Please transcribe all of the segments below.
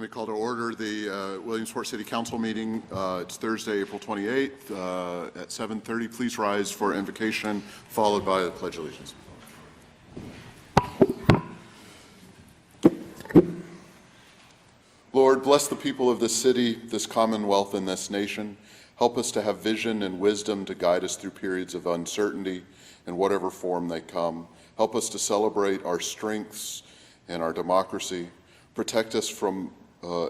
Let me call to order the Williamsport City Council meeting. It's Thursday, April 28th at 7:30. Please rise for invocation, followed by the Pledge of Allegiance. Lord, bless the people of this city, this commonwealth, and this nation. Help us to have vision and wisdom to guide us through periods of uncertainty in whatever form they come. Help us to celebrate our strengths and our democracy. Protect us from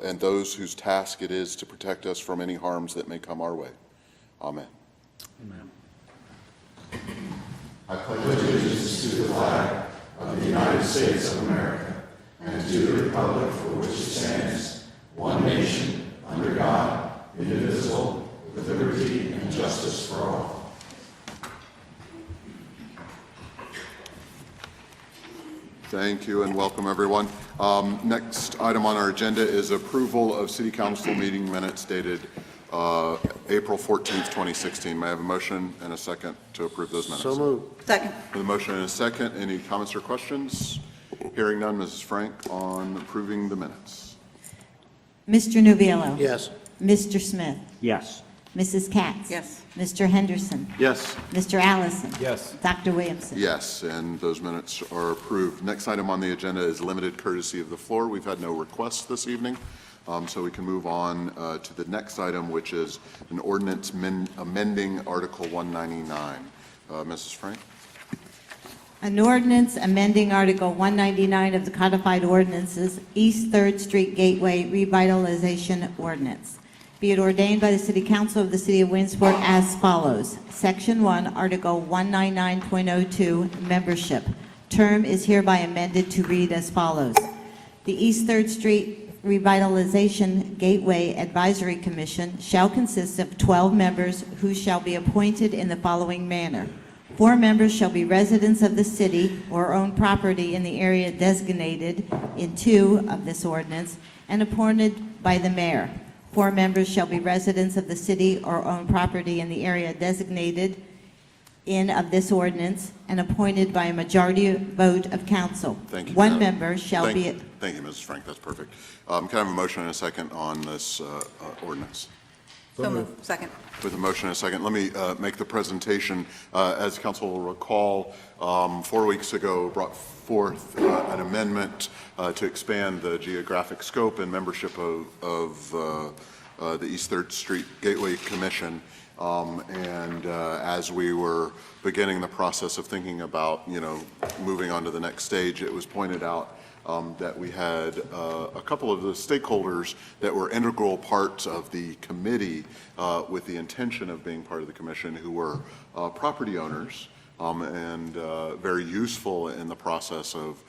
and those whose task it is to protect us from any harms that may come our way. Amen. Amen. I pledge allegiance to the flag of the United States of America and to the republic for which it stands, one nation, under God, indivisible, with liberty and justice for all. Thank you and welcome, everyone. Next item on our agenda is approval of City Council meeting minutes dated April 14th, 2016. May I have a motion and a second to approve those minutes? So moved. Second. With a motion and a second, any comments or questions? Hearing none, Mrs. Frank on approving the minutes. Mr. Nuviello. Yes. Mr. Smith. Yes. Mrs. Katz. Yes. Mr. Henderson. Yes. Mr. Allison. Yes. Dr. Williamson. Yes, and those minutes are approved. Next item on the agenda is limited courtesy of the floor. We've had no requests this evening, so we can move on to the next item, which is an ordinance amending Article 199. Mrs. Frank? An ordinance amending Article 199 of the Codified Ordinances, East 3rd Street Gateway Revitalization Ordinance. Be it ordained by the City Council of the City of Williamsport as follows. Section 1, Article 199.02, Membership. Term is hereby amended to read as follows. The East 3rd Street Revitalization Gateway Advisory Commission shall consist of 12 members who shall be appointed in the following manner. 4 members shall be residents of the city or own property in the area designated in 2 of this ordinance and appointed by the mayor. 4 members shall be residents of the city or own property in the area designated in of this ordinance and appointed by a majority vote of council. Thank you. 1 member shall Thank be... you, Mrs. Frank. That's perfect. Can I have a motion and a second on this ordinance? So moved. Second. With a motion and a second, let me make the presentation. As council will recall, 4 weeks ago brought forth an amendment to expand the geographic scope and membership of the East 3rd Street Gateway Commission. As we were beginning the process of thinking about, moving on to the next stage, it was pointed out that we had a couple of the stakeholders that were integral parts of the committee with the intention of being part of the commission who were property owners and very useful in the process of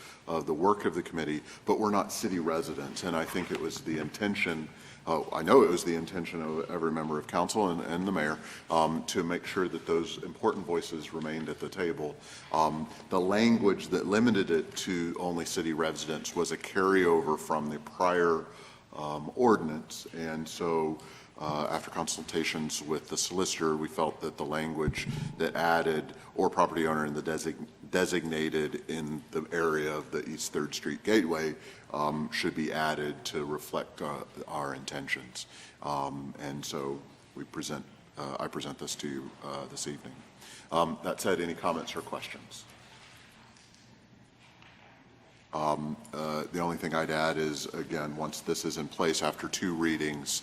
the work of the committee, but were not city residents. And I think it was the intention, I know it was the intention of every member of council and the mayor to make sure that those important voices remained at the table. The language that limited it to only city residents was a carryover from the prior ordinance, and so after consultations with the solicitor, we felt that the language that added or property owner in the designated in the area of the East 3rd Street Gateway should be added to reflect our intentions. And so I present this to you this evening. That said, any comments or questions? The only thing I'd add is, again, once this is in place after 2 readings,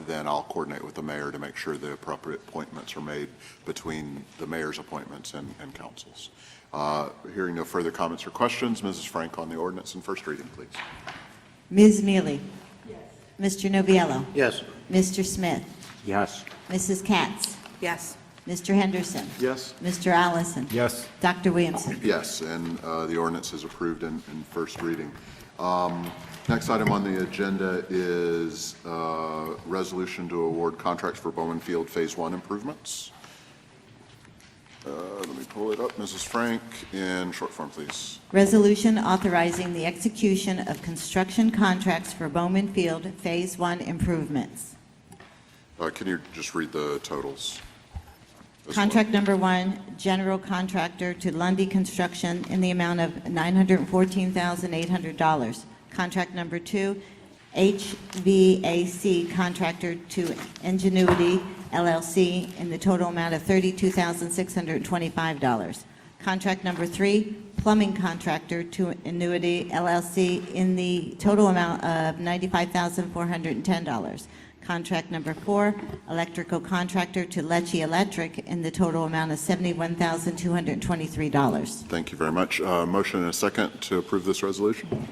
then I'll coordinate with the mayor to make sure the appropriate appointments are made between the mayor's appointments and council's. Hearing no further comments or questions, Mrs. Frank on the ordinance in first reading, please. Ms. Neely. Yes. Mr. Nuviello. Yes. Mr. Smith. Yes. Mrs. Katz. Yes. Mr. Henderson. Yes. Mr. Allison. Yes. Dr. Williamson. Yes, and the ordinance is approved in first reading. Next item on the agenda is resolution to award contracts for Bowman Field Phase 1 improvements. Let me pull it up. Mrs. Frank, in short form, please. Resolution authorizing the execution of construction contracts for Bowman Field Phase 1 improvements. Can you just read the totals? Contract number 1, general contractor to Lundy Construction in the amount of $914,800. Contract number 2, HVAC contractor to Ingenuity LLC in the total amount of $32,625. Contract number 3, plumbing contractor to Ingenuity LLC in the total amount of $95,410. Contract number 4, electrical contractor to Lecce Electric in the total amount of $71,223. Thank you very much. Motion and a second to approve this resolution.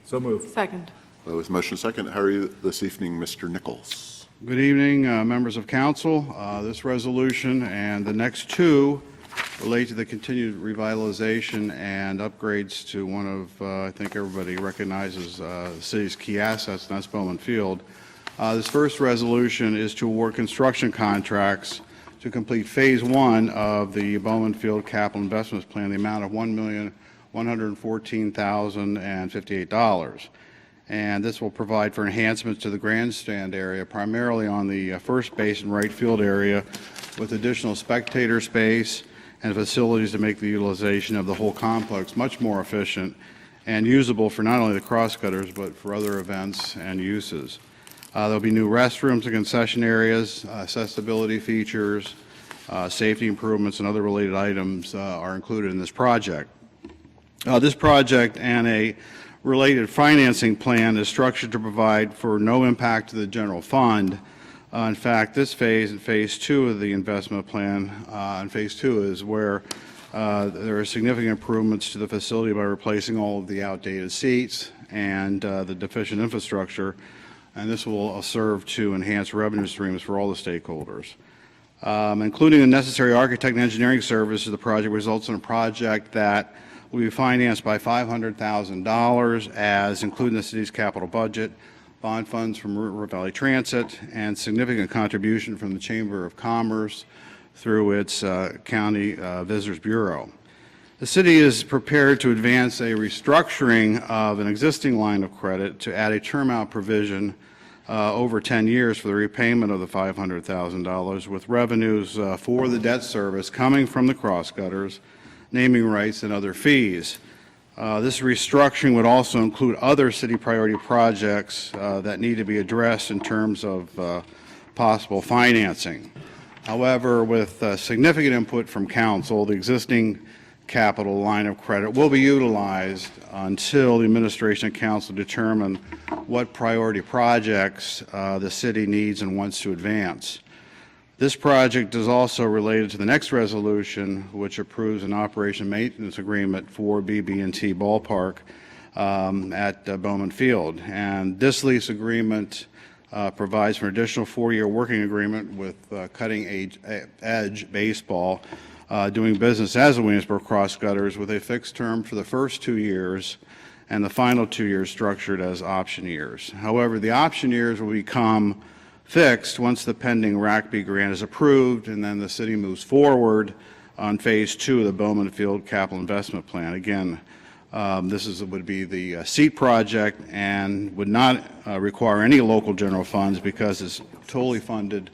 So moved. Second. With motion and second, how are you this evening, Mr. Nichols? Good evening, members of council. This resolution and the next two relate to the continued revitalization and upgrades to one of, I think everybody recognizes, the city's key assets, and that's Bowman Field. This first resolution is to award construction contracts to complete Phase 1 of the Bowman Field Capital Investments Plan, the amount of $1,114,058. And this will provide for enhancements to the grandstand area, primarily on the first base and right field area, with additional spectator space and facilities to make the utilization of the whole complex much more efficient and usable for not only the crosscutters, but for other events and uses. There'll be new restrooms and concession areas, accessibility features, safety improvements, and other related items are included in this project. This project and a related financing plan is structured to provide for no impact to the general fund. In fact, this phase and Phase 2 of the investment plan, and Phase 2 is where there are significant improvements to the facility by replacing all of the outdated seats and the deficient infrastructure, and this will serve to enhance revenue streams for all the stakeholders. Including the necessary architect and engineering services, the project results in a project that will be financed by $500,000 as included in the city's capital budget, bond funds from River Valley Transit, and significant contribution from the Chamber of Commerce through its County Visitors Bureau. The city is prepared to advance a restructuring of an existing line of credit to add a term out provision over 10 years for the repayment of the $500,000, with revenues for the debt service coming from the crosscutters, naming rights, and other fees. This restructuring would also include other city priority projects that need to be addressed in terms of possible financing. However, with significant input from council, the existing capital line of credit will be utilized until the administration and council determine what priority projects the city needs and wants to advance. This project is also related to the next resolution, which approves an operation maintenance agreement for BB&T Ballpark at Bowman Field. And this lease agreement provides for an additional 4-year working agreement with Cutting Edge Baseball, doing business as the Williamsport Crosscutters, with a fixed term for the first 2 years and the final 2 years structured as option years. However, the option years will become fixed once the pending RACB grant is approved, and then the city moves forward on Phase 2 of the Bowman Field Capital Investment Plan. Again, this would be the seat project and would not require any local general funds because it's totally funded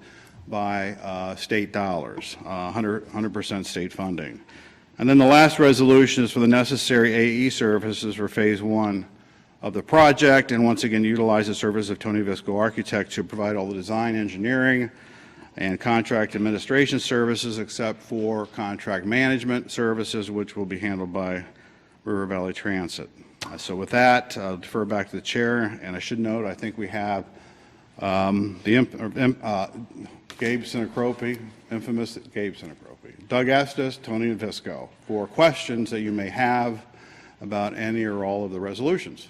by state dollars, 100% state funding. And then the last resolution is for the necessary AE services for Phase 1 of the project, and once again utilize the service of Tony Visco Architect to provide all the design, engineering, and contract administration services, except for contract management services, which will be handled by River Valley Transit. So with that, I'll defer back to the chair, and I should note, I think we have Gabe Sinacropi, infamous Gabe Sinacropi, Doug Estes, Tony Visco, for questions that you may have about any or all of the resolutions.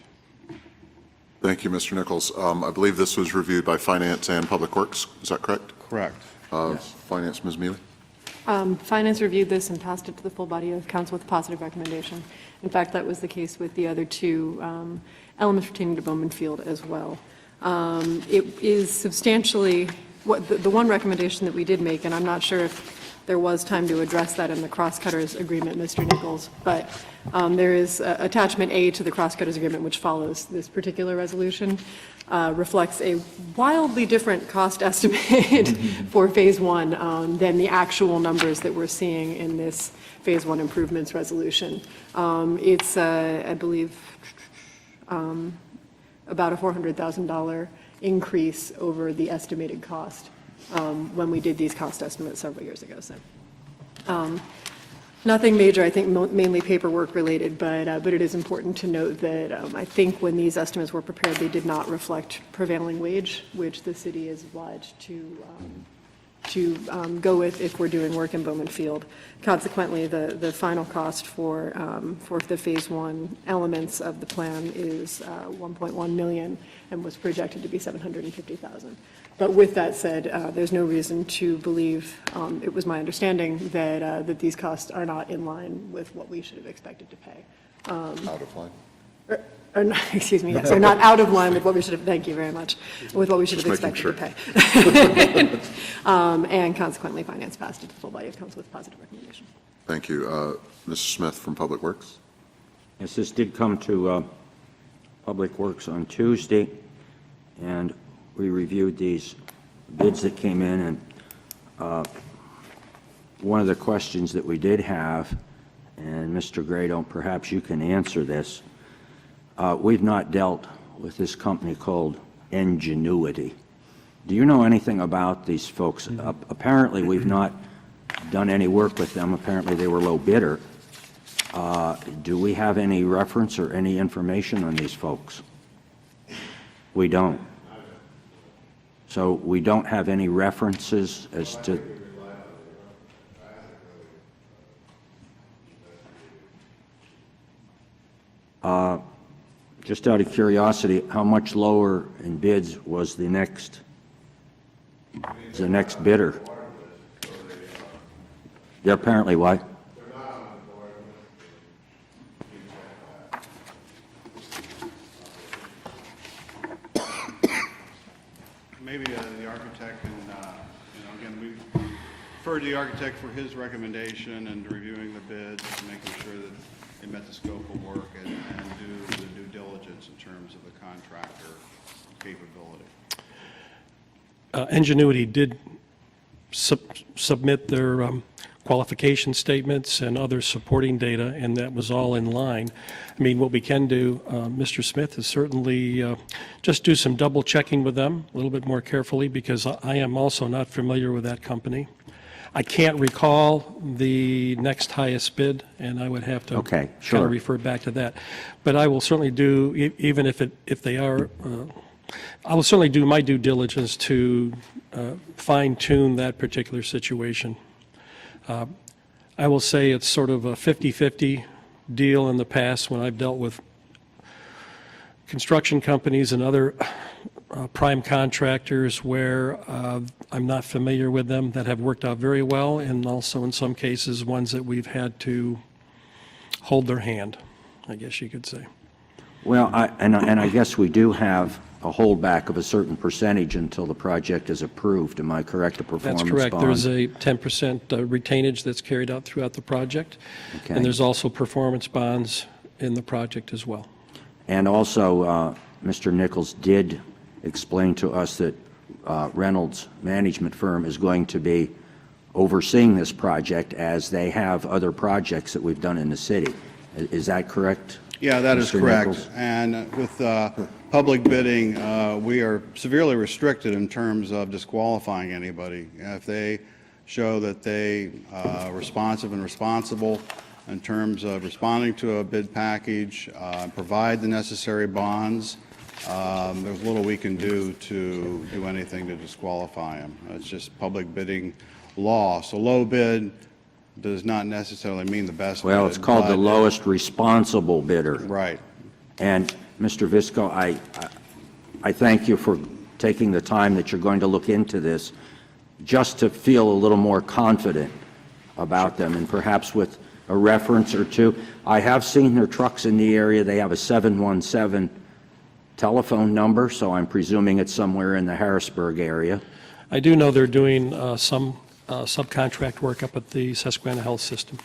Thank you, Mr. Nichols. I believe this was reviewed by Finance and Public Works. Is that correct? Correct. Yes. Finance, Ms. Mealy? Finance reviewed this and passed it to the full body of council with a positive recommendation. In fact, that was the case with the other two elements pertaining to Bowman Field as well. It is substantially, the one recommendation that we did make, and I'm not sure if there was time to address that in the crosscutters agreement, Mr. Nichols, but there is attachment A to the crosscutters agreement, which follows this particular resolution, reflects a wildly different cost estimate for Phase 1 than the actual numbers that we're seeing in this Phase 1 improvements resolution. It's, I believe, about a $400,000 increase over the estimated cost when we did these cost estimates several years ago. So nothing major, I think mainly paperwork related, but it is important to note that I think when these estimates were prepared, they did not reflect prevailing wage, which the city is obliged to go with if we're doing work in Bowman Field. Consequently, the final cost for the Phase 1 elements of the plan is $1.1 million and was projected to be $750,000. But with that said, there's no reason to believe, it was my understanding, that these costs are not in line with what we should have expected to pay. Out of line. Or not, excuse me, yes, they're not out of line with what we should have, thank you very much, with what we should have Just making expected to pay. And consequently, finance passed it to the full body of council with positive recommendation. Thank you. Mr. Smith from Public Works. Yes, this did come to Public Works on Tuesday, and we reviewed these bids that came in, and one of the questions that we did have, and Mr. Grado, perhaps you can answer this, we've not dealt with this company called Ingenuity. Do you know anything about these folks? Apparently, we've not done any work with them. Apparently, they were low bidder. Do we have any reference or any information on these folks? We don't. So we don't have any references as to... Just out of curiosity, how much lower in bids was the next bidder? Yeah, apparently why? Maybe the architect can, again, we referred to the architect for his recommendation and reviewing the bids, making sure that they met the scope of work and do the due diligence in terms of the contractor capability. Ingenuity did submit their qualification statements and other supporting data, and that was all in line. I mean, what we can do, Mr. Smith, is certainly just do some double checking with them a little bit more carefully, because I am also not familiar with that company. I can't recall the next highest bid, and I would have to Okay, kind sure. of refer back to that. But I will certainly do, even if they are, I will certainly do my due diligence to fine-tune that particular situation. I will say it's sort of a 50-50 deal in the past when I've dealt with construction companies and other prime contractors where I'm not familiar with them, that have worked out very well, and also in some cases ones that we've had to hold their hand, I guess you could say. Well, I guess we do have a holdback of a certain percentage until the project is approved. Am I correct? A performance That's correct. bond? There's a 10% retainage that's carried out throughout the project. Okay. And there's also performance bonds in the project as well. And also, Mr. Nichols did explain to us that Reynolds Management Firm is going to be overseeing this project, as they have other projects that we've done in the city. Is that correct? Yeah, that is Mr. correct. Nichols? And with public bidding, we are severely restricted in terms of disqualifying anybody. If they show that they are responsive and responsible in terms of responding to a bid package, provide the necessary bonds, there's little we can do to do anything to disqualify them. It's just public bidding law. So low bid does not necessarily mean the best Well, bid, it's called the but- lowest responsible bidder. Right. And, Mr. Visco, I thank you for taking the time that you're going to look into this, just to feel a little more confident about them, and perhaps with a reference or two. I have seen their trucks in the area. They have a 717 telephone number, so I'm presuming it's somewhere in the Harrisburg area. I do know they're doing some subcontract work up at the Susquehanna Health System.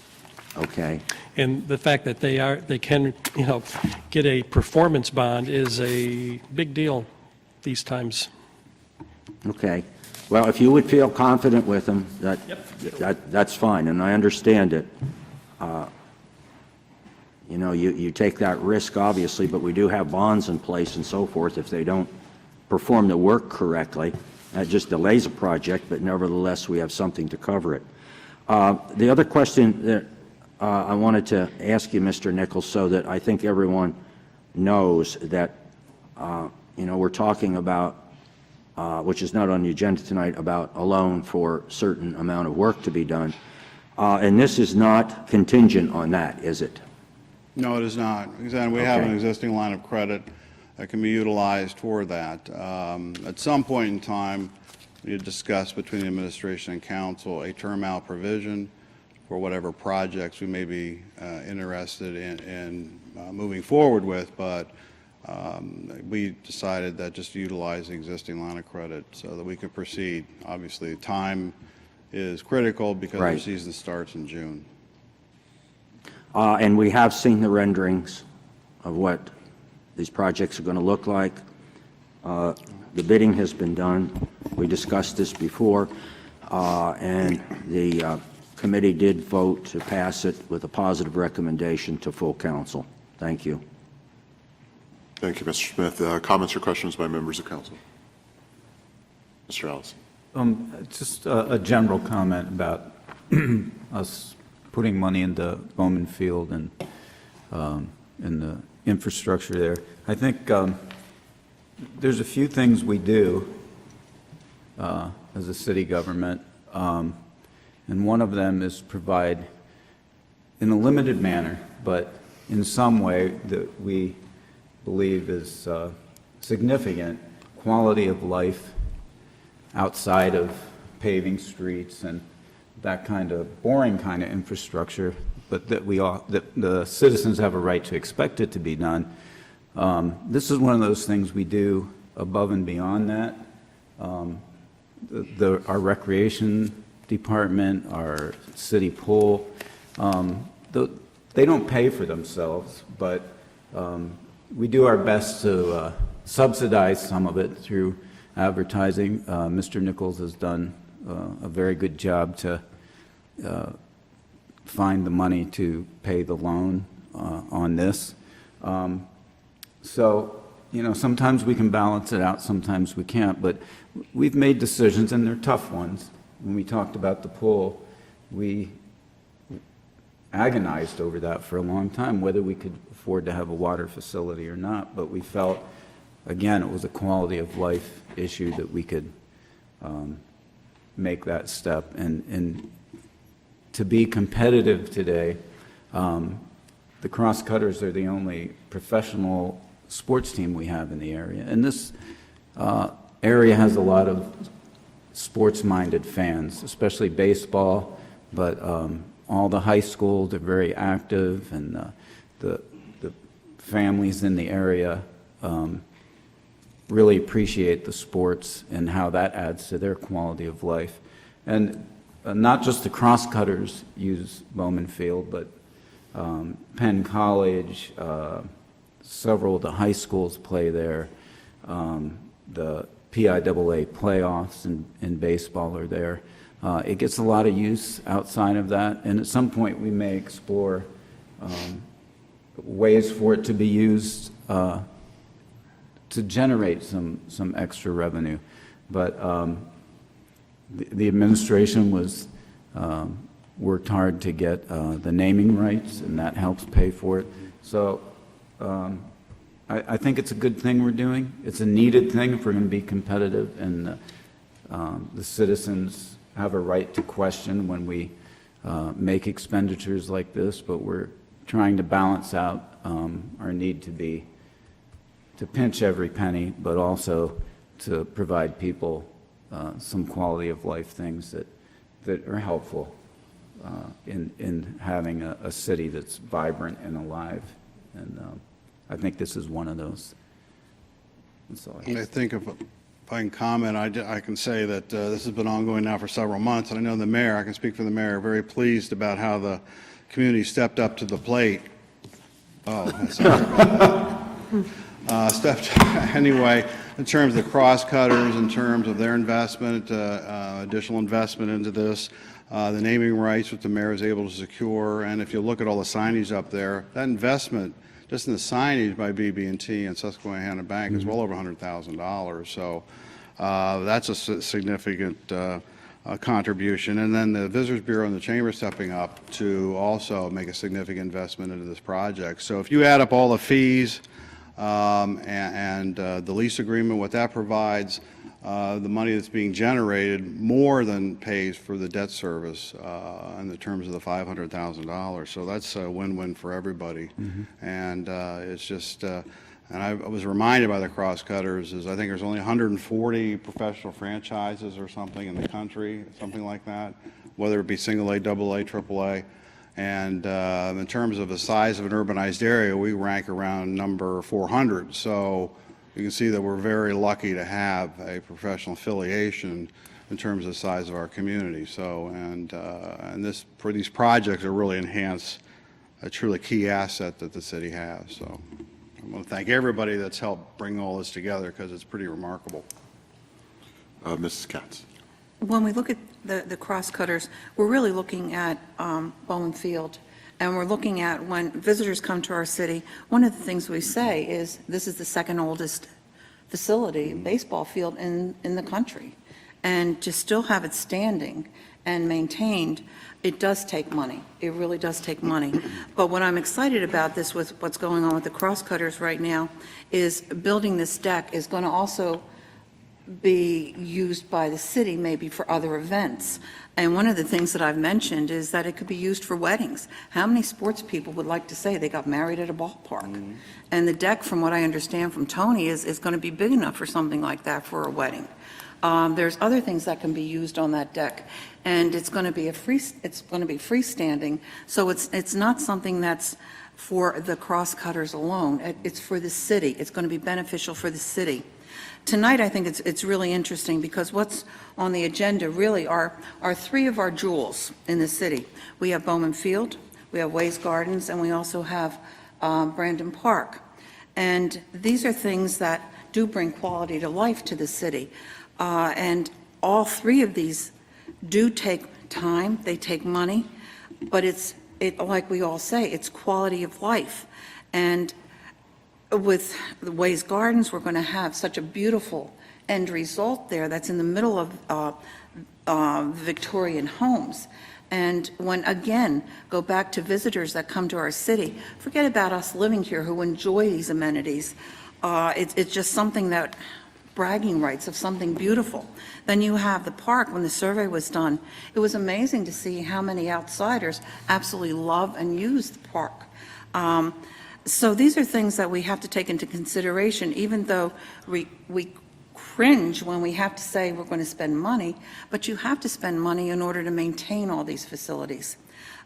Okay. And the fact that they can, get a performance bond is a big deal these times. Okay. Well, if you would feel confident with them, that's fine, and I understand it. you know, you take that risk, obviously, but we do have bonds in place and so forth. If they don't perform the work correctly, that just delays a project, but nevertheless, we have something to cover it. The other question that I wanted to ask you, Mr. Nichols, so that I think everyone knows that, you know, we're talking about, which is not on the agenda tonight, about a loan for a certain amount of work to be done. And this is not contingent on that, is it? No, it is not. Again, we have an Okay. existing line of credit that can be utilized for that. At some point in time, we had discussed between the administration and council a term out provision for whatever projects we may be interested in moving forward with, but we decided that just to utilize the existing line of credit so that we could proceed. Obviously, time is critical because Right. the season starts in June. And we have seen the renderings of what these projects are going to look like. The bidding has been done. We discussed this before, and the committee did vote to pass it with a positive recommendation to full council. Thank you. Thank you, Mr. Smith. Comments or questions by members of council? Mr. Allison. Just a general comment about us putting money into Bowman Field and in the infrastructure there. I think there's a few things we do as a city government, and one of them is provide, in a limited manner, but in some way that we believe is significant, quality of life outside of paving streets and that kind of boring kind of infrastructure, but that the citizens have a right to expect it to be done. This is one of those things we do above and beyond that. Our recreation department, our city pool, they don't pay for themselves, but we do our best to subsidize some of it through advertising. Mr. Nichols has done a very good job to find the money to pay the loan on this. So, you know, sometimes we can balance it out, sometimes we can't, but we've made decisions, and they're tough ones. When we talked about the pool, we agonized over that for a long time, whether we could afford to have a water facility or not, but we felt, again, it was a quality of life issue that we could make that step. And to be competitive today, the Crosscutters are the only professional sports team we have in the area. And this area has a lot of sports-minded fans, especially baseball, but all the high schools are very active, and the families in the area really appreciate the sports and how that adds to their quality of life. And not just the Crosscutters use Bowman Field, but Penn College, several of the high schools play there. The PIAA playoffs in baseball are there. It gets a lot of use outside of that, and at some point we may explore ways for it to be used to generate some extra revenue. But the administration was worked hard to get the naming rights, and that helps pay for it. So I think it's a good thing we're doing. It's a needed thing if we're going to be competitive, and the citizens have a right to question when we make expenditures like this, but we're trying to balance out our need to pinch every penny, but also to provide people some quality of life things that are helpful in having a city that's vibrant and alive. And I think this is one of those. That's all I have. I think if I can comment, I can say that this has been ongoing now for several months, and I know the mayor, I can speak for the mayor, very pleased about how the community stepped up to the plate. Oh, that's Anyway, in terms of the cross-cutters, in terms of their investment, additional investment into this, the naming rights which the mayor is able to secure, and if you look at all the signage up there, that investment just in the signage by BB&T and Susquehanna Bank is well over $100,000. So that's a significant contribution. And then the Visitors Bureau and the Chamber stepping up to also make a significant investment into this project. So if you add up all the fees and the lease agreement, what that provides, the money that's being generated more than pays for the debt service in the terms of the $500,000. So that's a win-win for everybody. And it's just, and I was reminded by the crosscutters is I think there's only 140 professional franchises or something in the country, something like that, whether it be single A, double A, triple A. And in terms of the size of an urbanized area, we rank around number 400. So you can see that we're very lucky to have a professional affiliation in terms of the size of our community. So, and for these projects are really enhance a truly key asset that the city has. So I want to thank everybody that's helped bring all this together because it's pretty remarkable. Mrs. Katz. When we look at the crosscutters, we're really looking at Bowman Field, and we're looking at when visitors come to our city, one of the things we say is this is the second oldest facility, baseball field in the country. And to still have it standing and maintained, it does take money. It really does take money. But what I'm excited about this with what's going on with the crosscutters right now is building this deck is going to also be used by the city maybe for other events. And one of the things that I've mentioned is that it could be used for weddings. How many sports people would like to say they got married at a ballpark? And the deck, from what I understand from Tony, is going to be big enough for something like that for a wedding. There's other things that can be used on that deck, and it's going to be freestanding. So it's not something that's for the crosscutters alone. It's for the city. It's going to be beneficial for the city. Tonight, I think it's really interesting because what's on the agenda really are three of our jewels in the city. We have Bowman Field, we have Ways Gardens, and we also have Brandon Park. And these are things that do bring quality to life to the city. And all three of these do take time, they take money, but like we all say, it's quality of life. And with the Ways Gardens, we're going to have such a beautiful end result there that's in the middle of Victorian homes. And when, again, go back to visitors that come to our city, forget about us living here who enjoy these amenities. It's just something that, bragging rights of something beautiful. Then you have the park. When the survey was done, it was amazing to see how many outsiders absolutely love and use the park. So these are things that we have to take into consideration, even though we cringe when we have to say we're going to spend money, but you have to spend money in order to maintain all these facilities.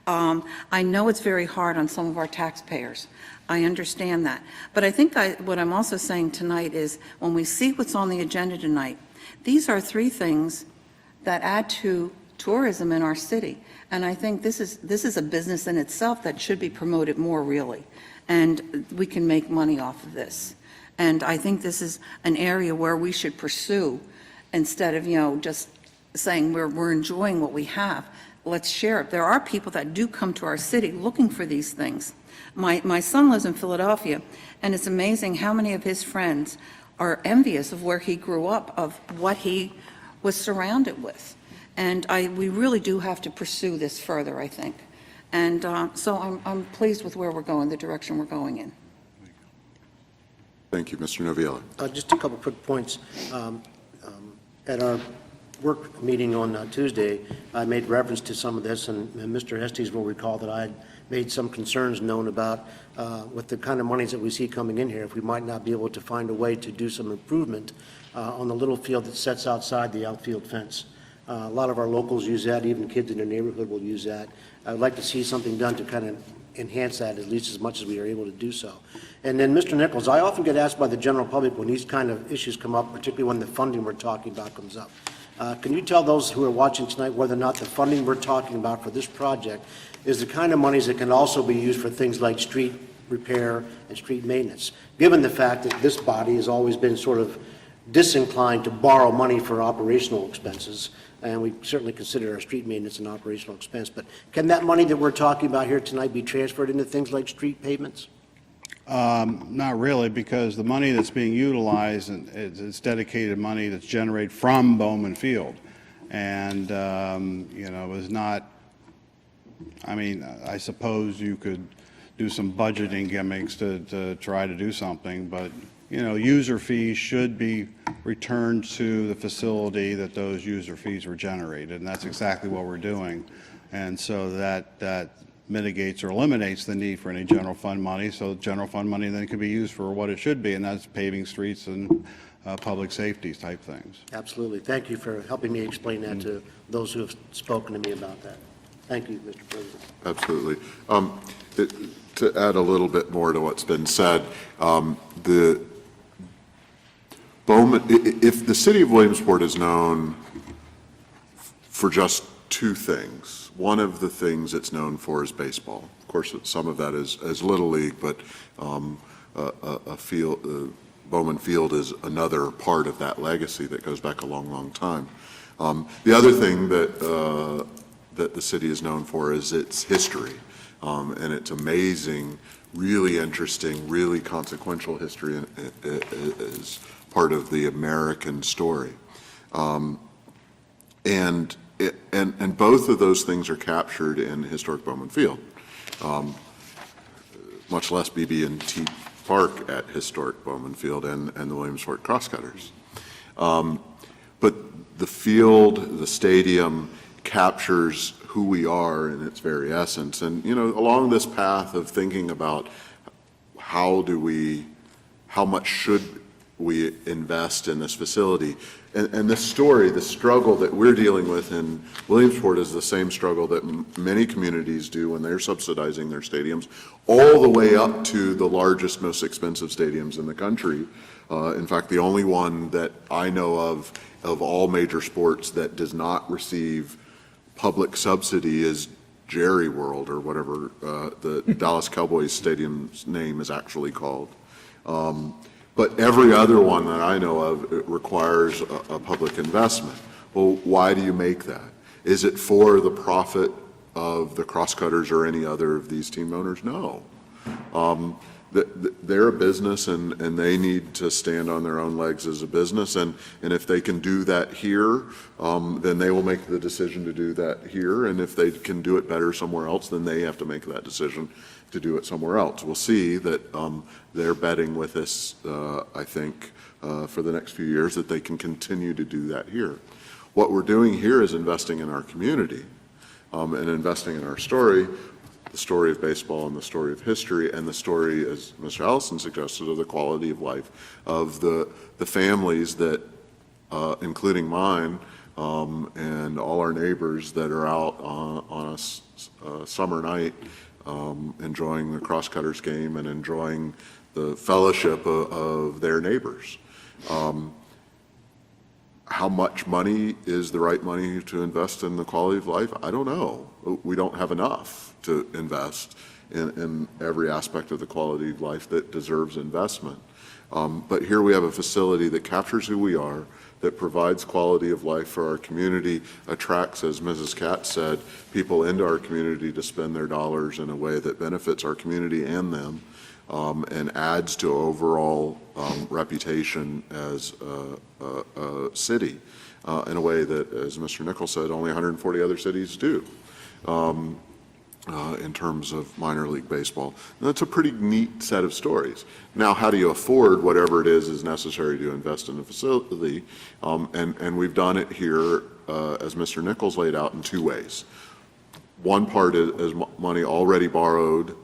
I know it's very hard on some of our taxpayers. I understand that. But I think what I'm also saying tonight is when we see what's on the agenda tonight, these are three things that add to tourism in our city. And I think this is a business in itself that should be promoted more, really. And we can make money off of this. And I think this is an area where we should pursue instead of, just saying we're enjoying what we have. Let's share it. There are people that do come to our city looking for these things. My son lives in Philadelphia, and it's amazing how many of his friends are envious of where he grew up, of what he was surrounded with. And we really do have to pursue this further, I think. And so I'm pleased with where we're going, the direction we're going in. Thank you, Mr. Noviello. Just a couple quick points. At our work meeting on Tuesday, I made reference to some of this, and Mr. Estes will recall that I had made some concerns known about with the kind of monies that we see coming in here, if we might not be able to find a way to do some improvement on the little field that sits outside the outfield fence. A lot of our locals use that, even kids in their neighborhood will use that. I would like to see something done to kind of enhance that at least as much as we are able to do so. And then, Mr. Nichols, I often get asked by the general public when these kind of issues come up, particularly when the funding we're talking about comes up. Can you tell those who are watching tonight whether or not the funding we're talking about for this project is the kind of monies that can also be used for things like street repair and street maintenance. Given the fact that this body has always been sort of disinclined to borrow money for operational expenses, and we certainly consider our street maintenance an operational expense, but can that money that we're talking about here tonight be transferred into things like street pavements? Not really, because the money that's being utilized is dedicated money that's generated from Bowman Field. And, is not, I suppose you could do some budgeting gimmicks to try to do something, but, user fees should be returned to the facility that those user fees were generated, and that's exactly what we're doing. And so that mitigates or eliminates the need for any general fund money, so general fund money then can be used for what it should be, and that's paving streets and public safety type things. Absolutely. Thank you for helping me explain that to those who have spoken to me about that. Thank you, Mr. President. Absolutely. To add a little bit more to what's been said, the Bowman, if the city of Williamsport is known for just two things, one of the things it's known for is baseball. Of course, some of that is Little League, but Bowman Field is another part of that legacy that goes back a long, long time. The other thing that the city is known for is its history, and its amazing, really interesting, really consequential history is part of the American story. And both of those things are captured in historic Bowman Field, much less BB&T Park at historic Bowman Field and the Williamsport Crosscutters. But the field, the stadium, captures who we are in its very essence. And, along this path of thinking about how much should we invest in this facility, and this story, the struggle that we're dealing with in Williamsport is the same struggle that many communities do when they're subsidizing their stadiums, all the way up to the largest, most expensive stadiums in the country. In fact, the only one that I know of all major sports that does not receive public subsidy is Jerry World, or whatever the Dallas Cowboys stadium's name is actually called. But every other one that I know of, it requires a public investment. Well, why do you make that? Is it for the profit of the Crosscutters or any other of these team owners? No. They're a business, and they need to stand on their own legs as a business, and if they can do that here, then they will make the decision to do that here, and if they can do it better somewhere else, then they have to make that decision to do it somewhere else. We'll see that they're betting with us, I think, for the next few years, that they can continue to do that here. What we're doing here is investing in our community and investing in our story, the story of baseball and the story of history, and the story, as Mr. Allison suggested, of the quality of life of the families that, including mine, and all our neighbors that are out on a summer night enjoying the Crosscutters game and enjoying the fellowship of their neighbors. How much money is the right money to invest in the quality of life? I don't know. We don't have enough to invest in every aspect of the quality of life that deserves investment. But here we have a facility that captures who we are, that provides quality of life for our community, attracts, as Mrs. Katz said, people into our community to spend their dollars in a way that benefits our community and them, and adds to overall reputation as a city in a way that, as Mr. Nichols said, only 140 other cities do. In terms of minor league baseball. And that's a pretty neat set of stories. Now, how do you afford whatever it is necessary to invest in a facility? And we've done it here, as Mr. Nichols laid out, in two ways. One part is money already borrowed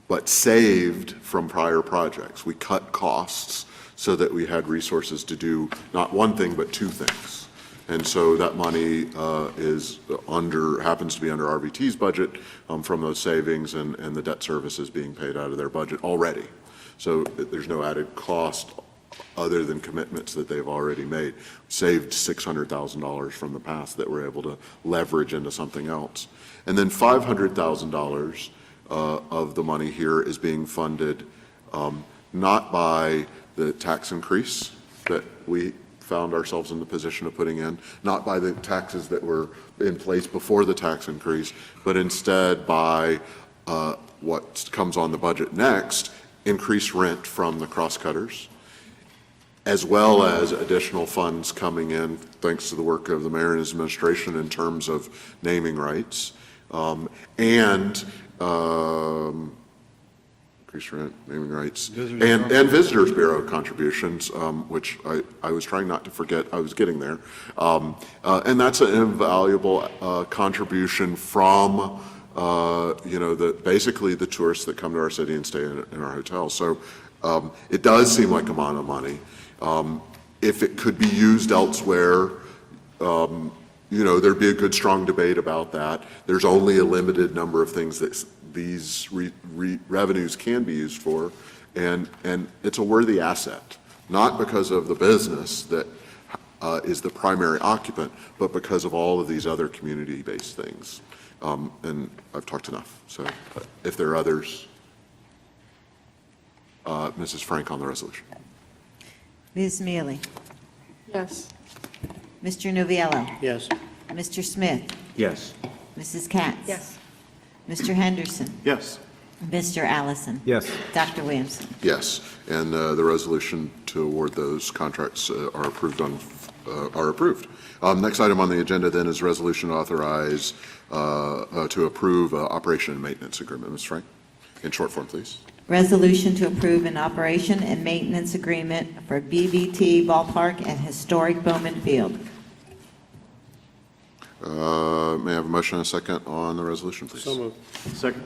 but saved from prior projects. We cut costs so that we had resources to do not one thing but two things. And so that money happens to be under RVT's budget from those savings, and the debt service is being paid out of their budget already. So there's no added cost other than commitments that they've already made. Saved $600,000 from the past that we're able to leverage into something else. And then $500,000 of the money here is being funded not by the tax increase that we found ourselves in the position of putting in, not by the taxes that were in place before the tax increase, but instead by what comes on the budget next, increased rent from the crosscutters, as well as additional funds coming in, thanks to the work of the mayor and his administration in terms of naming rights, and increased rent, naming rights, and Visitors Bureau contributions, which I was trying not to forget, I was getting there. And that's an invaluable contribution from, basically the tourists that come to our city and stay in our hotels. So it does seem like a amount of money. If it could be used elsewhere, there'd be a good, strong debate about that. There's only a limited number of things that these revenues can be used for, and it's a worthy asset, not because of the business that is the primary occupant, but because of all of these other community-based things. And I've talked enough, so if there are others, Mrs. Frank on the resolution. Ms. Mealy? Yes. Mr. Noviello? Yes. Mr. Smith? Yes. Mrs. Katz? Yes. Mr. Henderson? Yes. Mr. Allison? Yes. Dr. Williamson? Yes, and the resolution to award those contracts are approved. Next item on the agenda then is resolution to authorize to approve operation and maintenance agreement. Ms. Frank, in short form, please. Resolution to approve an operation and maintenance agreement for BBT Ballpark and Historic Bowman Field. May I have a motion and a second on the resolution, please? So moved. Second.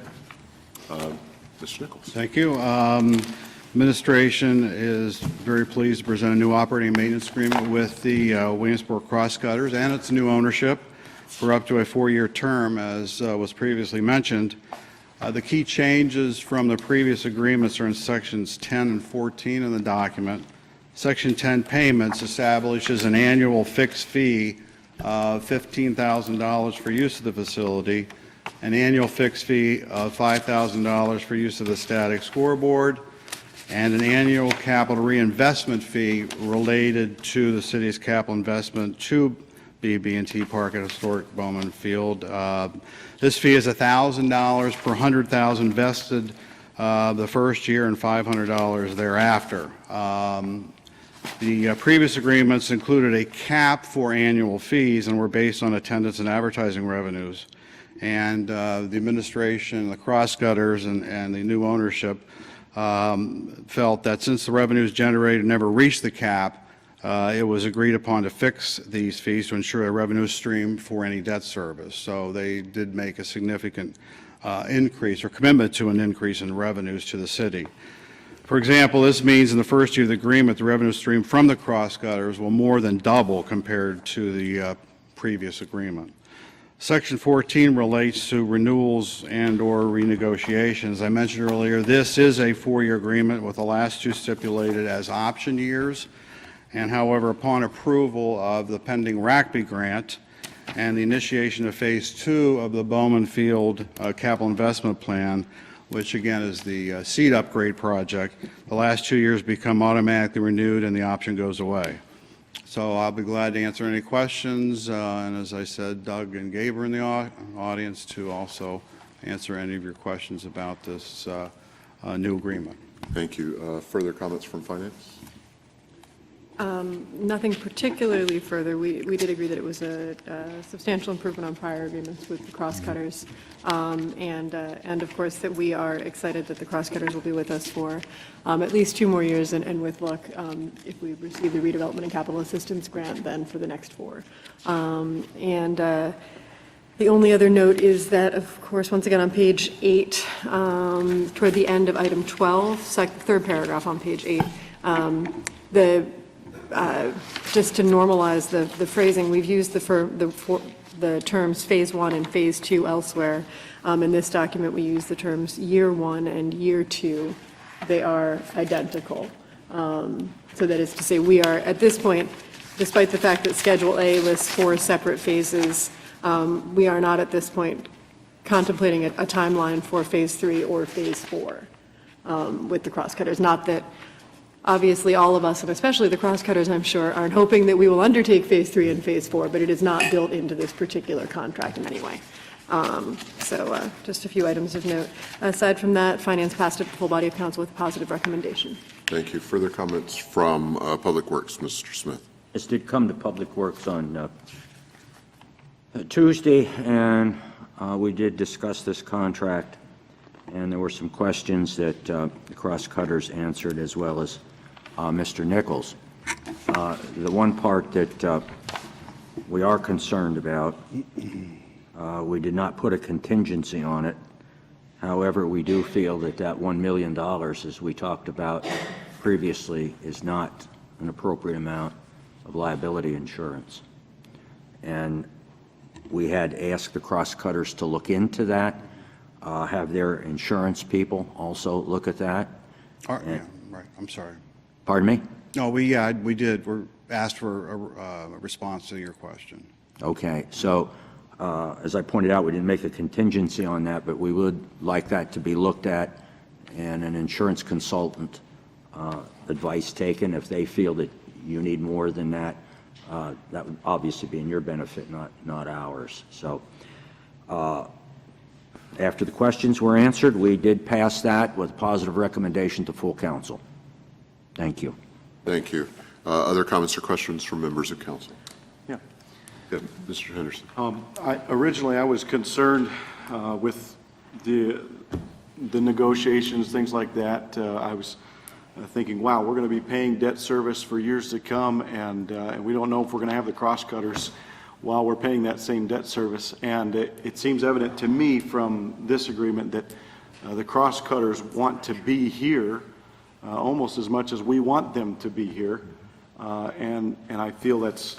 Mr. Nichols. Thank you. Administration is very pleased to present a new operating and maintenance agreement with the Williamsport Crosscutters and its new ownership for up to a 4-year term, as was previously mentioned. The key changes from the previous agreements are in sections 10 and 14 in the document. Section 10, payments, establishes an annual fixed fee of $15,000 for use of the facility, an annual fixed fee of $5,000 for use of the static scoreboard, and an annual capital reinvestment fee related to the city's capital investment to BB&T Park at Historic Bowman Field. This fee is $1,000 per 100,000 vested the first year and $500 thereafter. The previous agreements included a cap for annual fees and were based on attendance and advertising revenues. And the administration, the crosscutters, and the new ownership felt that since the revenues generated never reached the cap, it was agreed upon to fix these fees to ensure a revenue stream for any debt service. So they did make a significant increase or commitment to an increase in revenues to the city. For example, this means in the first year of the agreement, the revenue stream from the crosscutters will more than double compared to the previous agreement. Section 14 relates to renewals and/or renegotiations. I mentioned earlier, this is a 4-year agreement with the last 2 stipulated as option years. And however, upon approval of the pending RACB grant and the initiation of Phase 2 of the Bowman Field Capital Investment Plan, which again is the seed upgrade project, the last 2 years become automatically renewed and the option goes away. So I'll be glad to answer any questions, and as I said, Doug and Gabe are in the audience to also answer any of your questions about this new agreement. Thank you. Further comments from finance? Nothing particularly further. We did agree that it was a substantial improvement on prior agreements with the crosscutters, and of course that we are excited that the crosscutters will be with us for at least 2 more years, and with luck, if we receive the redevelopment and capital assistance grant, then for the next 4. The only other note is that, of course, once again on page 8, toward the end of item 12, third paragraph on page 8, just to normalize the phrasing, we've used the terms Phase 1 and Phase 2 elsewhere. In this document, we use the terms Year 1 and Year 2. They are identical. So that is to say, we are, at this point, despite the fact that Schedule A lists 4 separate phases, we are not at this point contemplating a timeline for Phase 3 or Phase 4 with the crosscutters. Not that, obviously, all of us, and especially the crosscutters, I'm sure, aren't hoping that we will undertake Phase 3 and Phase 4, but it is not built into this particular contract in any way. So just a few items of note. Aside from that, Finance passed it to the full body of council with a positive recommendation. Thank you. Further comments from Public Works, Mr. Smith? This did come to Public Works on Tuesday, and we did discuss this contract, and there were some questions that the cross-cutters answered, as well as Mr. Nichols. The one part that we are concerned about, we did not put a contingency on it. However, we do feel that that $1 million, as we talked about previously, is not an appropriate amount of liability insurance. And we had asked the cross-cutters to look into that, have their insurance people also look at that. Yeah, right, I'm sorry. Pardon me? No, we did. We asked for a response to your question. Okay, so as I pointed out, we didn't make a contingency on that, but we would like that to be looked at and an insurance consultant advice taken. If they feel that you need more than that, that would obviously be in your benefit, not ours. So after the questions were answered, we did pass that with a positive recommendation to full council. Thank you. Thank you. Other comments or questions from members of council? Yeah. Yeah, Mr. Henderson. Originally, I was concerned with the negotiations, things like that. I was thinking, wow, we're going to be paying debt service for years to come, and we don't know if we're going to have the cross-cutters while we're paying that same debt service. And it seems evident to me from this agreement that the cross-cutters want to be here almost as much as we want them to be here. And I feel that's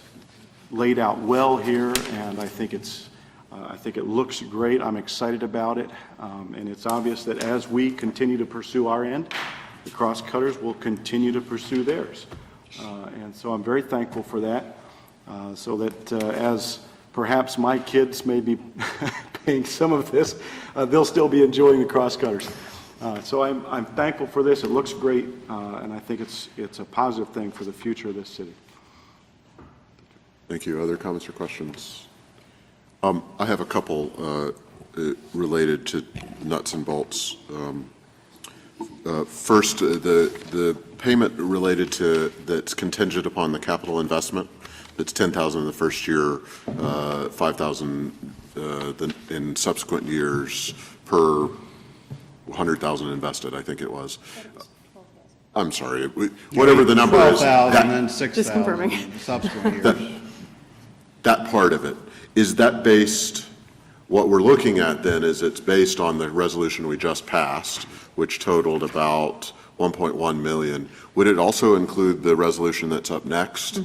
laid out well here, and I think it looks great. I'm excited about it, and it's obvious that as we continue to pursue our end, the cross-cutters will continue to pursue theirs. And so I'm very thankful for that, so that as perhaps my kids may be paying some of this, they'll still be enjoying the cross-cutters. So I'm thankful for this. It looks great, and I think it's a positive thing for the future of this city. Thank you. Other comments or questions? I have a couple related to nuts and bolts. First, the payment related to that's contingent upon the capital investment. That's $10,000 in the first year, $5,000 in subsequent years per 100,000 invested, I think it was. I'm sorry, whatever the number is. 12,000 and 6,000. Just confirming. Subsequent years. That part of it, is that based, what we're looking at then is it's based on the resolution we just passed, which totaled about 1.1 million. Would it also include the resolution that's up next,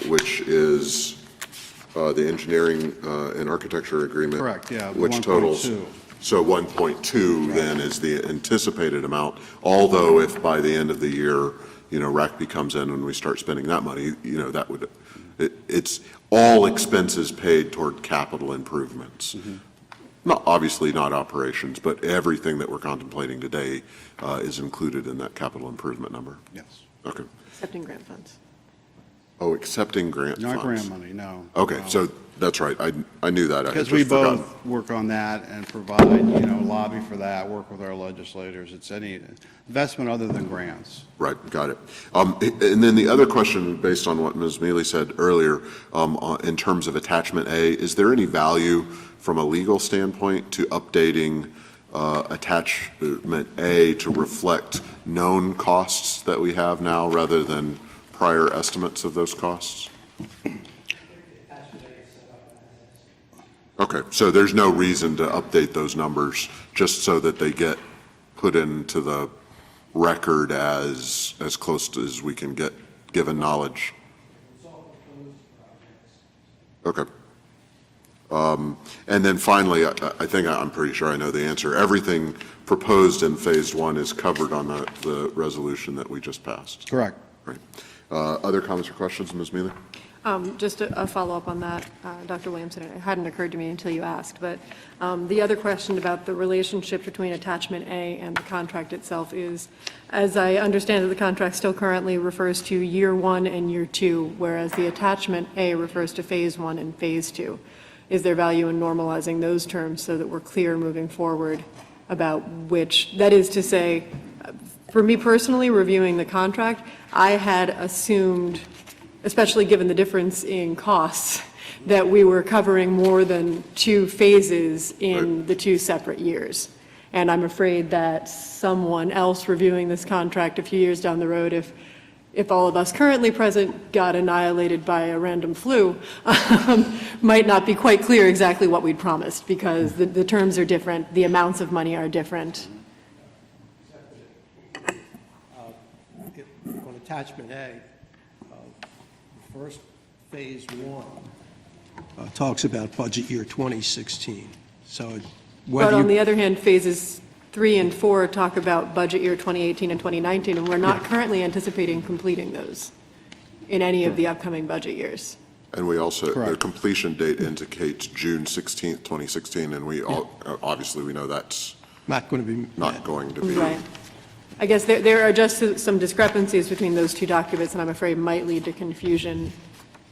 which is the engineering and architecture agreement? Correct, yeah, the Which 1.2. totals, so 1.2 then is the anticipated amount, although if by the end of the year, RACP comes in and we start spending that money, that would, it's all expenses paid toward capital improvements. Obviously not operations, but everything that we're contemplating today is included in that capital improvement number. Yes. Okay. Accepting grant funds. Oh, accepting grant funds. Not grant money, no. Okay, No. so that's right. I knew that. I had Because just we forgotten. both work on that and provide, lobby for that, work with our legislators. It's any investment other than grants. Right, got it. And then the other question, based on what Ms. Mealy said earlier, in terms of attachment A, is there any value from a legal standpoint to updating attachment A to reflect known costs that we have now rather than prior estimates of those costs? Okay, so there's no reason to update those numbers just so that they get put into the record as close to as we can get, given knowledge? Okay. And then finally, I think I'm pretty sure I know the answer. Everything proposed in Phase 1 is covered on the resolution that we just passed. Correct. Right. Other comments or questions, Ms. Mealy? Just a follow-up on that, Dr. Williamson. It hadn't occurred to me until you asked, but the other question about the relationship between Attachment A and the contract itself is, as I understand it, the contract still currently refers to year 1 and year 2, whereas the Attachment A refers to phase 1 and phase 2. Is there value in normalizing those terms so that we're clear moving forward about which, that is to say, for me personally, reviewing the contract, I had assumed, especially given the difference in costs, that we were covering more than 2 phases in the 2 separate years. And I'm afraid that someone else reviewing this contract a few years down the road, if all of us currently present got annihilated by a random flu, might not be quite clear exactly what we'd promised, because the terms are different, the amounts of money are different. On Attachment A, first phase 1 talks about budget year 2016. So But whether on the you, other hand, phases 3 and 4 talk about budget year 2018 and 2019, and we're not currently anticipating completing those in any of the upcoming budget years. And we also, the Correct. completion date indicates June 16th, 2016, and obviously, we know that's not going to be not met. going to be. Right. I guess there are just some discrepancies between those 2 documents, and I'm afraid might lead to confusion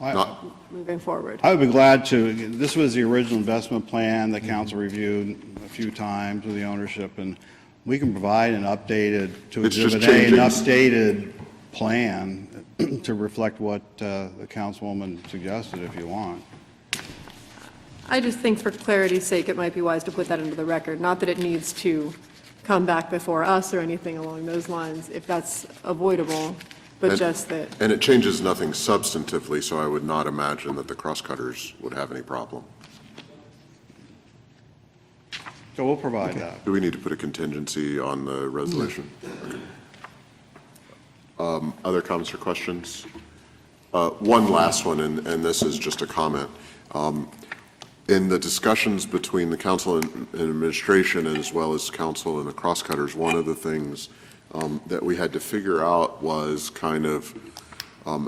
Not, moving forward. I would be glad to. This was the original investment plan that council reviewed a few times with the ownership, and we can provide an updated, to It's just Exhibit A, an changing. updated plan to reflect what the councilwoman suggested, if you want. I just think for clarity's sake, it might be wise to put that into the record. Not that it needs to come back before us or anything along those lines, if that's avoidable, but And- just that, and it changes nothing substantively, so I would not imagine that the crosscutters would have any problem. So we'll provide that. Do we need to put a contingency on the resolution? Okay. Other comments or questions? One last one, and this is just a comment. In the discussions between the council and administration, as well as council and the crosscutters, one of the things that we had to figure out was kind of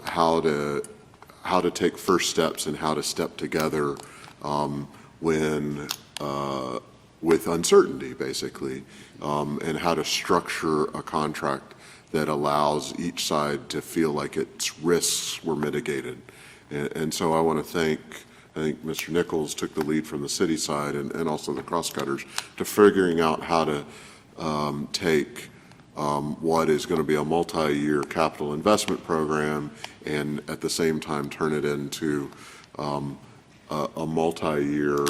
how to take first steps and how to step together when with uncertainty, basically, and how to structure a contract that allows each side to feel like its risks were mitigated. And so I want to thank, I think Mr. Nichols took the lead from the city side and also the crosscutters to figuring out how to take what is going to be a multi-year capital investment program and at the same time turn it into a multi-year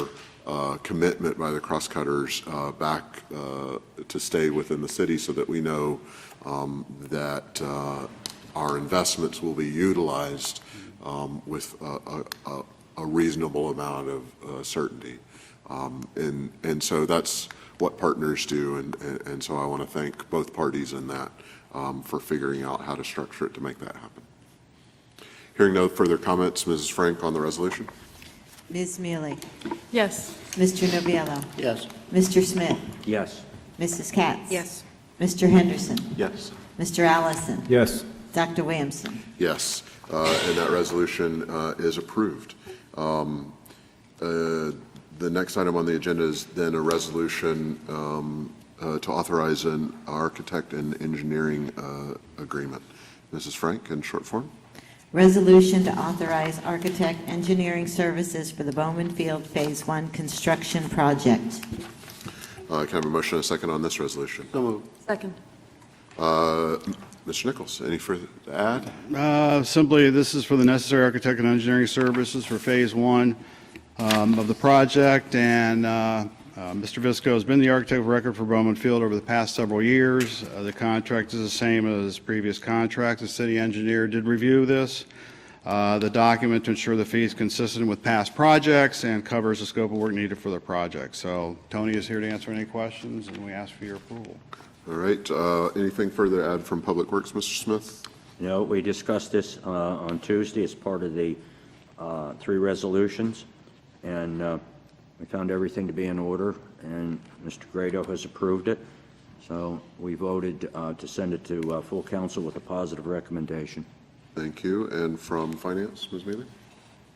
commitment by the crosscutters back to stay within the city so that we know that our investments will be utilized with a reasonable amount of certainty. And so that's what partners do, and so I want to thank both parties in that for figuring out how to structure it to make that happen. Hearing no further comments, Mrs. Frank on the resolution? Ms. Mealy? yes. Mr. Novello? Yes. Mr. Smith? Yes. Mrs. Katz? Yes. Mr. Henderson? Yes. Mr. Allison? Yes. Dr. Williamson? Yes, and that resolution is approved. The next item on the agenda is then a resolution to authorize an architect and engineering agreement. Mrs. Frank, in short form? Resolution to authorize architect engineering services for the Bowman Field Phase 1 construction project. Can I have a motion and a second on this resolution? So moved. Second. Mr. Nichols, any further to add? Simply, this is for the necessary architect and engineering services for Phase 1 of the project, and Mr. Visco has been the architect of record for Bowman Field over the past several years. The contract is the same as previous contracts. The city engineer did review this, the document to ensure the fee is consistent with past projects and covers the scope of work needed for the project. So Tony is here to answer any questions, and we ask for your approval. All right, anything further to add from Public Works, Mr. Smith? No, we discussed this on Tuesday as part of the 3 resolutions, and we found everything to be in order, and Mr. Grado has approved it. So we voted to send it to full council with a positive recommendation. Thank you. And from Finance, Ms. Mealy?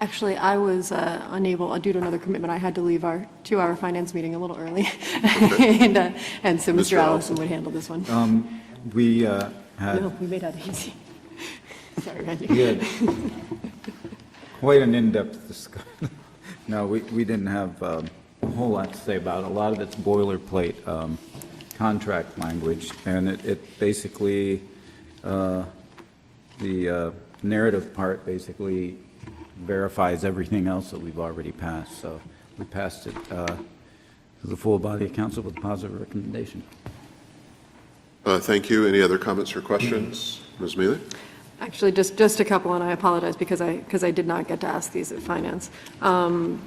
Actually, I was unable, due to another commitment, I had to leave our 2-hour finance meeting a little early. And so Mr. Allison would handle this one. We No, had, we made that easy. Sorry, Randy. we had quite an in-depth discussion. No, we didn't have a whole lot to say about it. A lot of it's boilerplate contract language, and it basically, the narrative part basically verifies everything else that we've already passed. So we passed it to the full body of council with a positive recommendation. Thank you. Any other comments or questions? Ms. Mealy? Actually, just a couple, and I apologize because I did not get to ask these at finance. One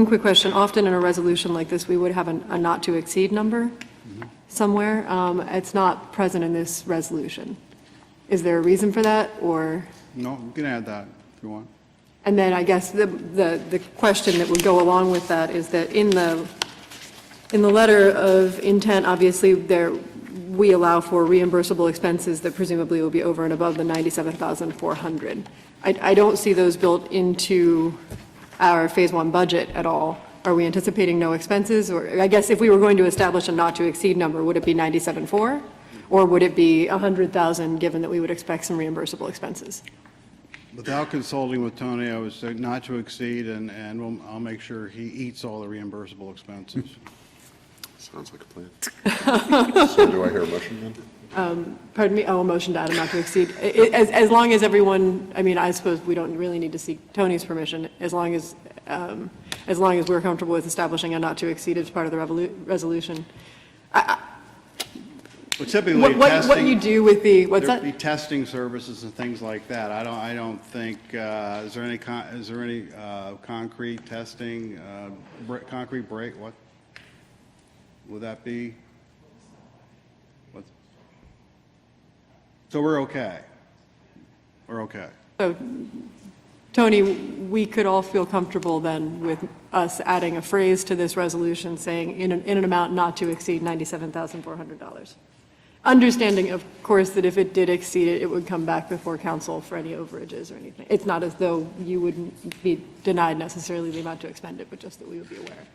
quick question. Often in a resolution like this, we would have a not-to-exceed number somewhere. It's not present in this resolution. Is there a reason for that, or? No, you can add that if you want. And then I guess the question that would go along with that is that in the letter of intent, obviously, we allow for reimbursable expenses that presumably will be over and above the $97,400. I don't see those built into our Phase 1 budget at all. Are we anticipating no expenses? Or I guess if we were going to establish a not-to-exceed number, would it be 97.4? Or would it be 100,000, given that we would expect some reimbursable expenses? Without consulting with Tony, I would say not to exceed, and I'll make sure he eats all the reimbursable expenses. Sounds like a plan. So do I hear a motion then? Pardon me, a motion to add a not to exceed. As long as everyone, I mean, I suppose we don't really need to seek Tony's permission, as long as we're comfortable with establishing a not to exceed as part of the resolution. But typically, What you do with what's there'd that? be testing services and things like that. I don't think, is there any concrete testing, concrete break, what? Would that be? What? So we're okay. We're okay. So, Tony, we could all feel comfortable then with us adding a phrase to this resolution saying in an amount not to exceed $97,400. Understanding, of course, that if it did exceed it, it would come back before council for any overages or anything. It's not as though you wouldn't be denied necessarily the amount to expend it, but just that we would be aware.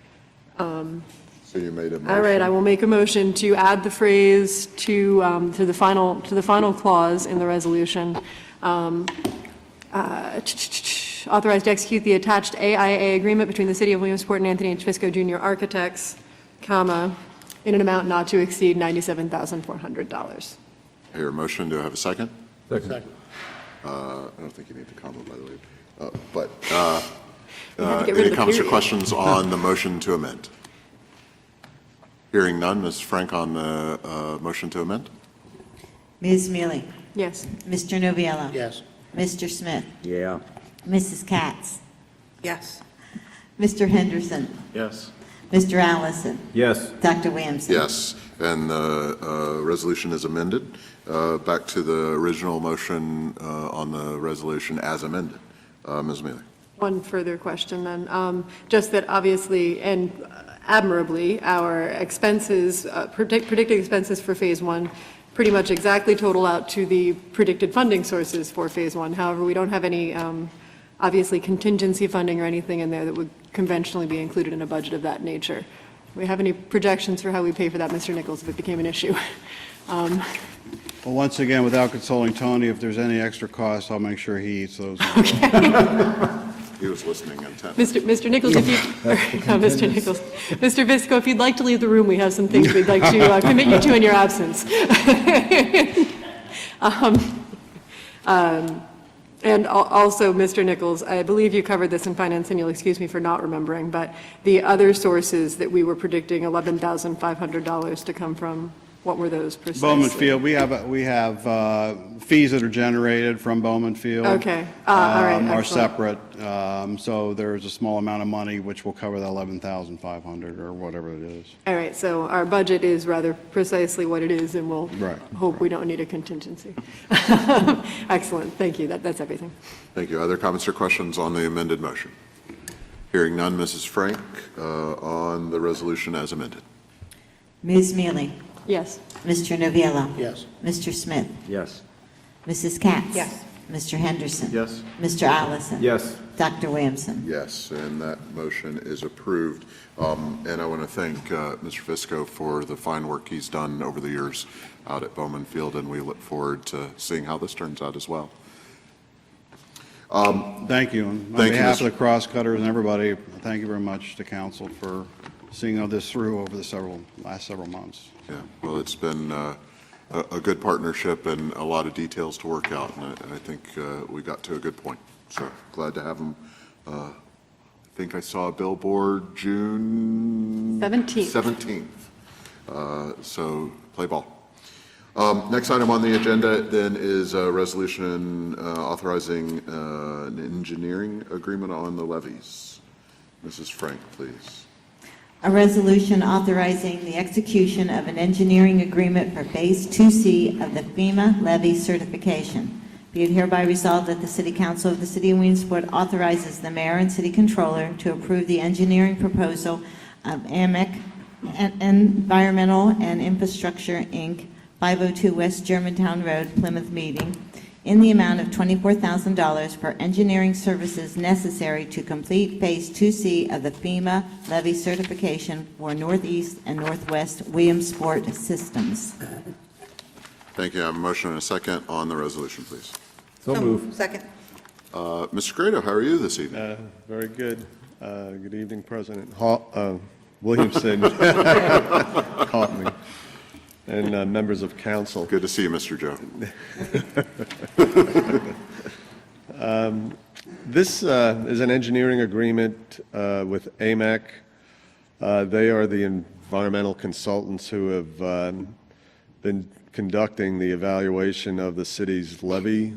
So you made a motion. All right, I will make a motion to add the phrase to the final clause in the resolution. Authorized to execute the attached AIA agreement between the City of Williamsport and Anthony H. Fisco Jr. Architects, comma, in an amount not to exceed $97,400. I hear a motion. Do I have a second? Second. I don't think you need the comma, by the way. But You have to get rid of any the comments or period. questions on the motion to amend? Hearing none, Ms. Frank on the motion to amend? Ms. Mealy? Yes. Mr. Noviello? Yes. Mr. Smith? Yeah. Mrs. Katz? Yes. Mr. Henderson? Yes. Mr. Allison? Yes. Dr. Williamson? Yes, and the resolution is amended. Back to the original motion on the resolution as amended. Ms. Mealy? One further question then. Just that obviously and admirably, our expenses, predicted expenses for Phase 1 pretty much exactly total out to the predicted funding sources for Phase 1. However, we don't have any, obviously, contingency funding or anything in there that would conventionally be included in a budget of that nature. Do we have any projections for how we pay for that, Mr. Nichols, if it became an issue? Well, once again, without consulting Tony, if there's any extra costs, I'll make sure he eats those. He was listening intently. Mr. Nichols, if you, no, Mr. Nichols. Mr. Visco, if you'd like to leave the room, we have some things we'd like to commit you to in your absence. And also, Mr. Nichols, I believe you covered this in finance, and you'll excuse me for not remembering, but the other sources that we were predicting $11,500 to come from, what were those precisely? Bowman Field, we have fees that are generated from Bowman Field. Okay. All right, Are excellent. separate, so there's a small amount of money which will cover the 11,500 or whatever it is. All right, so our budget is rather precisely what it is, and we'll Right. hope we don't need a contingency. Excellent, thank you, that's everything. Thank you. Other comments or questions on the amended motion? Hearing none, Mrs. Frank on the resolution as amended. Ms. Mealy? Yes. Mr. Noviello? Yes. Mr. Smith? Yes. Mrs. Katz? Yes. Mr. Henderson? Yes. Mr. Allison? Yes. Dr. Williamson. Yes, and that motion is approved. And I want to thank Mr. Fisco for the fine work he's done over the years out at Bowman Field, and we look forward to seeing how this turns out as well. Thank you. On Thank you, behalf Mr. of the crosscutters and everybody, thank you very much to council for seeing all this through over the last several months. Yeah, well, it's been a good partnership and a lot of details to work out, and I think we got to a good point. So glad to have them. I think I saw a billboard June 17th. So play ball. Next item on the agenda then is a resolution authorizing an engineering agreement on the levees. Mrs. Frank, please. A resolution authorizing the execution of an engineering agreement for Phase 2C of the FEMA levee certification. Be it hereby resolved that the City Council of the City of Williamsport authorizes the mayor and city controller to approve the engineering proposal of AMEC Environmental and Infrastructure, Inc., 502 West Germantown Road, Plymouth Meeting, in the amount of $24,000 for engineering services necessary to complete Phase 2C of the FEMA levee certification for Northeast and Northwest Williamsport systems. Thank you. I have a motion and a second on the resolution, please. So moved. Second. Mr. Grado, how are you this evening? Very good. Good evening, President Williamson. Caught me. And members of council. Good to see you, Mr. Joe. This is an engineering agreement with AMEC. They are the environmental consultants who have been conducting the evaluation of the city's levee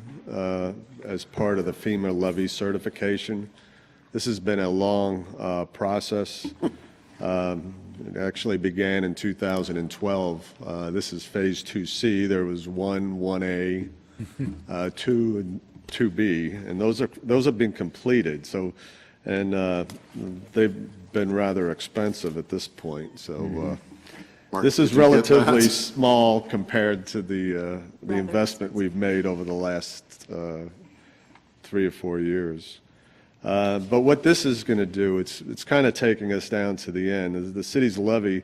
as part of the FEMA levee certification. This has been a long process. It actually began in 2012. This is Phase 2C. There was 1A, 2, and 2B, and those have been completed. So, and they've been rather expensive at this point. So, Mark, this is did you get that? relatively small compared to the investment we've made over the last 3 or 4 years. But what this is going to do, it's kind of taking us down to the end. The city's levy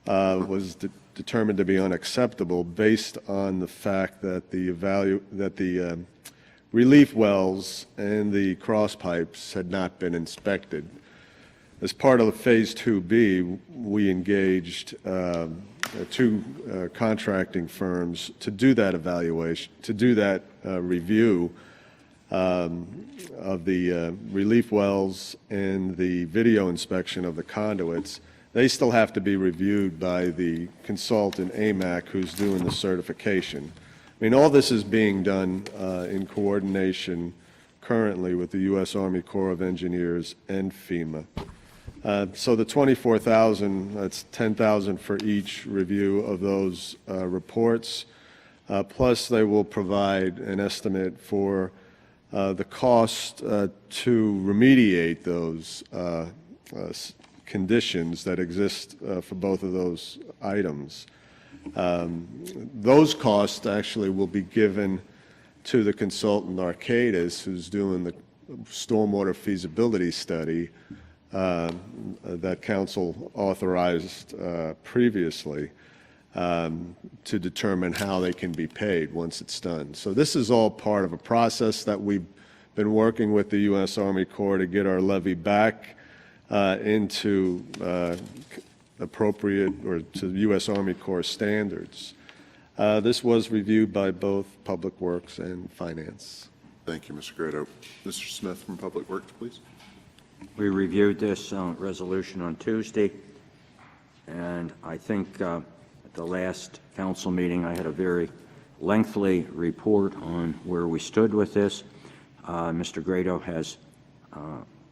was determined to be unacceptable based on the fact that the relief wells and the cross pipes had not been inspected. As part of the Phase 2B, we engaged 2 contracting firms to do that evaluation, to do that review of the relief wells and the video inspection of the conduits. They still have to be reviewed by the consultant AMAC who's doing the certification. I mean, all this is being done in coordination currently with the U.S. Army Corps of Engineers and FEMA. So the $24,000, that's $10,000 for each review of those reports. Plus, they will provide an estimate for the cost to remediate those conditions that exist for both of those items. Those costs actually will be given to the consultant Arcadis, who's doing the stormwater feasibility study that council authorized previously to determine how they can be paid once it's done. So this is all part of a process that we've been working with the U.S. Army Corps to get our levy back into appropriate or to U.S. Army Corps standards. This was reviewed by both Public Works and Finance. Thank you, Mr. Grado. Mr. Smith from Public Works, please. We reviewed this resolution on Tuesday, and I think at the last council meeting, I had a very lengthy report on where we stood with this. Mr. Grado has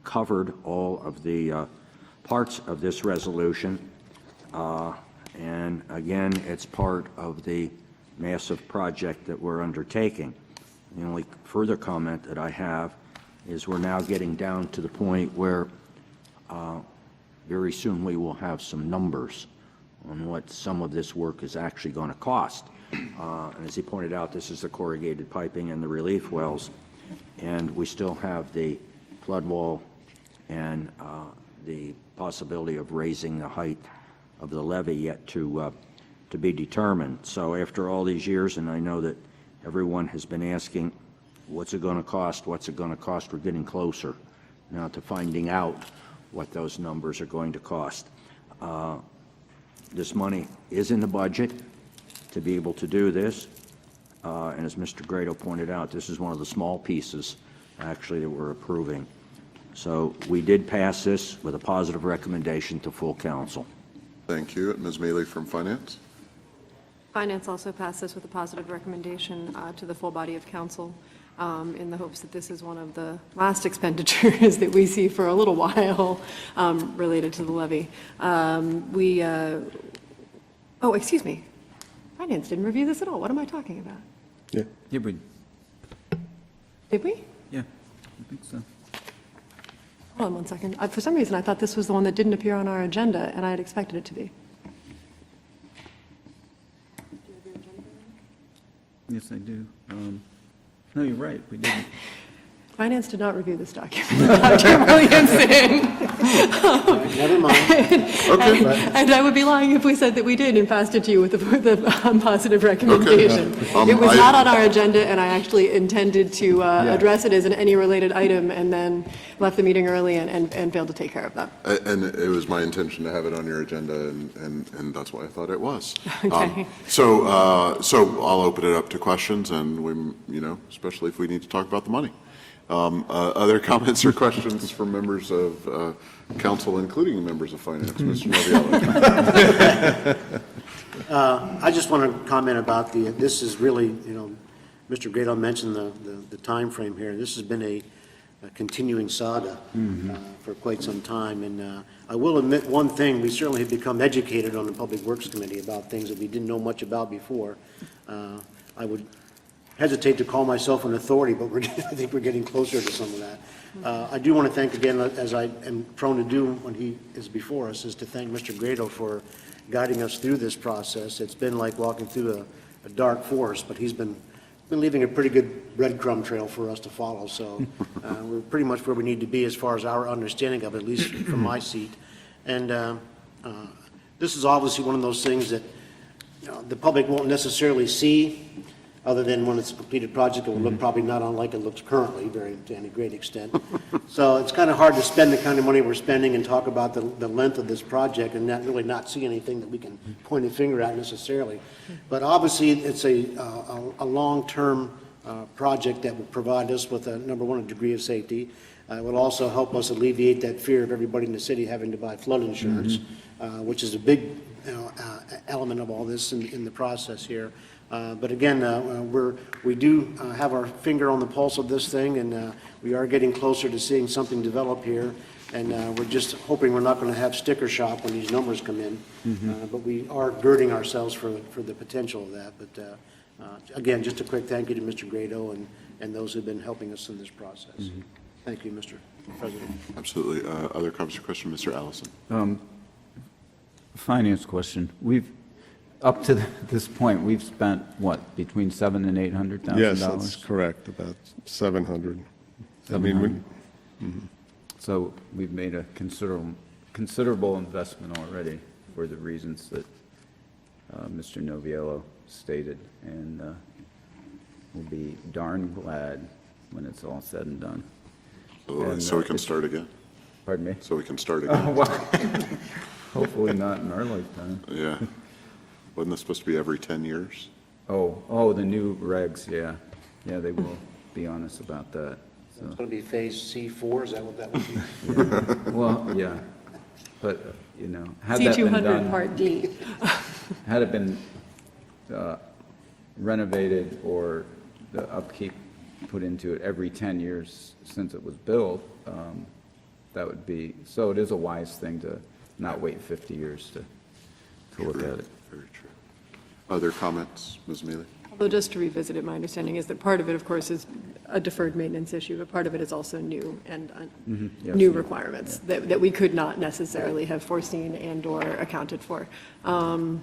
covered all of the parts of this resolution, and again, it's part of the massive project that we're undertaking. The only further comment that I have is we're now getting down to the point where very soon we will have some numbers on what some of this work is actually going to cost. And as he pointed out, this is the corrugated piping and the relief wells, and we still have the flood wall and the possibility of raising the height of the levee yet to be determined. So after all these years, and I know that everyone has been asking, what's it going to cost? What's it going to cost? We're getting closer now to finding out what those numbers are going to cost. This money is in the budget to be able to do this. And as Mr. Grado pointed out, this is one of the small pieces, actually, that we're approving. So we did pass this with a positive recommendation to full council. Thank you. Ms. Mealy from Finance? Finance also passed this with a positive recommendation to the full body of council in the hopes that this is one of the last expenditures that we see for a little while related to the levy. Oh, excuse me. Finance didn't review this at all. What am I talking about? Yeah, Did we? yeah, I think so. Hold on one second. For some reason, I thought this was the one that didn't appear on our agenda, and I had expected it to be. Yes, I do. No, you're right, we didn't. Finance did not review this document, Dr. Williamson. Never mind. And I would be lying if we said that we did and passed it to you with a positive recommendation. It was not on our agenda, and I actually intended to address it as any related item, and then left the meeting early and failed to take care of that. And it was my intention to have it on your agenda, and that's why I thought it was. Okay. So I'll open it up to questions, and especially if we need to talk about the money. Other comments or questions from members of council, including members of finance? Mr. Noviello. I just want to comment about this is really, Mr. Grado mentioned the time frame here. This has been a continuing saga for quite some time. And I will admit one thing, we certainly have become educated on the Public Works Committee about things that we didn't know much about before. I would hesitate to call myself an authority, but I think we're getting closer to some of that. I do want to thank again, as I am prone to do when he is before us, is to thank Mr. Grado for guiding us through this process. It's been like walking through a dark forest, but he's been leaving a pretty good breadcrumb trail for us to follow. So we're pretty much where we need to be as far as our understanding of it, at least from my seat. And this is obviously one of those things that the public won't necessarily see, other than when it's a completed project. It will look probably not unlike it looks currently, to any great extent. So it's kind of hard to spend the kind of money we're spending and talk about the length of this project and not see anything that we can point a finger at necessarily. But obviously, it's a long-term project that will provide us with number one, a degree of safety. It will also help us alleviate that fear of everybody in the city having to buy flood insurance, which is a big element of all this in the process here. But again, we do have our finger on the pulse of this thing, and we are getting closer to seeing something develop here. And we're just hoping we're not going to have sticker shock when these numbers come in. But we are girding ourselves for the potential of that. But again, just a quick thank you to Mr. Grado and those who have been helping us in this process. Thank you, Mr. President. Absolutely. Other comments or questions? Mr. Allison? Finance question. Up to this point, we've spent, what, between $700,000 and $800,000? Yes, that's correct, about 700. I mean, So we've made a considerable investment already for the reasons that Mr. Noviello stated, and we'll be darn glad when it's all said and done. So we can start again? Pardon me? So we can start again? Well, hopefully not in our lifetime. Yeah. Wasn't this supposed to be every 10 years? Oh, the new regs, yeah. Yeah, they will be honest about that. So. It's going to be phase C4, is that what that would be? Well, yeah, but, had that been C200 done, Part D. had it been renovated or the upkeep put into it every 10 years since it was built, that would be, so it is a wise thing to not wait 50 years to look at it. Very true. Other comments, Ms. Mealy? Although just to revisit it, my understanding is that part of it, of course, is a deferred maintenance issue, but part of it is also new and Yes. new requirements that we could not necessarily have foreseen and/or accounted for. And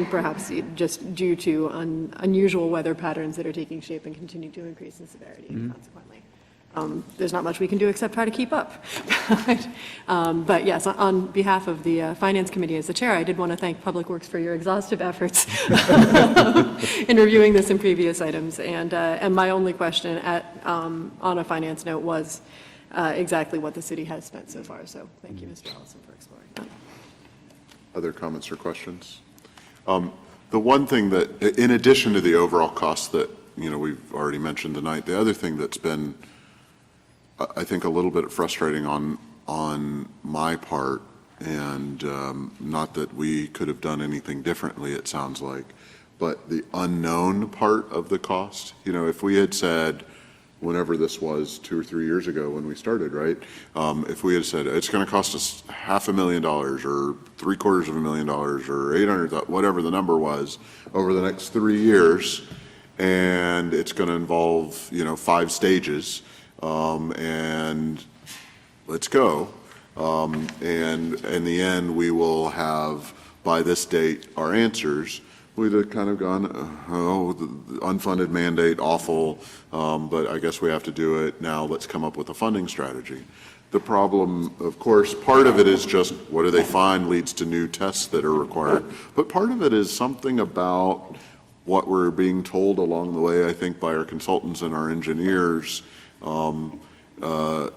perhaps just due to unusual weather patterns that are taking shape and continue to increase in severity consequently. There's not much we can do except try to keep up. But yes, on behalf of the Finance Committee as the chair, I did want to thank Public Works for your exhaustive efforts in reviewing this in previous items. And my only question on a finance note was exactly what the city has spent so far. So thank you, Mr. Allison, for exploring that. Other comments or questions? The one thing that, in addition to the overall cost that, we've already mentioned tonight, the other thing that's been, I think, a little bit frustrating on my part, and not that we could have done anything differently, it sounds like, but the unknown part of the cost. If we had said, whenever this was 2 or 3 years ago when we started, right? If we had said, it's going to cost us $500,000 or $750,000 or 800, whatever the number was, over the next 3 years, and it's going to involve, 5 stages, and let's go. And in the end, we will have, by this date, our answers. We'd have kind of gone, the unfunded mandate, awful, but I guess we have to do it now. Let's come up with a funding strategy. The problem, of course, part of it is just what do they find leads to new tests that are required. But part of it is something about what we're being told along the way, I think, by our consultants and our engineers, that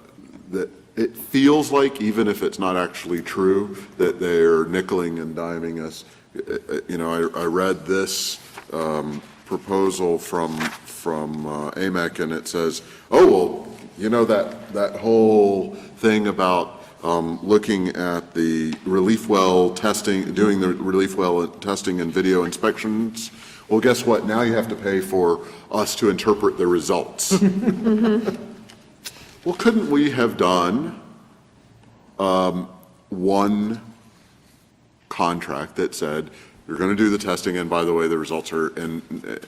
it feels like, even if it's not actually true, that they're nickeling and diming us. I read this proposal from AMEC, and it says, that whole thing about looking at the relief well testing, doing the relief well testing and video inspections. Well, guess what? Now you have to pay for us to interpret the results. Well, couldn't we have done one contract that said, you're going to do the testing, and by the way, the results are, and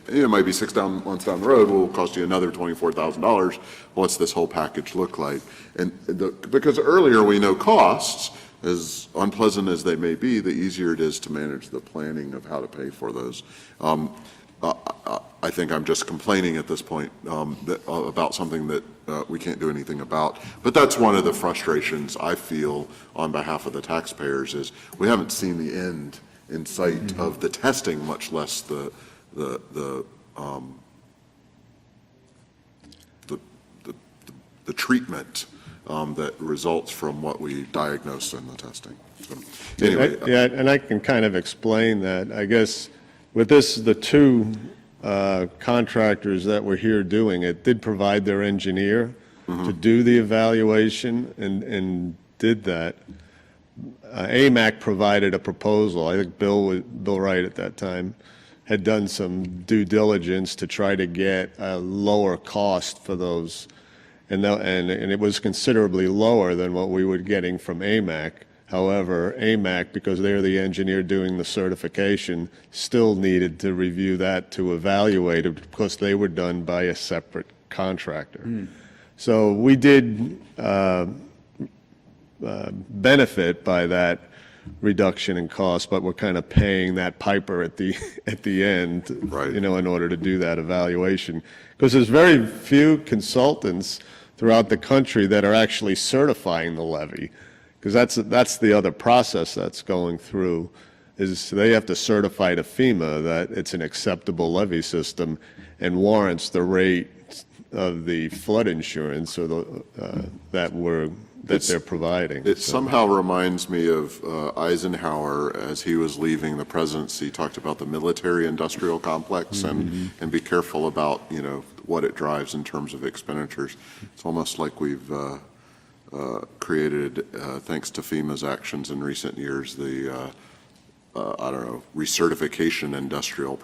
it might be 6 months down the road, will cost you another $24,000. What's this whole package look like? And because earlier we know costs, as unpleasant as they may be, the easier it is to manage the planning of how to pay for those. I think I'm just complaining at this point about something that we can't do anything about. But that's one of the frustrations I feel on behalf of the taxpayers is we haven't seen the end in sight of the testing, much less the treatment that results from what we diagnose in the testing. So, anyway. Yeah, and I can kind of explain that. I guess with this, the 2 contractors that were here doing it did provide their engineer to do the evaluation and did that. AMAC provided a proposal. I think Bill Wright at that time had done some due diligence to try to get a lower cost for those, and it was considerably lower than what we were getting from AMAC. However, AMAC, because they're the engineer doing the certification, still needed to review that to evaluate it because they were done by a separate contractor. So we did benefit by that reduction in cost, but we're kind of paying that piper at the end, right, in order to do that evaluation. Because there's very few consultants throughout the country that are actually certifying the levy. Because that's the other process that's going through, is they have to certify to FEMA that it's an acceptable levy system and warrants the rate of the flood insurance or that they're providing. It somehow reminds me of Eisenhower as he was leaving the presidency, talked about the military-industrial complex and be careful about what it drives in terms of expenditures. It's almost like we've created, thanks to FEMA's actions in recent years, the, recertification industrial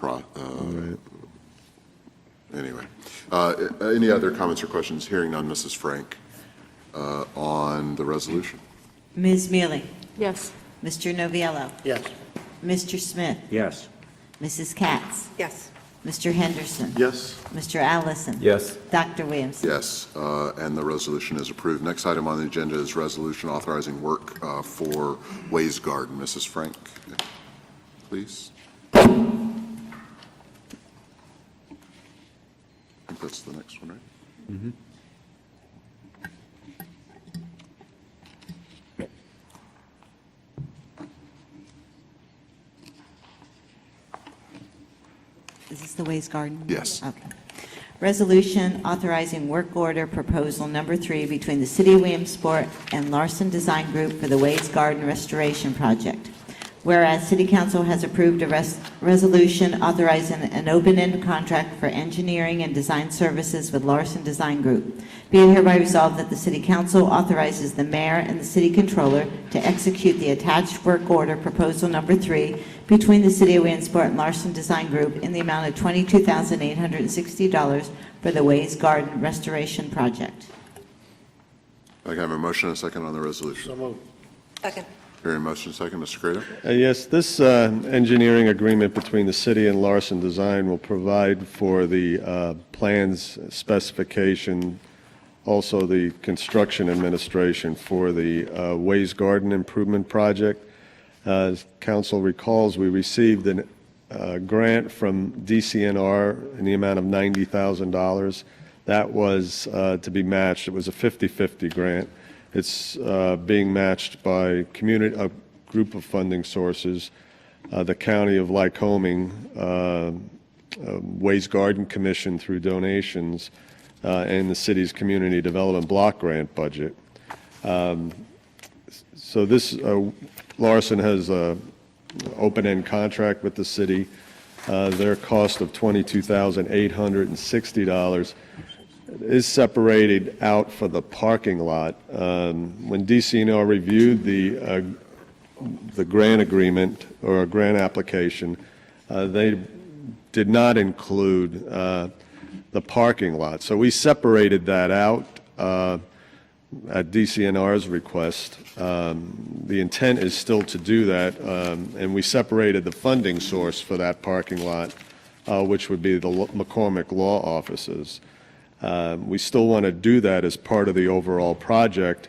Anyway, any other comments or questions? Hearing none, Mrs. Frank, on the resolution. Ms. Mealy? Yes. Mr. Noviello? Yes. Mr. Smith? Yes. Mrs. Katz? Yes. Mr. Henderson? Yes. Mr. Allison? Yes. Dr. Williamson? Yes, and the resolution is approved. Next item on the agenda is resolution authorizing work for Ways Garden. Mrs. Frank, please. I think that's the next one, right? Is this the Ways Garden? Yes. Okay. Resolution authorizing work order proposal number 3 between the City of Williamsport and Larson Design Group for the Ways Garden Restoration Project. Whereas City Council has approved a resolution authorizing an open-ended contract for engineering and design services with Larson Design Group. Be it hereby resolved that the City Council authorizes the mayor and the city controller to execute the attached work order proposal number 3 between the City of Williamsport and Larson Design Group in the amount of $22,860 for the Ways Garden Restoration Project. I have a motion and a second on the resolution. So moved. Second. Hearing motion second, Mr. Grado? Yes, this engineering agreement between the city and Larson Design will provide for the plans specification, also the construction administration for the Ways Garden Improvement Project. As council recalls, we received a grant from DCNR in the amount of $90,000. That was to be matched. It was a 50-50 grant. It's being matched by a group of funding sources, the County of Lycoming, Ways Garden Commission through donations, and the city's community development block grant budget. So this, Larson has an open-end contract with the city. Their cost of $22,860 is separated out for the parking lot. When DCNR reviewed the grant agreement or grant application, they did not include the parking lot. So we separated that out at DCNR's request. The intent is still to do that, and we separated the funding source for that parking lot, which would be the McCormick Law Offices. We still want to do that as part of the overall project,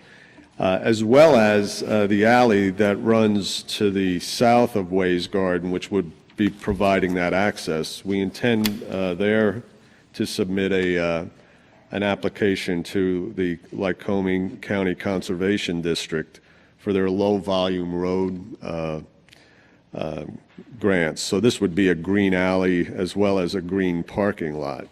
as well as the alley that runs to the south of Ways Garden, which would be providing that access. We intend there to submit an application to the Lycoming County Conservation District for their low-volume road grants. So this would be a green alley as well as a green parking lot.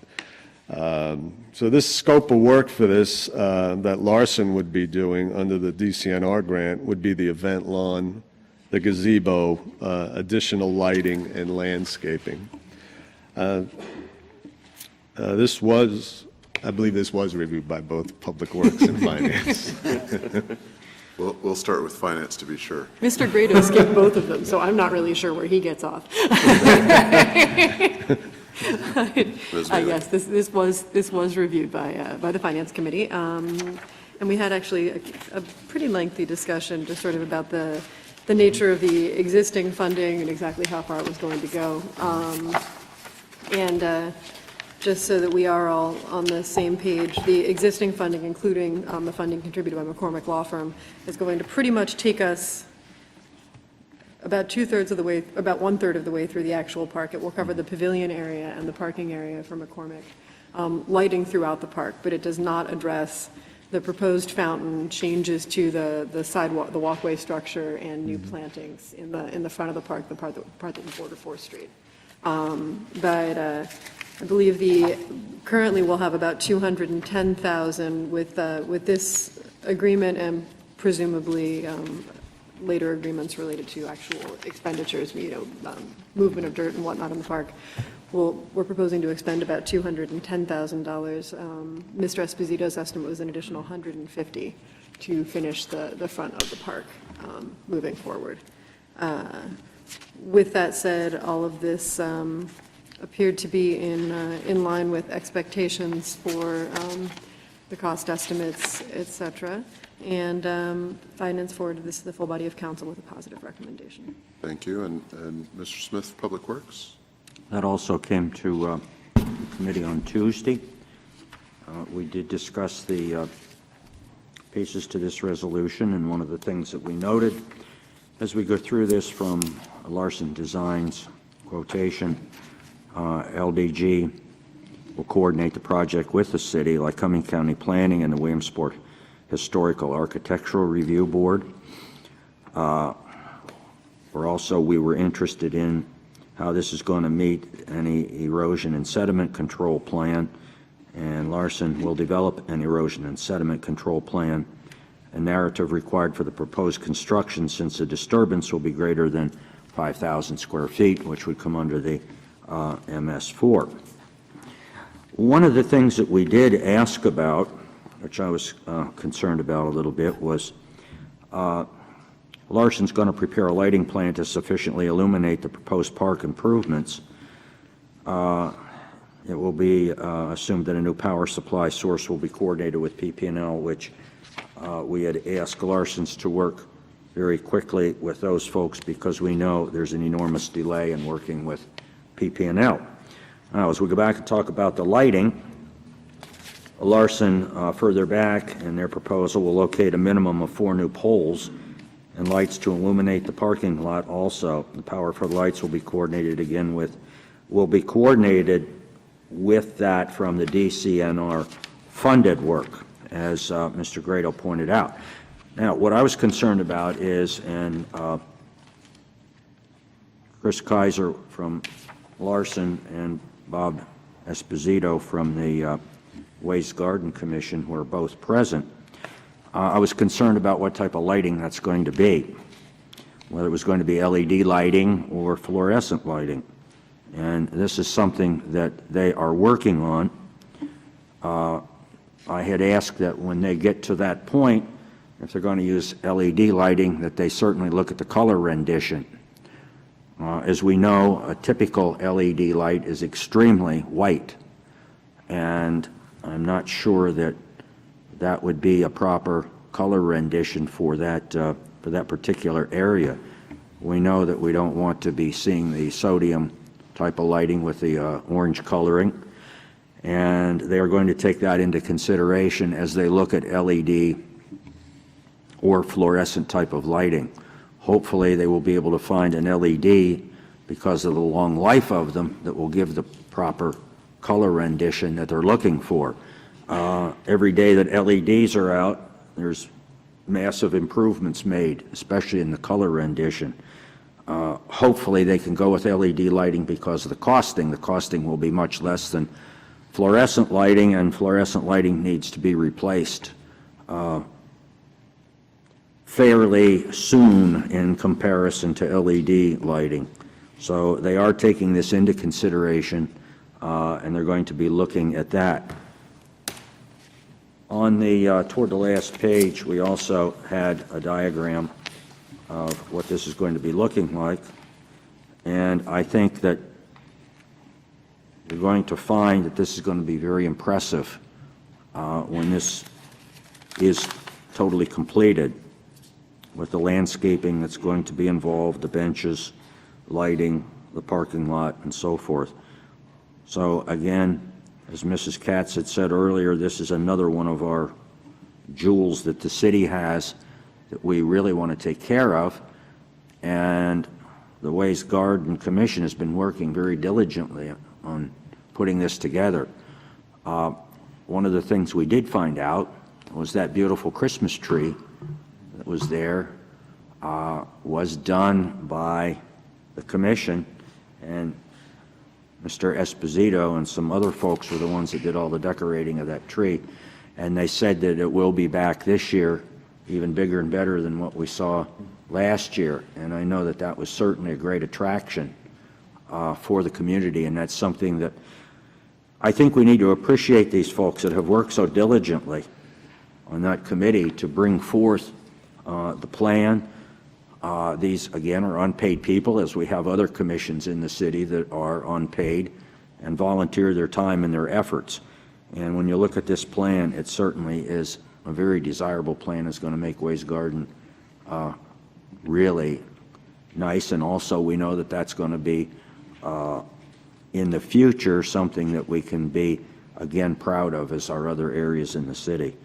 So this scope of work for this that Larson would be doing under the DCNR grant would be the event lawn, the gazebo, additional lighting, and landscaping. This was, I believe this was reviewed by both Public Works and Finance. We'll start with finance to be sure. Mr. Grado skipped both of them, so I'm not really sure where he gets off. Yes, this was reviewed by the Finance Committee, and we had actually a pretty lengthy discussion just sort of about the nature of the existing funding and exactly how far it was going to go. And just so that we are all on the same page, the existing funding, including the funding contributed by McCormick Law Firm, is going to pretty much take us about 2/3 of the way, about 1/3 of the way through the actual park. It will cover the pavilion area and the parking area for McCormick, lighting throughout the park, but it does not address the proposed fountain, changes to the sidewalk, the walkway structure, and new plantings in the front of the park, the part that would border 4th Street. But I believe currently we'll have about 210,000 with this agreement and presumably later agreements related to actual expenditures, movement of dirt and whatnot in the park. We're proposing to expend about $210,000. Mr. Esposito's estimate was an additional $150,000 to finish the front of the park moving forward. With that said, all of this appeared to be in line with expectations for the cost estimates, et cetera. And Finance forwarded this to the full body of council with a positive recommendation. Thank you. And Mr. Smith, Public Works? That also came to committee on Tuesday. We did discuss the pieces to this resolution, and one of the things that we noted as we go through this from Larson Designs quotation, LDG will coordinate the project with the city, Lycoming County Planning, and the Williamsport Historical Architectural Review Board. We were interested in how this is going to meet any erosion and sediment control plan, and Larson will develop an erosion and sediment control plan, a narrative required for the proposed construction since the disturbance will be greater than 5,000 square feet, which would come under the MS4. One of the things that we did ask about, which I was concerned about a little bit, was Larson's going to prepare a lighting plan to sufficiently illuminate the proposed park improvements. It will be assumed that a new power supply source will be coordinated with PP&L, which we had asked Larson's to work very quickly with those folks because we know there's an enormous delay in working with PP&L. Now, as we go back and talk about the lighting, Larson, further back in their proposal, will locate a minimum of 4 new poles and lights to illuminate the parking lot also. The power for the lights will be coordinated with that from the DCNR funded work, as Mr. Grado pointed out. Now, what I was concerned about is, and Chris Kaiser from Larson and Bob Esposito from the Waste Garden Commission were both present. I was concerned about what type of lighting that's going to be, whether it was going to be LED lighting or fluorescent lighting. And this is something that they are working on. I had asked that when they get to that point, if they're going to use LED lighting, that they certainly look at the color rendition. As we know, a typical LED light is extremely white, and I'm not sure that that would be a proper color rendition for that particular area. We know that we don't want to be seeing the sodium type of lighting with the orange coloring, and they are going to take that into consideration as they look at LED or fluorescent type of lighting. Hopefully they will be able to find an LED, because of the long life of them, that will give the proper color rendition that they're looking for. Every day that LEDs are out, there's massive improvements made, especially in the color rendition. Hopefully they can go with LED lighting because of the costing. The costing will be much less than fluorescent lighting, and fluorescent lighting needs to be replaced fairly soon in comparison to LED lighting. So they are taking this into consideration, and they're going to be looking at that. On the toward the last page, we also had a diagram of what this is going to be looking like, and I think that you're going to find that this is going to be very impressive when this is totally completed, with the landscaping that's going to be involved, the benches, lighting, the parking lot, and so forth. So again, as Mrs. Katz had said earlier, this is another one of our jewels that the city has that we really want to take care of, and the Waste Garden Commission has been working very diligently on putting this together. One of the things we did find out was that beautiful Christmas tree that was there was done by the commission, and Mr. Esposito and some other folks were the ones that did all the decorating of that tree, and they said that it will be back this year even bigger and better than what we saw last year, and I know that that was certainly a great attraction for the community, and that's something that I think we need to appreciate these folks that have worked so diligently on that committee to bring forth the plan. These, again, are unpaid people, as we have other commissions in the city that are unpaid and volunteer their time and their efforts. And when you look at this plan, it certainly is a very desirable plan. It's going to make Waste Garden really nice, and also we know that that's going to be in the future something that we can be, again, proud of as our other areas in the city.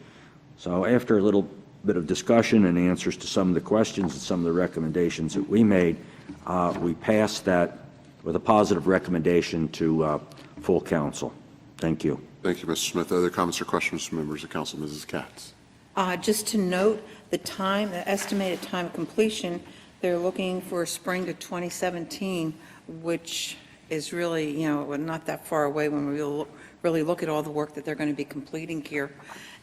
So after a little bit of discussion and answers to some of the questions and some of the recommendations that we made, we passed that with a positive recommendation to full council. Thank you. Thank you, Mr. Smith. Other comments or questions from members of council? Mrs. Katz. Just to note, the estimated time of completion, they're looking for spring to 2017. which is really, not that far away when we really look at all the work that they're going to be completing here.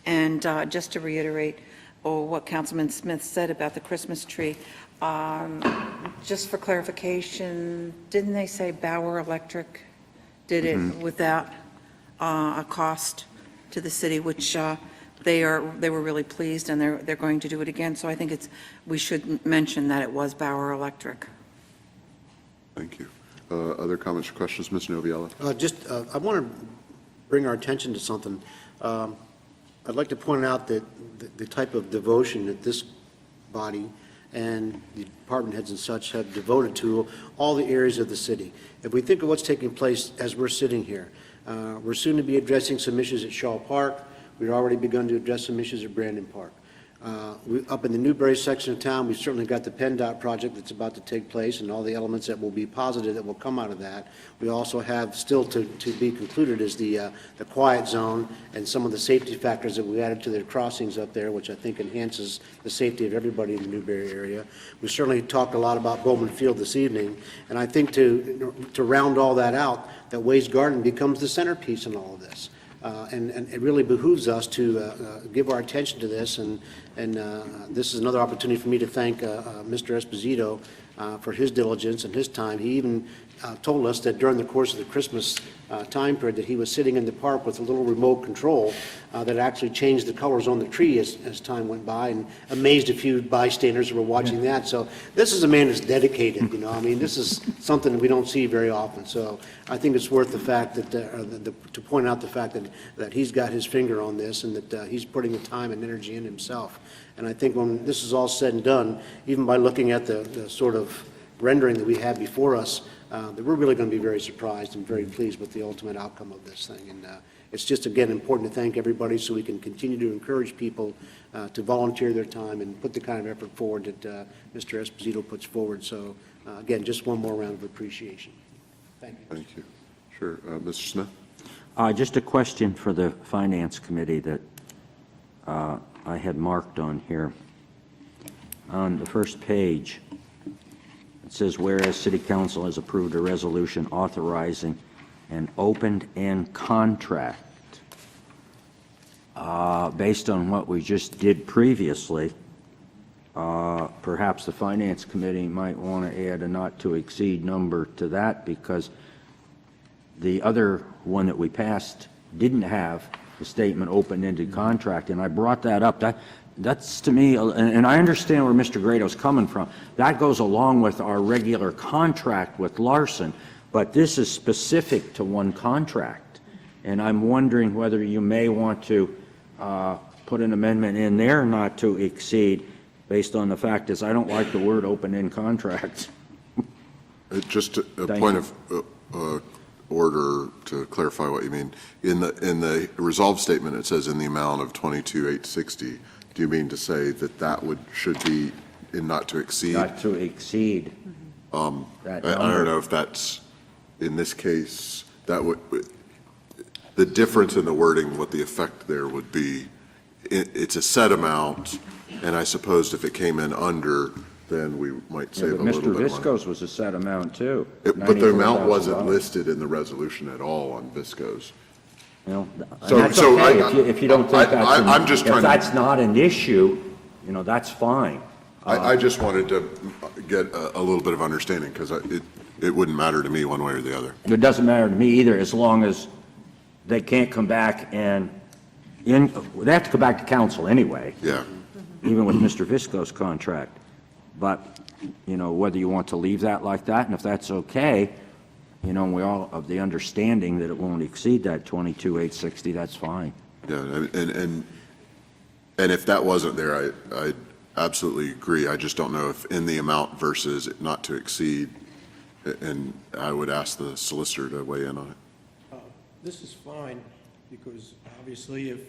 And just to reiterate what Councilman Smith said about the Christmas tree, just for clarification, didn't they say Bauer Electric did it without a cost to the city, which they were really pleased, and they're going to do it again. So I think we should mention that it was Bauer Electric. Thank you. Other comments or questions, Ms. Noviello? I want to bring our attention to something. I'd like to point out that the type of devotion that this body and the department heads and such have devoted to all the areas of the city. If we think of what's taking place as we're sitting here, we're soon to be addressing some issues at Shaw Park. We've already begun to address some issues at Brandon Park. Up in the Newberry section of town, we've certainly got the PennDOT project that's about to take place and all the elements that will be positive that will come out of that. We also have still to be concluded is the quiet zone and some of the safety factors that we added to the crossings up there, which I think enhances the safety of everybody in the Newberry area. We certainly talked a lot about Bowman Field this evening, and I think to round all that out, that Ways Garden becomes the centerpiece in all of this. And it really behooves us to give our attention to this, and this is another opportunity for me to thank Mr. Esposito for his diligence and his time. He even told us that during the course of the Christmas time period that he was sitting in the park with a little remote control that actually changed the colors on the tree as time went by, and amazed a few bystanders who were watching that. So this is a man that's dedicated, this is something we don't see very often. So I think it's worth the fact that, to point out the fact that he's got his finger on this and that he's putting the time and energy in himself. And I think when this is all said and done, even by looking at the sort of rendering that we have before us, that we're really going to be very surprised and very pleased with the ultimate outcome of this thing. And it's just, again, important to thank everybody so we can continue to encourage people to volunteer their time and put the kind of effort forward that Mr. Esposito puts forward. So, again, just one more round of appreciation. Thank you. Thank you. Sure. Mr. Smith? Just a question for the Finance Committee that I had marked on here. On the first page, it says, whereas City Council has approved a resolution authorizing an open-end contract. Based on what we just did previously, perhaps the Finance Committee might want to add a not-to-exceed number to that, because the other one that we passed didn't have the statement open-ended contract, and I brought that up. That's to me, and I understand where Mr. Grado's coming from. That goes along with our regular contract with Larson, but this is specific to one contract. And I'm wondering whether you may want to put an amendment in there not to exceed, based on the fact is I don't like the word open-end contracts. Just a point of order to clarify what you mean. In the resolve statement, it says in the amount of $22,860. Do you mean to say that should be in not to exceed? Not to exceed. I don't know if that's, in this case, that would, the difference in the wording, what the effect there would be, it's a set amount, and I suppose if it came in under, then we might save a little bit Mr. money. Visco's was a set amount too. But the amount wasn't $94,000. listed in the resolution at all on Visco's. Well, So- that's so okay if you don't think I'm just trying if to- that's not an issue, that's fine. I just wanted to get a little bit of understanding, because it wouldn't matter to me one way or the other. It doesn't matter to me either, as long as they can't come back and, they have to come back to council anyway, Yeah. even with Mr. Visco's contract. But, whether you want to leave that like that, and if that's okay, we all of the understanding that it won't exceed that $22,860, that's fine. Yeah, and if that wasn't there, I absolutely agree. I just don't know if in the amount versus not to exceed, and I would ask the solicitor to weigh in on it. This is fine, because obviously if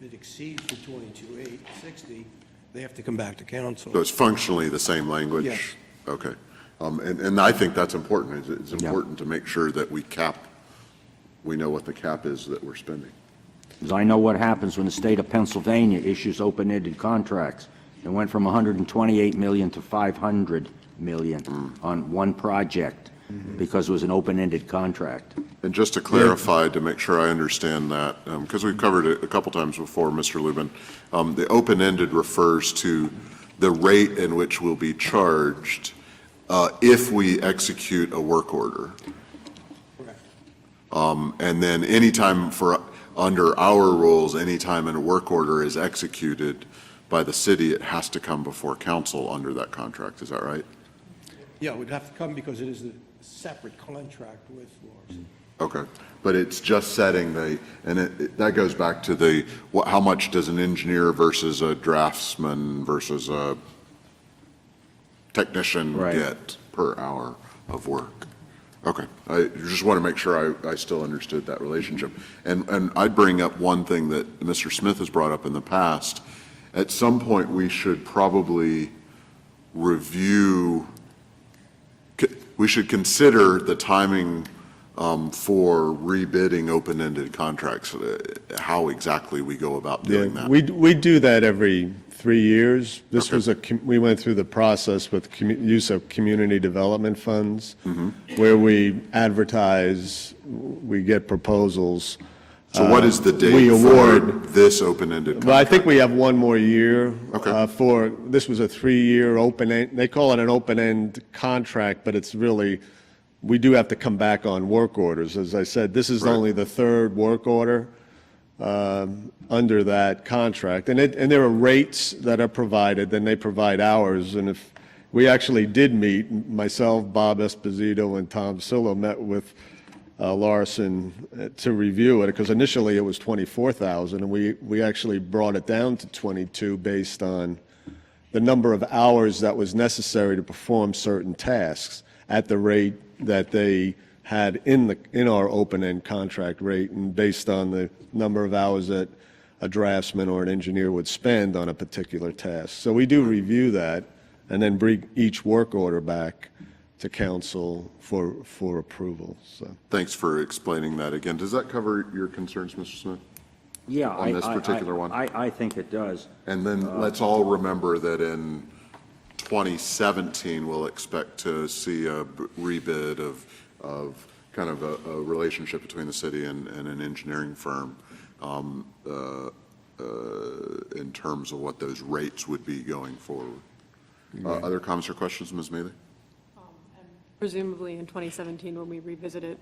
it exceeds the 22,860, they have to come back to council. So it's functionally the same language? Yes. Okay. And I think that's important. It's important to make sure that we know what the cap is that we're spending. Because I know what happens when the state of Pennsylvania issues open-ended contracts. It went from $128 million to $500 million on one project. because it was an open-ended contract. And just to clarify, to make sure I understand that, because we've covered it a couple times before, Mr. Lubin, the open-ended refers to the rate in which we'll be charged if we execute a work order. And then anytime under our rules, anytime a work order is executed by the city, it has to come before council under that contract. Is that right? Yeah, it would have to come because it is a separate contract with Lawrence. Okay, but it's just setting that goes back to how much does an engineer versus a draftsman versus a technician Right. get per hour of work? Okay, I just want to make sure I still understood that relationship. And I'd bring up one thing that Mr. Smith has brought up in the past. At some point, we should probably we should consider the timing for rebidding open-ended contracts, how exactly we go about doing that. We do that every 3 years. This was we went through the process with use of community development funds, where we advertise, we get proposals. So what is the we date for award. this open-ended contract? Well, I think we have one more year. Okay. This was a 3-year open-end, they call it an open-end contract, but it's really, we do have to come back on work orders. As I said, this is Right. only the third work order under that contract. And there are rates that are provided, then they provide hours. And if we actually did meet, myself, Bob Esposito, and Tom Sillo met with Larson to review it, because initially it was 24,000, and we actually brought it down to 22 based on the number of hours that was necessary to perform certain tasks at the rate that they had in our open-end contract rate, and based on the number of hours that a draftsman or an engineer would spend on a particular task. So we do review that and then bring each work order back to council for approval, so. Thanks for explaining that again. Does that cover your concerns, Mr. Smith? Yeah. On this particular one? I think it does. And then let's all remember that in 2017, we'll expect to see a rebid of kind of a relationship between the city and an engineering firm in terms of what those rates would be going forward. Other comments or questions, Ms. Mealy? Presumably in 2017, when we revisit it,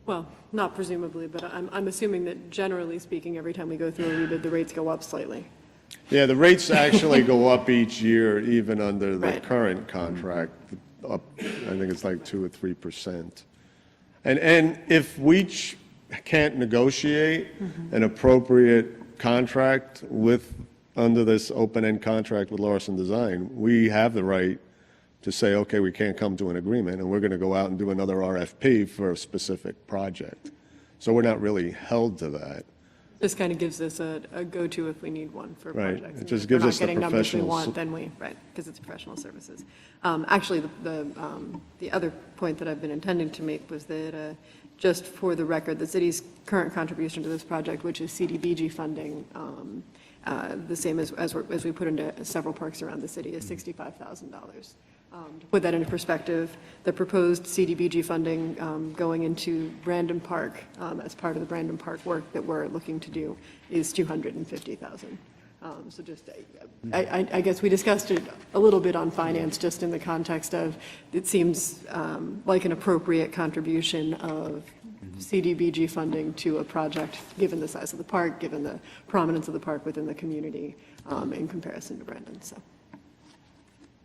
well, not presumably, but I'm assuming that generally speaking, every time we go through a rebid, the rates go up slightly. Yeah, the rates actually go up each year, even under the Right. current contract, up, I think it's like 2 or 3%. And if we can't negotiate an appropriate contract under this open-end contract with Larson Design, we have the right to say, okay, we can't come to an agreement, and we're going to go out and do another RFP for a specific project. So we're not really held to that. This kind of gives us a go-to if we need one for Right. projects. It And just if we're gives not us the getting numbers we professionals. want, then right, because it's professional services. Actually, the other point that I've been intending to make was that, just for the record, the city's current contribution to this project, which is CDBG funding, the same as we put into several parks around the city, is $65,000. To put that into perspective, the proposed CDBG funding going into Brandon Park as part of the Brandon Park work that we're looking to do is $250,000. So just, I guess we discussed it a little bit on finance, just in the context of, it seems like an appropriate contribution of CDBG funding to a project, given the size of the park, given the prominence of the park within the community in comparison to Brandon, so.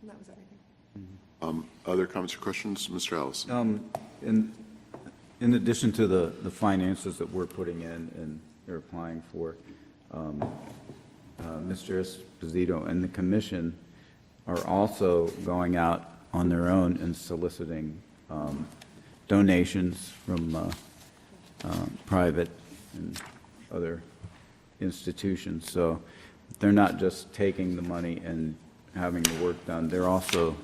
And that was everything. Other comments or questions? Mr. Allison? In addition to the finances that we're putting in and they're applying for, Mr. Esposito and the commission are also going out on their own and soliciting donations from private and other institutions. So they're not just taking the money and having the work done, they're also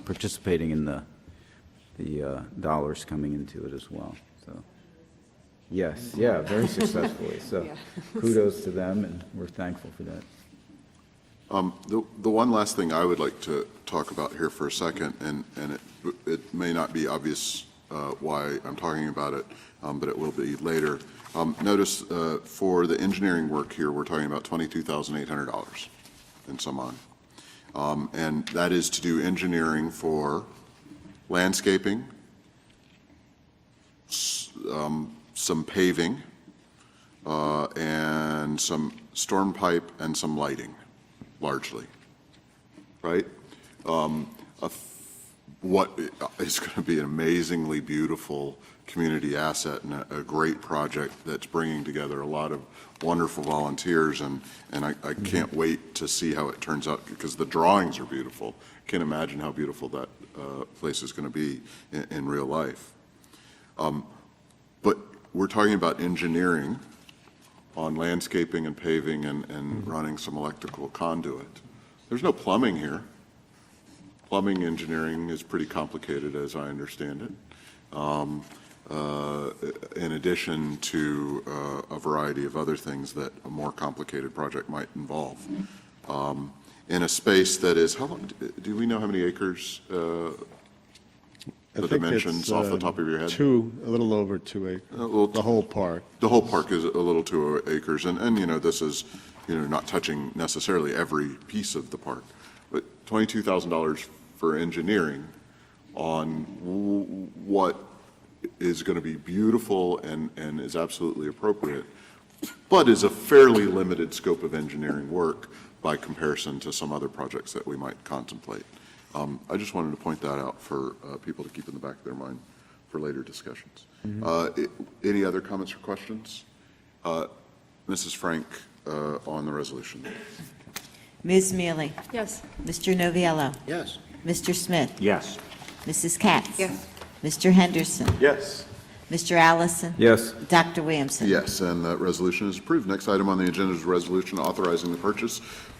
participating in the dollars coming into it as well. So, yes, yeah, very successfully. So Yeah. kudos to them, and we're thankful for that. The one last thing I would like to talk about here for a second, and it may not be obvious why I'm talking about it, but it will be later. Notice for the engineering work here, we're talking about $22,800 and some on. And that is to do engineering for landscaping, some paving, and some storm pipe and some lighting, largely, right? What is going to be an amazingly beautiful community asset and a great project that's bringing together a lot of wonderful volunteers, and I can't wait to see how it turns out, because the drawings are beautiful. Can't imagine how beautiful that place is going to be in real life. But we're talking about engineering on landscaping and paving and running some electrical conduit. There's no plumbing here. Plumbing engineering is pretty complicated, as I understand it, in addition to a variety of other things that a more complicated project might involve. In a space that is, how long, do we know how many acres, the dimensions off the top of your head? A little over 2 acres, the whole park. The whole park is a little 2 acres, and you know, this is, you know, not touching necessarily every piece of the park, but $22,000 for engineering on what is going to be beautiful and is absolutely appropriate, but is a fairly limited scope of engineering work by comparison to some other projects that we might contemplate. I just wanted to point that out for people to keep in the back of their mind for later discussions. Any other comments or questions? Mrs. Frank on the resolution. Ms. Mealy? Yes. Mr. Noviello? Yes. Mr. Smith? Yes. Mrs. Katz? Yes. Mr. Henderson? Yes. Mr. Allison? Yes. Dr. Williamson? Yes, and that resolution is approved. Next item on the agenda is a resolution authorizing the purchase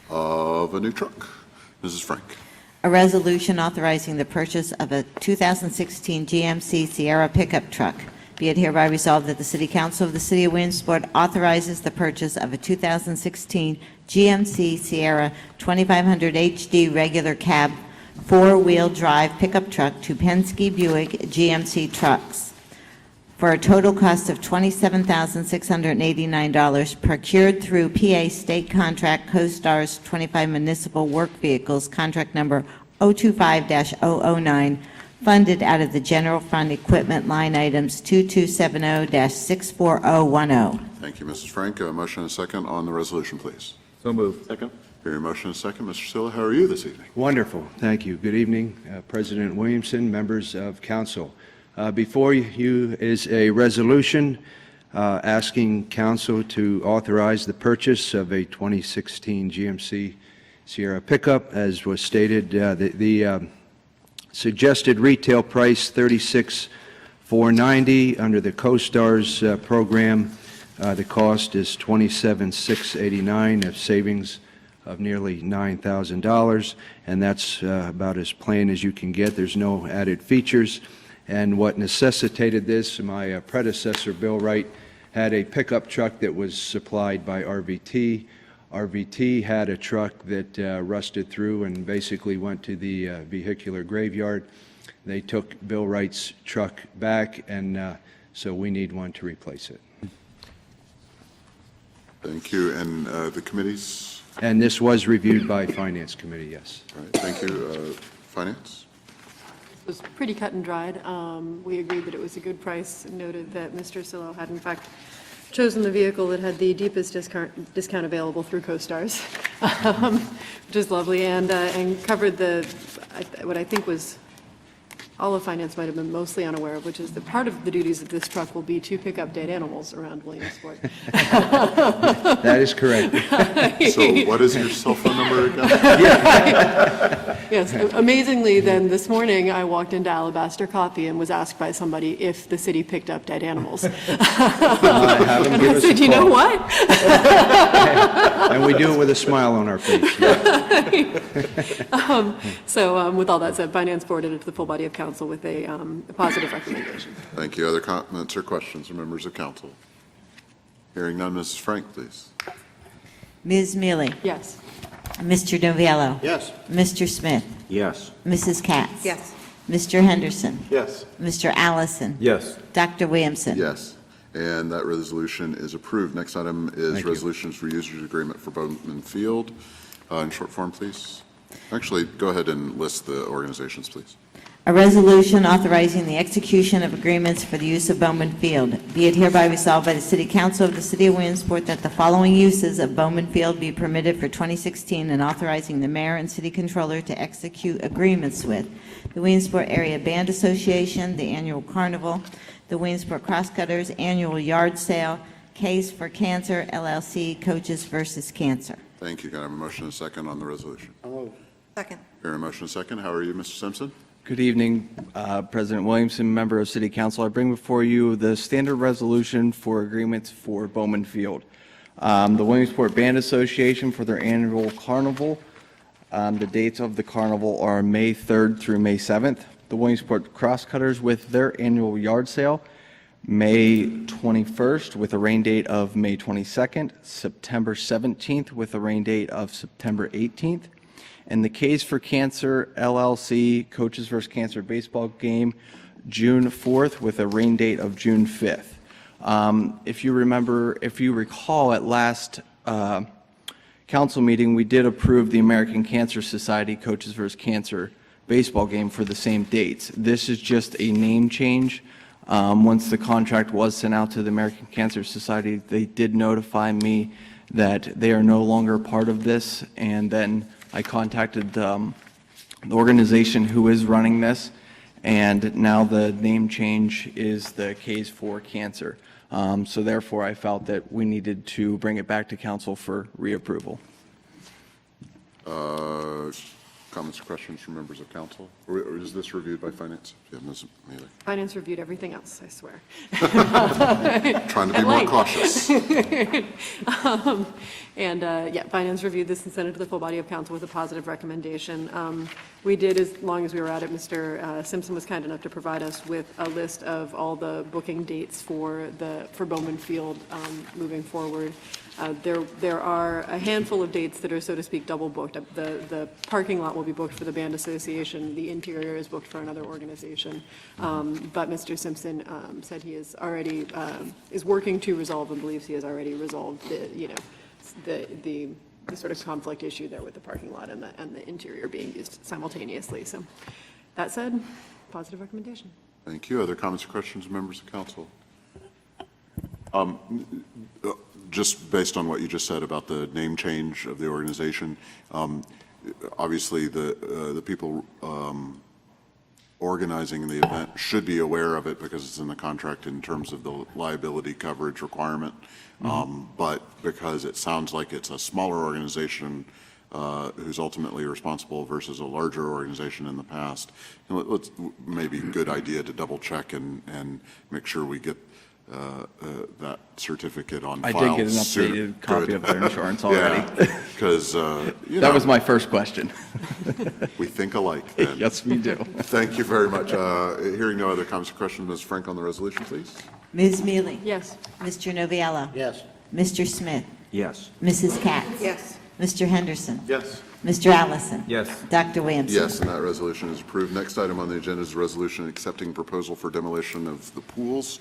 of a new truck. Mrs. Frank. A resolution authorizing the purchase of a 2016 GMC Sierra pickup truck. Be it hereby resolved that the City Council of the City of Williamsport authorizes the purchase of a 2016 GMC Sierra 2500 HD regular cab four-wheel drive pickup truck to Penske Buick GMC Trucks for a total cost of $27,689, procured through PA State Contract CoStar's 25 Municipal Work Vehicles, contract number 025-009, funded out of the General Fund Equipment line items 2270-64010. Thank you, Mrs. Frank. A motion and a second on the resolution, please. So moved. Second. Hearing motion and a second. Mr. Silla, how are you this evening? Wonderful. Thank you. Good evening, President Williamson, members of council. Before you is a resolution asking council to authorize the purchase of a 2016 GMC Sierra pickup. As was stated, the suggested retail price $36,490 under the CoStar's program. The cost is $27,689, of savings of nearly $9,000, and that's about as plain as you can get. There's no added features. And what necessitated this, my predecessor, Bill Wright, had a pickup truck that was supplied by RVT. RVT had a truck that rusted through and basically went to the vehicular graveyard. They took Bill Wright's truck back, and so we need one to replace it. Thank you. And the committees? And this was reviewed by Finance Committee, yes. All right, thank you. Finance? It was pretty cut and dried. We agreed that it was a good price, and noted that Mr. Sillo had in fact chosen the vehicle that had the deepest discount available through CoStar's, which is lovely, and covered what I think was all of Finance might have been mostly unaware of, which is that part of the duties of this truck will be to pick up dead animals around Williamsport. That is correct. So what is your cell phone number again? Yes, amazingly, then this morning I walked into Alabaster Coffee and was asked by somebody if the city picked up dead animals. And I said, you know what? And we do it with a smile on our face. So with all that said, Finance forwarded it to the full body of council with a positive recommendation. Thank you. Other comments or questions from members of council? Hearing none, Mrs. Frank, please. Ms. Mealy? Yes. Mr. Noviello? Yes. Mr. Smith? Yes. Mrs. Katz? Yes. Mr. Henderson? Yes. Mr. Allison? Yes. Dr. Williamson? Yes, and that resolution is approved. Next item is Thank you. resolutions for users agreement for Bowman Field. In short form, please. Actually, go ahead and list the organizations, please. A resolution authorizing the execution of agreements for the use of Bowman Field. Be it hereby resolved by the City Council of the City of Williamsport that the following uses of Bowman Field be permitted for 2016 and authorizing the mayor and city controller to execute agreements with the Williamsport Area Band Association, the annual carnival, the Williamsport Crosscutters annual yard sale, Case for Cancer LLC, Coaches versus Cancer. Thank you. Can I have a motion and a second on the resolution? Second. Hearing a motion and a second. How are you, Mr. Simpson? Good evening, President Williamson, member of City Council. I bring before you the standard resolution for agreements for Bowman Field. The Williamsport Band Association for their annual carnival. The dates of the carnival are May 3rd through May 7th. The Williamsport Crosscutters with their annual yard sale, May 21st with a rain date of May 22nd, September 17th with a rain date of September 18th. And the Case for Cancer LLC Coaches vs. Cancer baseball game, June 4th with a rain date of June 5th. If you recall at last council meeting, we did approve the American Cancer Society Coaches vs. Cancer baseball game for the same dates. This is just a name change. Once the contract was sent out to the American Cancer Society, they did notify me that they are no longer part of this, and then I contacted the organization who is running this, and now the name change is the Case for Cancer. So therefore, I felt that we needed to bring it back to council for reapproval. Comments or questions from members of council? Or is this reviewed by finance? Yeah, Ms. Mealy. Finance reviewed everything else, I swear. Trying to be more cautious. Yeah, Finance reviewed this and sent it to the full body of council with a positive recommendation. We did, as long as we were at it, Mr. Simpson was kind enough to provide us with a list of all the booking dates for Bowman Field moving forward. There are a handful of dates that are, so to speak, double booked. The parking lot will be booked for the band association. The interior is booked for another organization. But Mr. Simpson said he is already is working to resolve and believes he has already resolved the sort of conflict issue there with the parking lot and the interior being used simultaneously. So that said, positive recommendation. Thank you. Other comments or questions, members of council? Just based on what you just said about the name change of the organization, obviously the people organizing the event should be aware of it because it's in the contract in terms of the liability coverage requirement. But because it sounds like it's a smaller organization who's ultimately responsible versus a larger organization in the past, let's maybe a good idea to double check and make sure we get that certificate on file. I did get an sooner. updated copy Good. of their insurance already. Because, That was my first question. we think alike then. Yes, we do. Thank you very much. Hearing no other comments or questions, Ms. Frank on the resolution, please. Ms. Mealy? Yes. Mr. Noviello? Yes. Mr. Smith? Yes. Mrs. Katz? Yes. Mr. Henderson? Yes. Mr. Allison? Yes. Dr. Williamson? Yes, and that resolution is approved. Next item on the agenda is a resolution accepting proposal for demolition of the pools.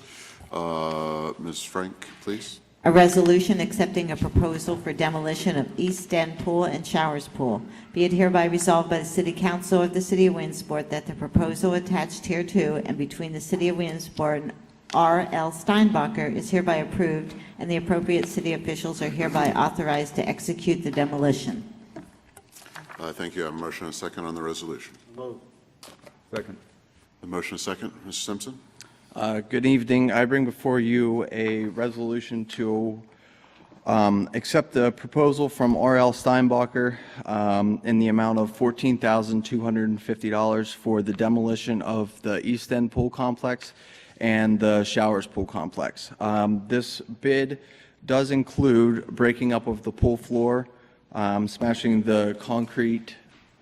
Ms. Frank, please. A resolution accepting a proposal for demolition of East End Pool and Showers Pool. Be it hereby resolved by the City Council of the City of Williamsport that the proposal attached hereto and between the City of Williamsport and R.L. Steinbacher is hereby approved, and the appropriate city officials are hereby authorized to execute the demolition. Thank you. I have a motion and a second on the resolution. Second. The motion and a second. Mr. Simpson? Good evening. I bring before you a resolution to accept the proposal from R.L. Steinbacher in the amount of $14,250 for the demolition of the East End Pool Complex and the Showers Pool Complex. This bid does include breaking up of the pool floor, smashing the concrete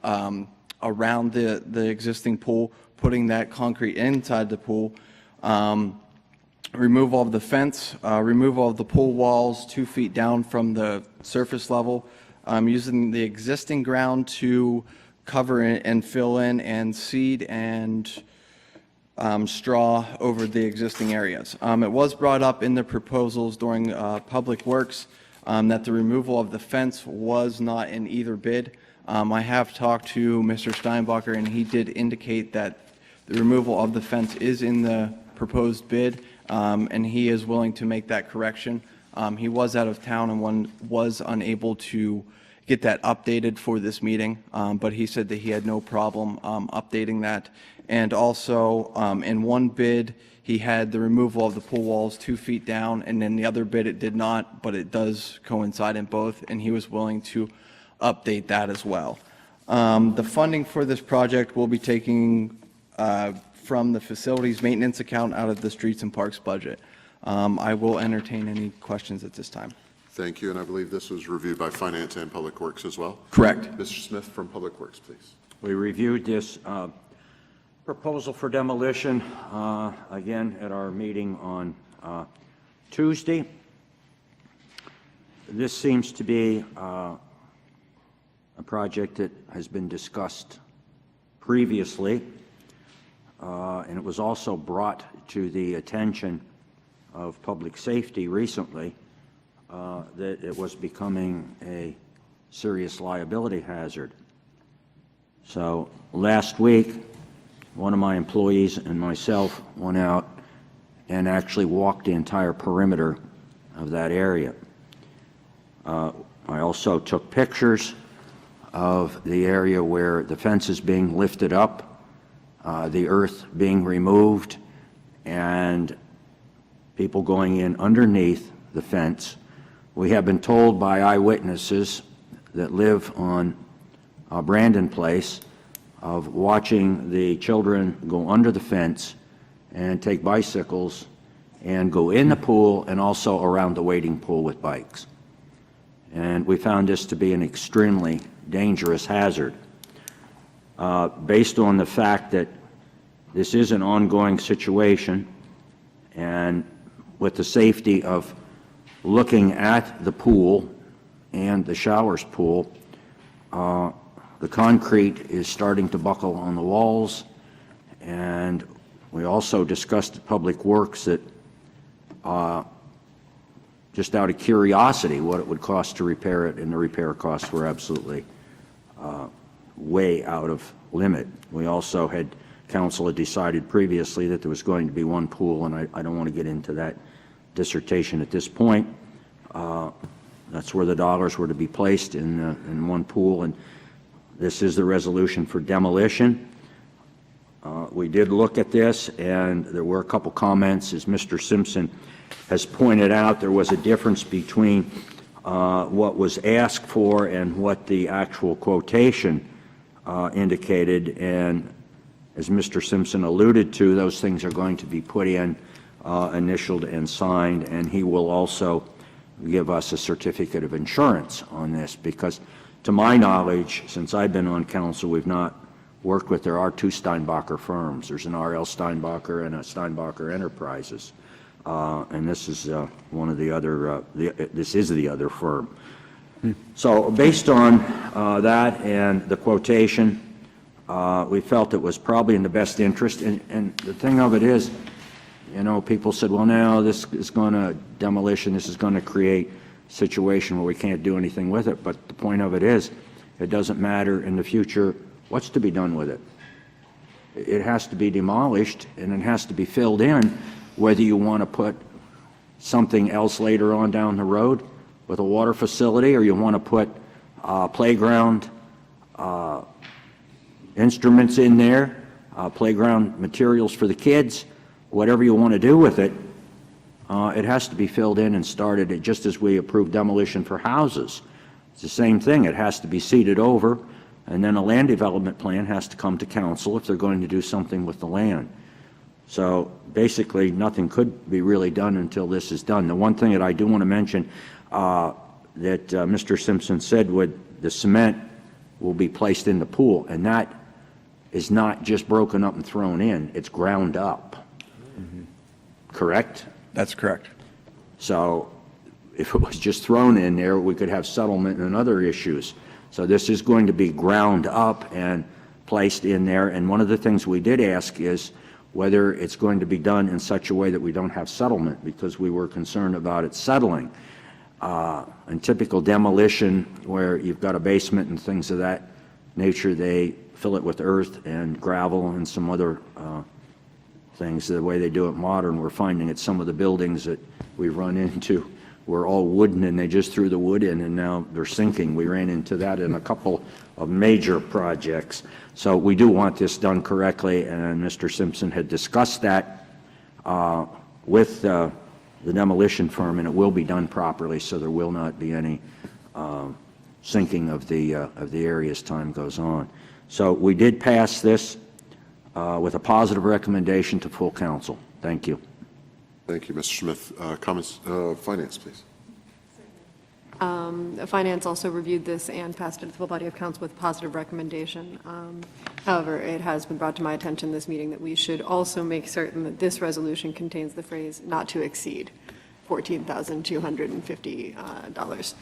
around the existing pool, putting that concrete inside the pool, removal of the fence, removal of the pool walls 2 feet down from the surface level, using the existing ground to cover and fill in and seed and straw over the existing areas. It was brought up in the proposals during Public Works that the removal of the fence was not in either bid. I have talked to Mr. Steinbacher, and he did indicate that the removal of the fence is in the proposed bid, and he is willing to make that correction. He was out of town and was unable to get that updated for this meeting, but he said that he had no problem updating that. And also, in one bid, he had the removal of the pool walls 2 feet down, and in the other bid, it did not, but it does coincide in both, and he was willing to update that as well. The funding for this project will be taking from the facilities maintenance account out of the streets and parks budget. I will entertain any questions at this time. Thank you, and I believe this was reviewed by Finance and Public Works as well? Correct. Mr. Smith from Public Works, please. We reviewed this proposal for demolition again at our meeting on Tuesday. This seems to be a project that has been discussed previously, and it was also brought to the attention of public safety recently that it was becoming a serious liability hazard. So last week, one of my employees and myself went out and actually walked the entire perimeter of that area. I also took pictures of the area where the fence is being lifted up, the earth being removed, and people going in underneath the fence. We have been told by eyewitnesses that live on Brandon Place of watching the children go under the fence and take bicycles and go in the pool and also around the wading pool with bikes. And we found this to be an extremely dangerous hazard. Based on the fact that this is an ongoing situation, and with the safety of looking at the pool and the showers pool, the concrete is starting to buckle on the walls, and we also discussed at Public Works that just out of curiosity what it would cost to repair it, and the repair costs were absolutely way out of limit. We also had, council had decided previously that there was going to be one pool, and I don't want to get into that dissertation at this point. That's where the dollars were to be placed in one pool, and this is the resolution for demolition. We did look at this, and there were a couple comments. As Mr. Simpson has pointed out, there was a difference between what was asked for and what the actual quotation indicated, and as Mr. Simpson alluded to, those things are going to be put in, initialed and signed, and he will also give us a certificate of insurance on this, because to my knowledge, since I've been on council, we've not worked with, there are two Steinbacher firms. There's an R.L. Steinbacher and a Steinbacher Enterprises. And this is one of the other, this is the other firm. So based on that and the quotation, we felt it was probably in the best interest. And the thing of it is, you know, people said, well, now this is going to, demolition, this is going to create a situation where we can't do anything with it. But the point of it is, it doesn't matter in the future what's to be done with it. It has to be demolished, and it has to be filled in, whether you want to put something else later on down the road with a water facility, or you want to put playground instruments in there, playground materials for the kids, whatever you want to do with it, it has to be filled in and started, just as we approved demolition for houses. It's the same thing. It has to be seeded over, and then a land development plan has to come to council if they're going to do something with the land. So basically, nothing could be really done until this is done. The one thing that I do want to mention that Mr. Simpson said, would the cement will be placed in the pool, and that is not just broken up and thrown in, it's ground up. Correct? That's correct. So if it was just thrown in there, we could have settlement and other issues. So this is going to be ground up and placed in there. And one of the things we did ask is whether it's going to be done in such a way that we don't have settlement, because we were concerned about it settling. In typical demolition, where you've got a basement and things of that nature, they fill it with earth and gravel and some other things. The way they do it modern, we're finding that some of the buildings that we run into were all wooden, and they just threw the wood in, and now they're sinking. We ran into that in a couple of major projects. So we do want this done correctly, and Mr. Simpson had discussed that with the demolition firm, and it will be done properly, so there will not be any sinking of the area as time goes on. So we did pass this with a positive recommendation to full council. Thank you. Thank you, Mr. Smith. Comments, Finance, please. Finance also reviewed this and passed it to the full body of council with positive recommendation. However, it has been brought to my attention this meeting that we should also make certain that this resolution contains the phrase "not to exceed $14,250.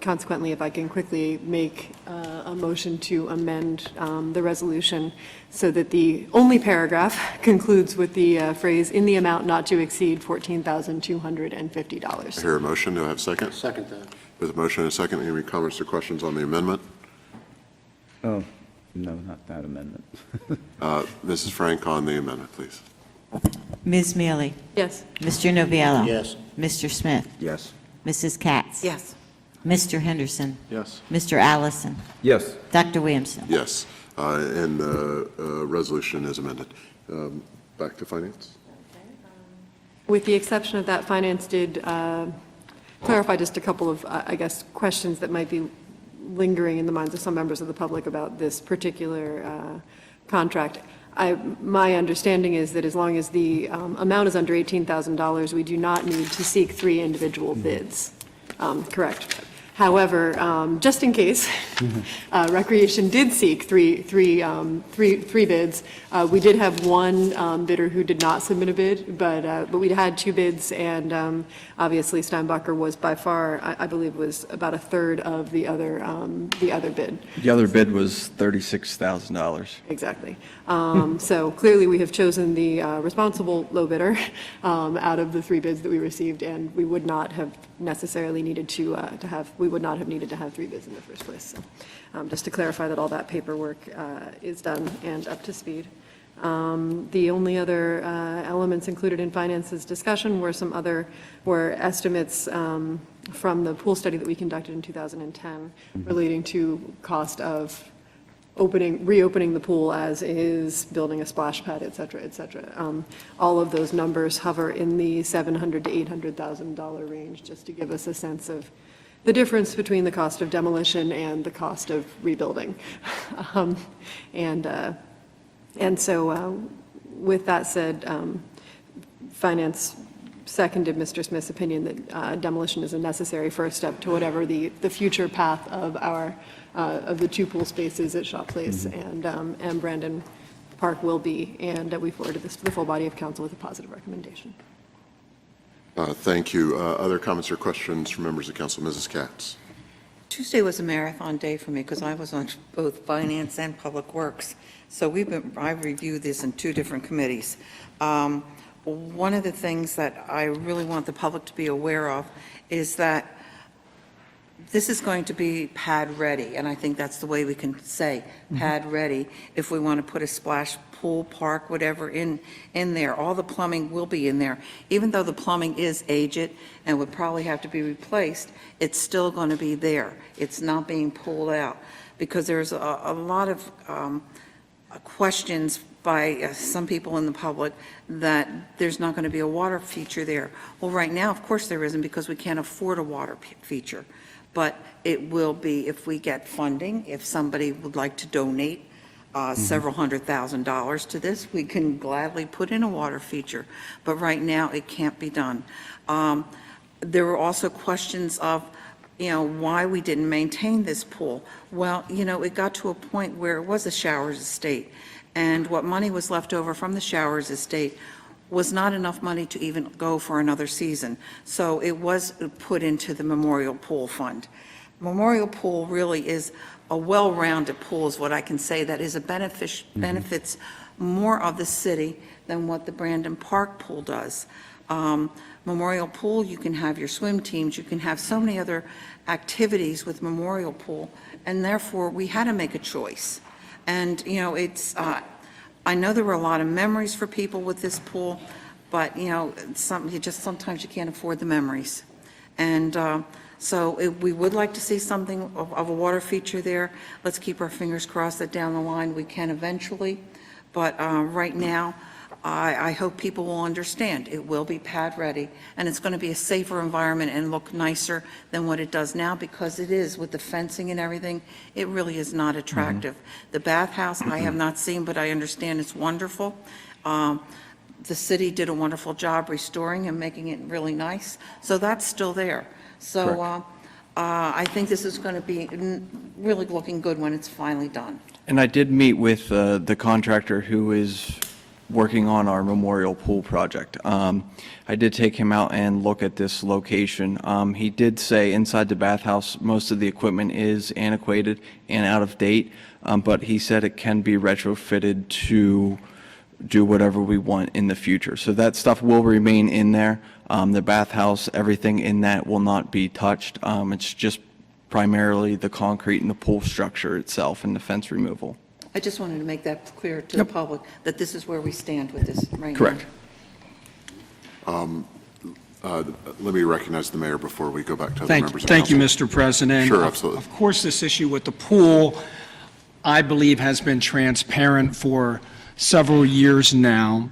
Consequently, if I can quickly make a motion to amend the resolution so that the only paragraph concludes with the phrase "in the amount not to exceed $14,250. I hear a motion. Do I have a second? Second that. With a motion and a second, any comments or questions on the amendment? Oh, no, not that amendment. Mrs. Frank on the amendment, please. Ms. Mealy? Yes. Mr. Noviello? Yes. Mr. Smith? Yes. Mrs. Katz? Yes. Mr. Henderson? Yes. Mr. Allison? Yes. Dr. Williamson? Yes, and the resolution is amended. Back to Finance. With the exception of that, Finance did clarify just a couple of, I guess, questions that might be lingering in the minds of some members of the public about this particular contract. My understanding is that as long as the amount is under $18,000, we do not need to seek 3 individual bids. Correct. However, just in case, Recreation did seek three bids. We did have one bidder who did not submit a bid, but we had 2 bids, and obviously Steinbacher was by far, I believe, was about a third of the other bid. The other bid was $36,000. Exactly. So clearly, we have chosen the responsible low bidder out of the 3 bids that we received, and we would not have necessarily needed to have 3 bids in the first place. So just to clarify that all that paperwork is done and up to speed. The only other elements included in Finance's discussion were estimates from the pool study that we conducted in 2010 relating to cost of reopening the pool as is, building a splash pad, et cetera, et cetera. All of those numbers hover in the $700,000 to $800,000 range, just to give us a sense of the difference between the cost of demolition and the cost of rebuilding. And so with that said, Finance seconded Mr. Smith's opinion that demolition is a necessary first step to whatever the future path of of the 2 pool spaces at Shaw Place and Brandon Park will be, and we forwarded this to the full body of council with a positive recommendation. Thank you. Other comments or questions from members of council? Mrs. Katz. Tuesday was a marathon day for me because I was on both Finance and Public Works. So I've reviewed this in 2 different committees. One of the things that I really want the public to be aware of is that this is going to be pad ready, and I think that's the way we can say pad ready. If we want to put a splash pool, park, whatever in there, all the plumbing will be in there. Even though the plumbing is aged and would probably have to be replaced, it's still going to be there. It's not being pulled out because there's a lot of questions by some people in the public that there's not going to be a water feature there. Well, right now, of course there isn't, because we can't afford a water feature. But it will be if we get funding. If somebody would like to donate several $100,000 to this, we can gladly put in a water feature. But right now, it can't be done. There were also questions of, why we didn't maintain this pool. Well, it got to a point where it was a showers estate. And what money was left over from the showers estate was not enough money to even go for another season. So it was put into the Memorial Pool Fund. Memorial Pool really is a well-rounded pool, is what I can say, that is benefits more of the city than what the Brandon Park Pool does. Memorial Pool, you can have your swim teams, you can have so many other activities with Memorial Pool, and therefore we had to make a choice. And, you know, I know there were a lot of memories for people with this pool, but, you know, sometimes you can't afford the memories. And so we would like to see something of a water feature there. Let's keep our fingers crossed that down the line we can eventually. But right now, I hope people will understand. It will be pad ready, and it's going to be a safer environment and look nicer than what it does now, because it is, with the fencing and everything, it really is not attractive. The bathhouse I have not seen, but I understand it's wonderful. The city did a wonderful job restoring and making it really nice, so that's still there. So I think this is going to be really looking good when it's finally done. And I did meet with the contractor who is working on our memorial pool project. I did take him out and look at this location. He did say inside the bathhouse, most of the equipment is antiquated and out of date, but he said it can be retrofitted to do whatever we want in the future. So that stuff will remain in there. The bathhouse, everything in that will not be touched. It's just primarily the concrete and the pool structure itself and the fence removal. I just wanted to make that clear to the public, that this is where we stand with this right now. Correct. Let me recognize the mayor before we go back to other Thank members of you, council. Mr. President. Sure, absolutely. Of course, this issue with the pool, I believe, has been transparent for several years now.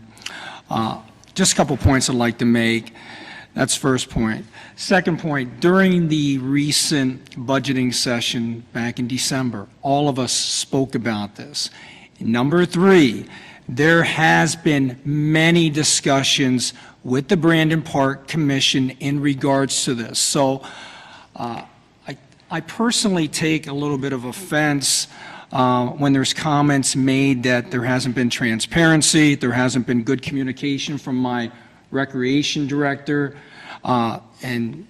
Just a couple points I'd like to make. That's first point. Second point, during the recent budgeting session back in December, all of us spoke about this. Number three, there has been many discussions with the Brandon Park Commission in regards to this. So I personally take a little bit of offense when there's comments made that there hasn't been transparency, there hasn't been good communication from my recreation director. And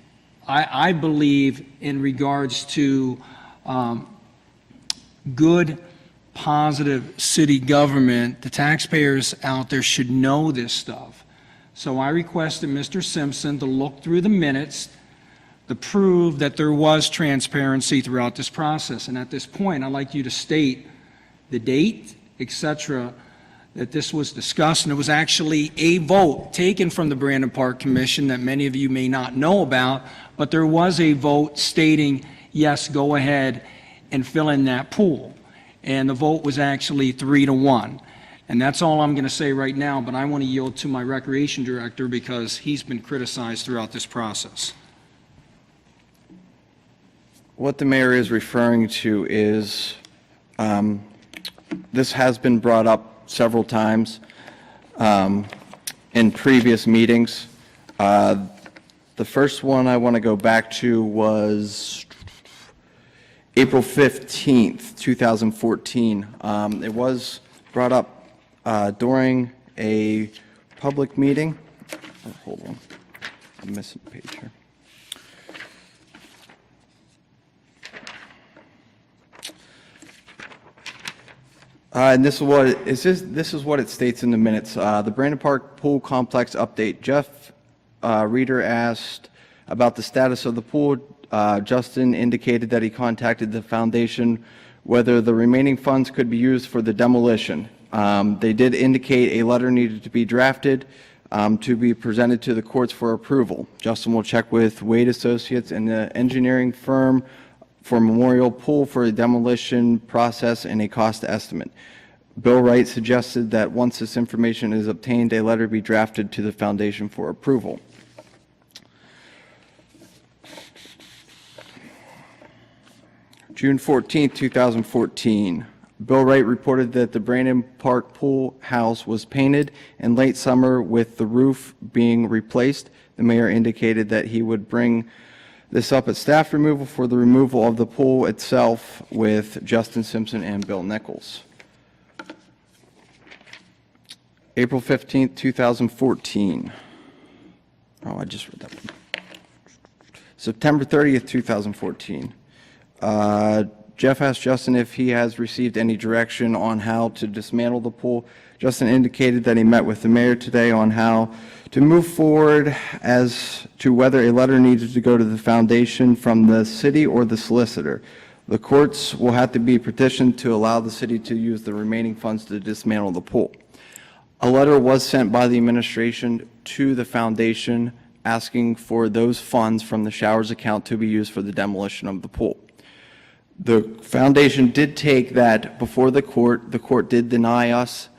I believe in regards to good, positive city government, the taxpayers out there should know this stuff. So I requested Mr. Simpson to look through the minutes to prove that there was transparency throughout this process. And at this point, I'd like you to state the date, etc., that this was discussed, and it was actually a vote taken from the Brandon Park Commission that many of you may not know about, but there was a vote stating, yes, go ahead and fill in that pool. And the vote was actually 3-1. And that's all I'm going to say right now, but I want to yield to my recreation director because he's been criticized throughout this process. What the mayor is referring to is, this has been brought up several times in previous meetings. The first one I want to go back to was April 15th, 2014. It was brought up during a public meeting. Oh, hold on, I'm missing a page here. And this is what it states in the minutes. The Brandon Park Pool Complex update. Jeff Reeder asked about the status of the pool. Justin indicated that he contacted the foundation whether the remaining funds could be used for the demolition. They did indicate a letter needed to be drafted to be presented to the courts for approval. Justin will check with Wade Associates and the engineering firm for Memorial Pool for a demolition process and a cost estimate. Bill Wright suggested that once this information is obtained, a letter be drafted to the foundation for approval. June 14, 2014. Bill Wright reported that the Brandon Park Pool House was painted in late summer with the roof being replaced. The mayor indicated that he would bring this up at staff removal for the removal of the pool itself with Justin Simpson and Bill Nichols. April 15th, 2014. Oh, I just read that one. September 30th, 2014. Jeff asked Justin if he has received any direction on how to dismantle the pool. Justin indicated that he met with the mayor today on how to move forward as to whether a letter needed to go to the foundation from the city or the solicitor. The courts will have to be petitioned to allow the city to use the remaining funds to dismantle the pool. A letter was sent by the administration to the foundation asking for those funds from the showers account to be used for the demolition of the pool. The foundation did take that before the court. The court did deny us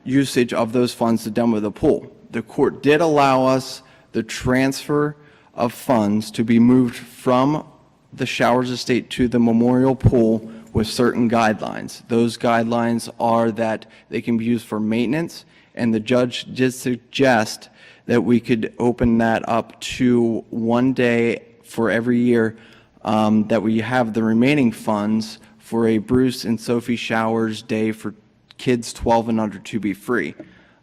usage of those funds to demo the pool. The court did allow us the transfer of funds to be moved from the showers estate to the memorial pool with certain guidelines. Those guidelines are that they can be used for maintenance, and the judge did suggest that we could open that up to 1 day for every year, that we have the remaining funds for a Bruce and Sophie Showers Day for kids 12 and under to be free.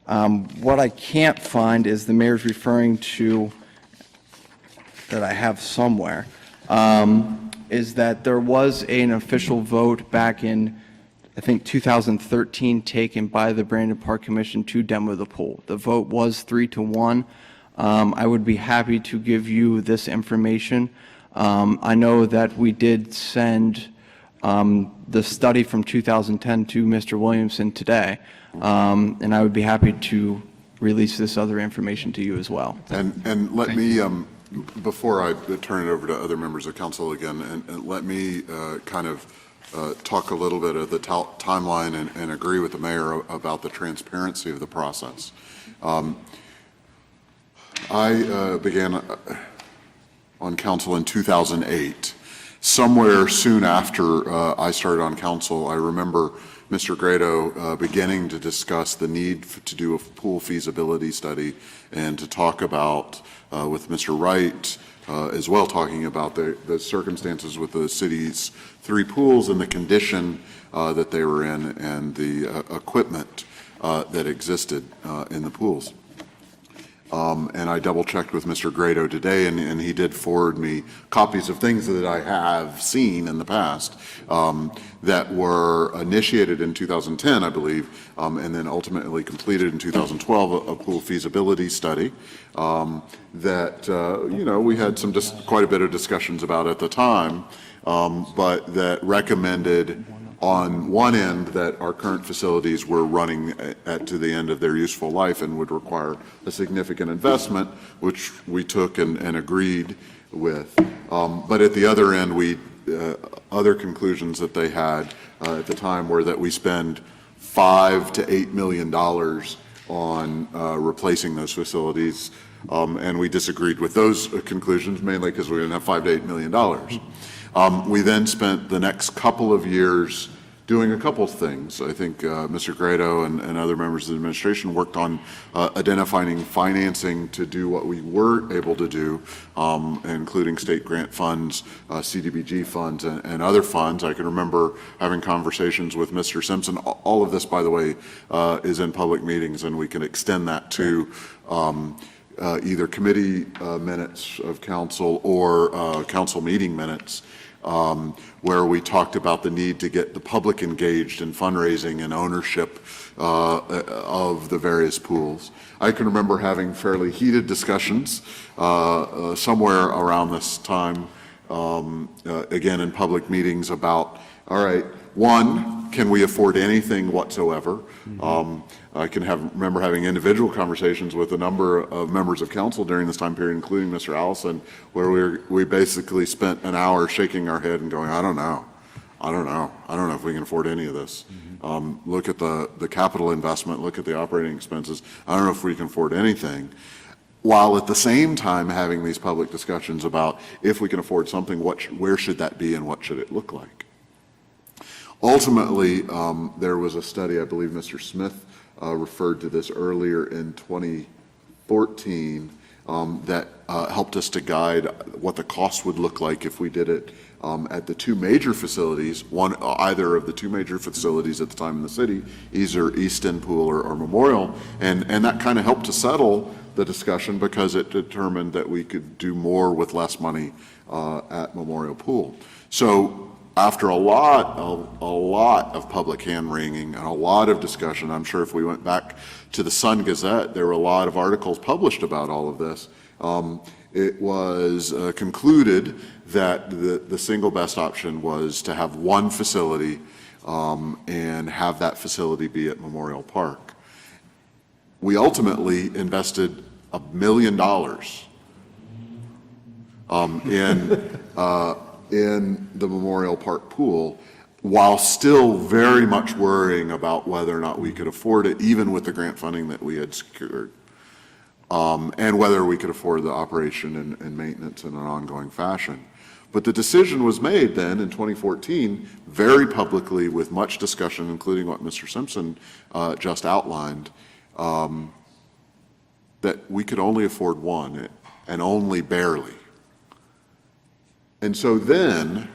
What I can't find is the mayor's referring to, that I have somewhere, is that there was an official vote back in, I think, 2013 taken by the Brandon Park Commission to demo the pool. The vote was 3-1. I would be happy to give you this information. I know that we did send the study from 2010 to Mr. Williamson today, and I would be happy to release this other information to you as well. And let me, before I turn it over to other members of council again, and let me kind of talk a little bit of the timeline and agree with the mayor about the transparency of the process. I began on council in 2008. Somewhere soon after I started on council, I remember Mr. Grado beginning to discuss the need to do a pool feasibility study and to talk about, with Mr. Wright, as well, talking about the circumstances with the city's 3 pools and the condition that they were in and the equipment that existed in the pools. And I double-checked with Mr. Grado today, and he did forward me copies of things that I have seen in the past that were initiated in 2010, I believe, and then ultimately completed in 2012, a pool feasibility study that, we had quite a bit of discussions about at the time, but that recommended on one end that our current facilities were running to the end of their useful life and would require a significant investment, which we took and agreed with. But at the other end, other conclusions that they had at the time were that we spend $5 to $8 million on replacing those facilities, and we disagreed with those conclusions, mainly because we didn't have $5 to $8 million. We then spent the next couple of years doing a couple of things. I think Mr. Grado and other members of the administration worked on identifying financing to do what we were able to do, including state grant funds, CDBG funds, and other funds. I can remember having conversations with Mr. Simpson. All of this, by the way, is in public meetings, and we can extend that to either committee minutes of council or council meeting minutes, where we talked about the need to get the public engaged in fundraising and ownership of the various pools. I can remember having fairly heated discussions somewhere around this time, again in public meetings about, all right, one, can we afford anything whatsoever? I can remember having individual conversations with a number of members of council during this time period, including Mr. Allison, where we basically spent an hour shaking our head and going, I don't know if we can afford any of this. Look at the capital investment, look at the operating expenses. I don't know if we can afford anything. While at the same time having these public discussions about if we can afford something, where should that be and what should it look like? Ultimately, there was a study, I believe Mr. Smith referred to this earlier in 2014, that helped us to guide what the cost would look like if we did it at the two major facilities, either of the two major facilities at the time in the city, either East End Pool or Memorial, and that kind of helped to settle the discussion because it determined that we could do more with less money at Memorial Pool. So after a lot of public hand-wringing and a lot of discussion, I'm sure if we went back to the Sun Gazette, there were a lot of articles published about all of this. It was concluded that the single best option was to have one facility and have that facility be at Memorial Park. We ultimately invested $1 million in the Memorial Park pool, while still very much worrying about whether or not we could afford it, even with the grant funding that we had secured, and whether we could afford the operation and maintenance in an ongoing fashion. But the decision was made then in 2014, very publicly with much discussion, including what Mr. Simpson just outlined, that we could only afford one, and only barely. And so then,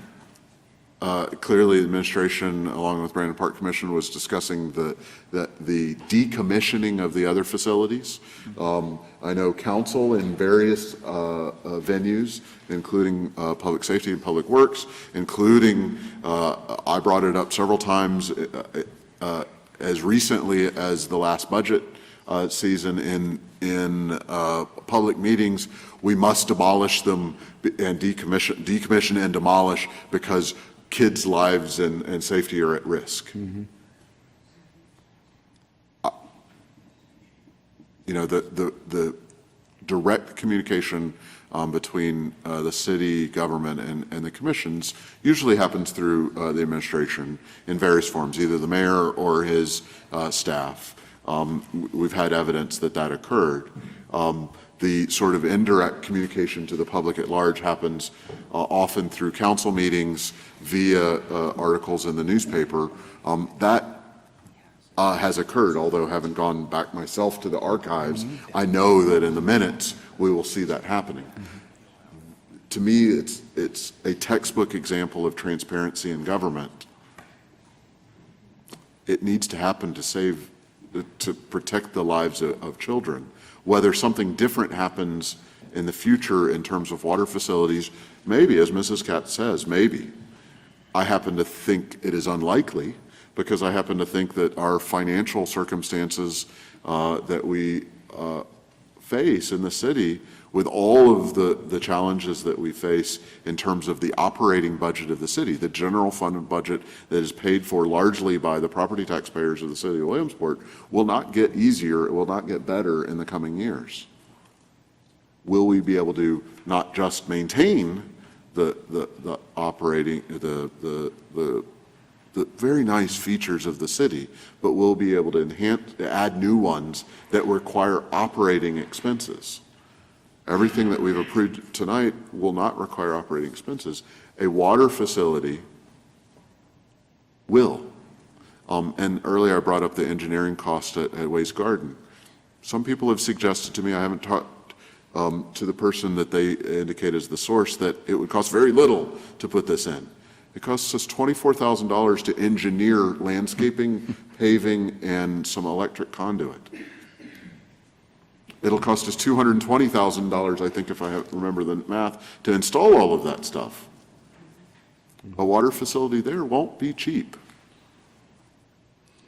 clearly the administration, along with Brandon Park Commission, was discussing the decommissioning of the other facilities. I know council in various venues, including public safety and public works, including, I brought it up several times as recently as the last budget season in public meetings. We must demolish them and decommission and demolish because kids' lives and safety are at risk. Mm-hmm. You know, the direct communication between the city government and the commissions usually happens through the administration in various forms, either the mayor or his staff. We've had evidence that occurred. The sort of indirect communication to the public at large happens often through council meetings, via articles in the newspaper. That has occurred, although I haven't gone back myself to the archives. I know that in the minutes we will see that happening. To me, it's a textbook example of transparency in government. It needs to happen to protect the lives of children. Whether something different happens in the future in terms of water facilities, maybe, as Mrs. Katz says, maybe. I happen to think it is unlikely, because I happen to think that our financial circumstances that we face in the city, with all of the challenges that we face in terms of the operating budget of the city, the general fund budget that is paid for largely by the property taxpayers of the city of Williamsport, will not get easier, it will not get better in the coming years. Will we be able to not just maintain the operating, the very nice features of the city, but we'll be able to add new ones that require operating expenses? Everything that we've approved tonight will not require operating expenses. A water facility will. And earlier I brought up the engineering cost at Waste Garden. Some people have suggested to me, I haven't talked to the person that they indicate as the source, that it would cost very little to put this in. It costs us $24,000 to engineer landscaping, paving, and some electric conduit. It'll cost us $220,000, I think, if I remember the math, to install all of that stuff. A water facility there won't be cheap.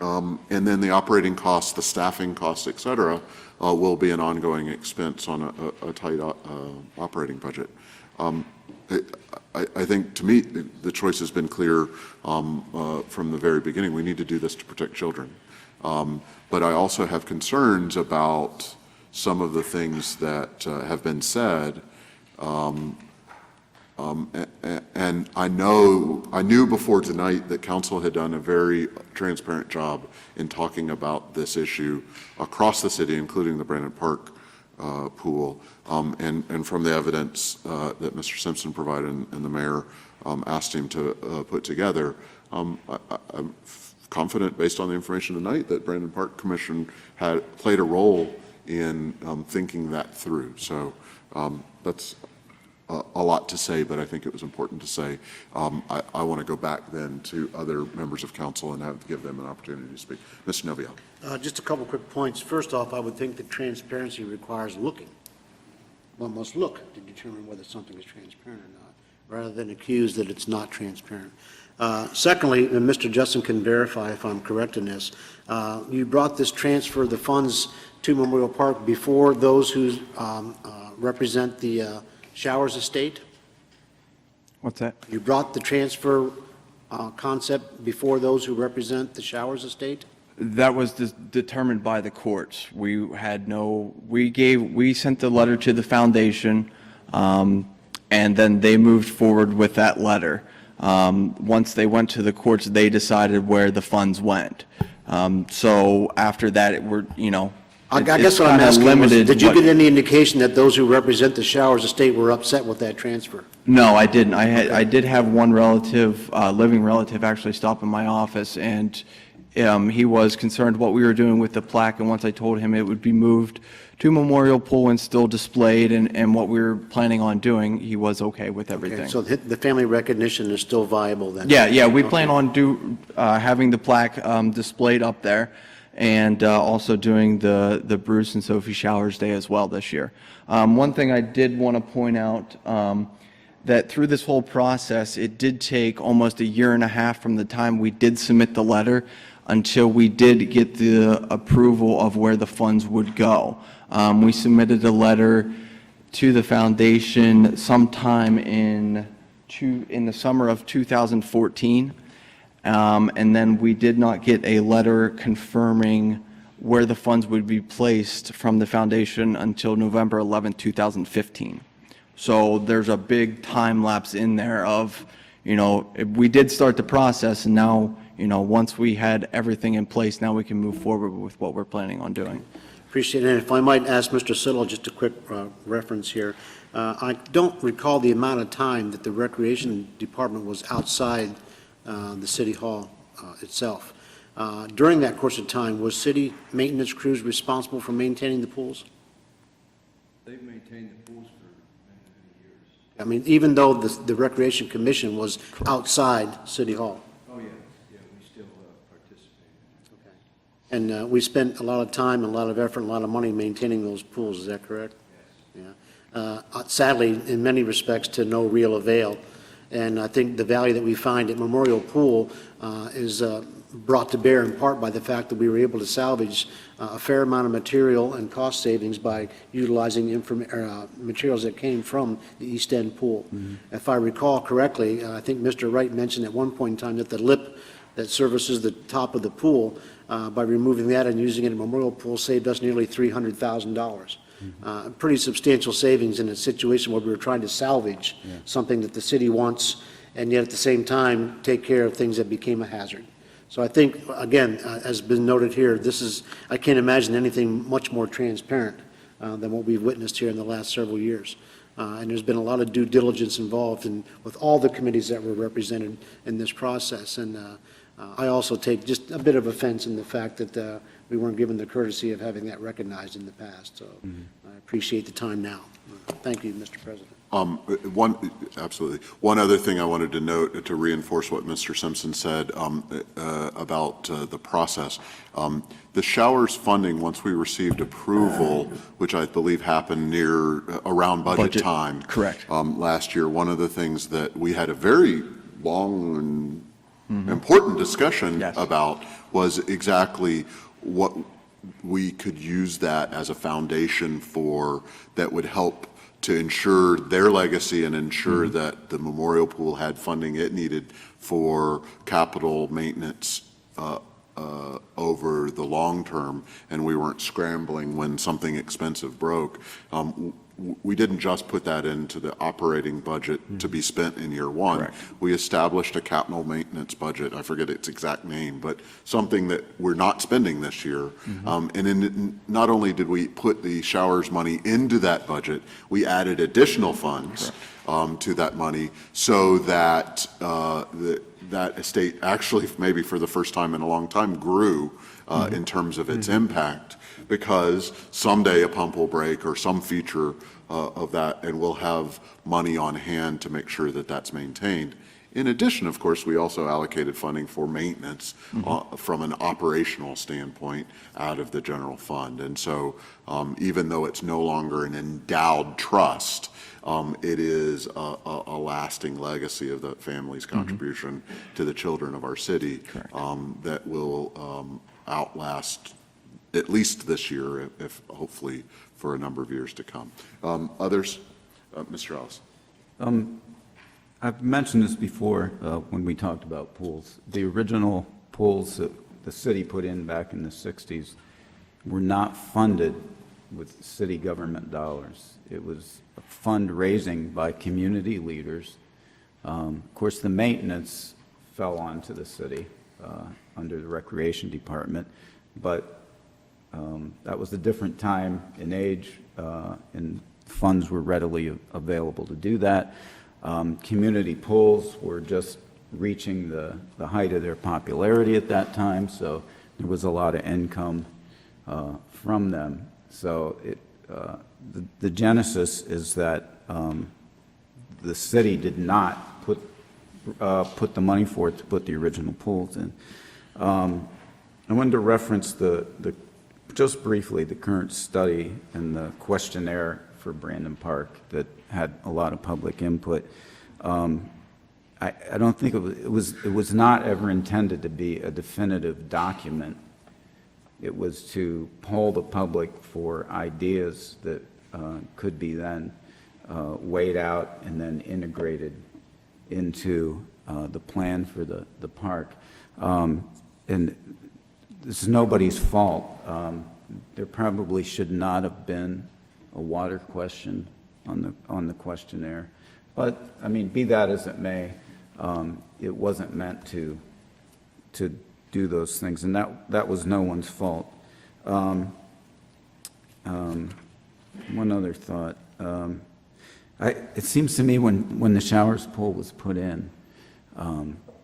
And then the operating costs, the staffing costs, et cetera, will be an ongoing expense on a tight operating budget. I think, to me, the choice has been clear from the very beginning. We need to do this to protect children. But I also have concerns about some of the things that have been said, and I knew before tonight that council had done a very transparent job in talking about this issue across the city, including the Brandon Park pool, and from the evidence that Mr. Simpson provided and the mayor asked him to put together, I'm confident, based on the information tonight, that Brandon Park Commission played a role in thinking that through. So that's a lot to say, but I think it was important to say. I want to go back then to other members of council and give them an opportunity to speak. Mr. Novio. Just a couple quick points. First off, I would think that transparency requires looking. One must look to determine whether something is transparent or not, rather than accuse that it's not transparent. Secondly, and Mr. Justin can verify if I'm correct in this, you brought this transfer of the funds to Memorial Park before those who represent the Showers estate? What's that? You brought the transfer concept before those who represent the Showers estate? That was determined by the courts. We sent the letter to the foundation, and then they moved forward with that letter. Once they went to the courts, they decided where the funds went. So after that, I guess what I'm asking is, did you get any indication that those who represent the Showers estate were upset with that transfer? No, I didn't. I did have one relative, living relative, actually stop in my office, and he was concerned what we were doing with the plaque, and once I told him it would be moved to Memorial Pool and still displayed and what we were planning on doing, he was okay with everything. Okay, so the family recognition is still viable then? Yeah, we plan on having the plaque displayed up there, and also doing the Bruce and Sophie Showers Day as well this year. One thing I did want to point out, that through this whole process, it did take almost a year and a half from the time we did submit the letter until we did get the approval of where the funds would go. We submitted a letter to the foundation sometime in the summer of 2014. And then we did not get a letter confirming where the funds would be placed from the foundation until November 11, 2015. So there's a big time lapse in there of, we did start the process, and now, once we had everything in place, now we can move forward with what we're planning on doing. Appreciate it. And if I might ask Mr. Siddle just a quick reference here. I don't recall the amount of time that the Recreation Department was outside the City Hall itself. During that course of time, was city maintenance crews responsible for maintaining the pools? They've maintained the pools for many years. I mean, even though the Recreation Commission was outside City Hall? Oh, yeah, we still participate. Okay. And we spent a lot of time, and a lot of effort, and a lot of money maintaining those pools, is that correct? Yes. Yeah. Sadly, in many respects, to no real avail. And I think the value that we find at Memorial Pool is brought to bear in part by the fact that we were able to salvage a fair amount of material and cost savings by utilizing materials that came from the East End Pool. Mm-hmm. If I recall correctly, I think Mr. Wright mentioned at one point in time that the lip that services the top of the pool, by removing that and using it at Memorial Pool, saved us nearly $300,000. Pretty substantial savings in a situation where we were trying to salvage something that the city wants, and yet at the same time take care of things that became a hazard. So I think, again, as has been noted here, I can't imagine anything much more transparent than what we've witnessed here in the last several years. And there's been a lot of due diligence involved with all the committees that were represented in this process. And I also take just a bit of offense in the fact that we weren't given the courtesy of having that recognized in the past. So I appreciate the time now. Thank you, Mr. President. Absolutely. One other thing I wanted to note to reinforce what Mr. Simpson said about the process. The Showers funding, once we received approval, which I believe happened around budget time. Correct. Last year, one of the things that we had a very long and important discussion about was exactly what we could use that as a foundation for that would help to ensure their legacy and ensure that the Memorial Pool had funding it needed for capital maintenance over the long term, and we weren't scrambling when something expensive broke. We didn't just put that into the operating budget to be spent in year one. Correct. We established a capital maintenance budget, I forget its exact name, but something that we're not spending this year. And not only did we put the Showers money into that budget, we added additional funds to that money so that that estate actually, maybe for the first time in a long time, grew in terms of its impact, because someday a pump will break or some feature of that, and we'll have money on hand to make sure that that's maintained. In addition, of course, we also allocated funding for maintenance from an operational standpoint out of the general fund. And so even though it's no longer an endowed trust, it is a lasting legacy of the family's contribution to the children of our city that will outlast at least this year, if hopefully for a number of years to come. Others? Mr. Ellis. I've mentioned this before when we talked about pools. The original pools that the city put in back in the 60s were not funded with city government dollars. It was fundraising by community leaders. Of course, the maintenance fell onto the city under the Recreation Department, but that was a different time and age, and funds were readily available to do that. Community pools were just reaching the height of their popularity at that time, so there was a lot of income from them. So the genesis is that the city did not put the money for it to put the original pools in. I wanted to reference just briefly the current study and the questionnaire for Brandon Park that had a lot of public input. I don't think it was not ever intended to be a definitive document. It was to poll the public for ideas that could be then weighed out and then integrated into the plan for the park. And this is nobody's fault. There probably should not have been a water question on the questionnaire. But, I mean, be that as it may, it wasn't meant to do those things, and that was no one's fault. One other thought. It seems to me when the showers pool was put in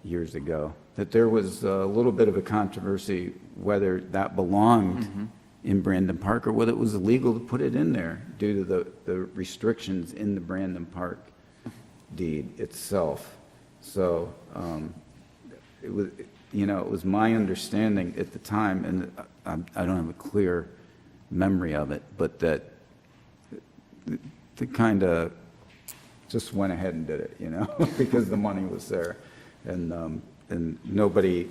years ago, that there was a little bit of a controversy whether that belonged in Brandon Park or whether it was illegal to put it in there due to the restrictions in the Brandon Park deed itself. So it was my understanding at the time, and I don't have a clear memory of it, but that they kind of just went ahead and did it, because the money was there, and nobody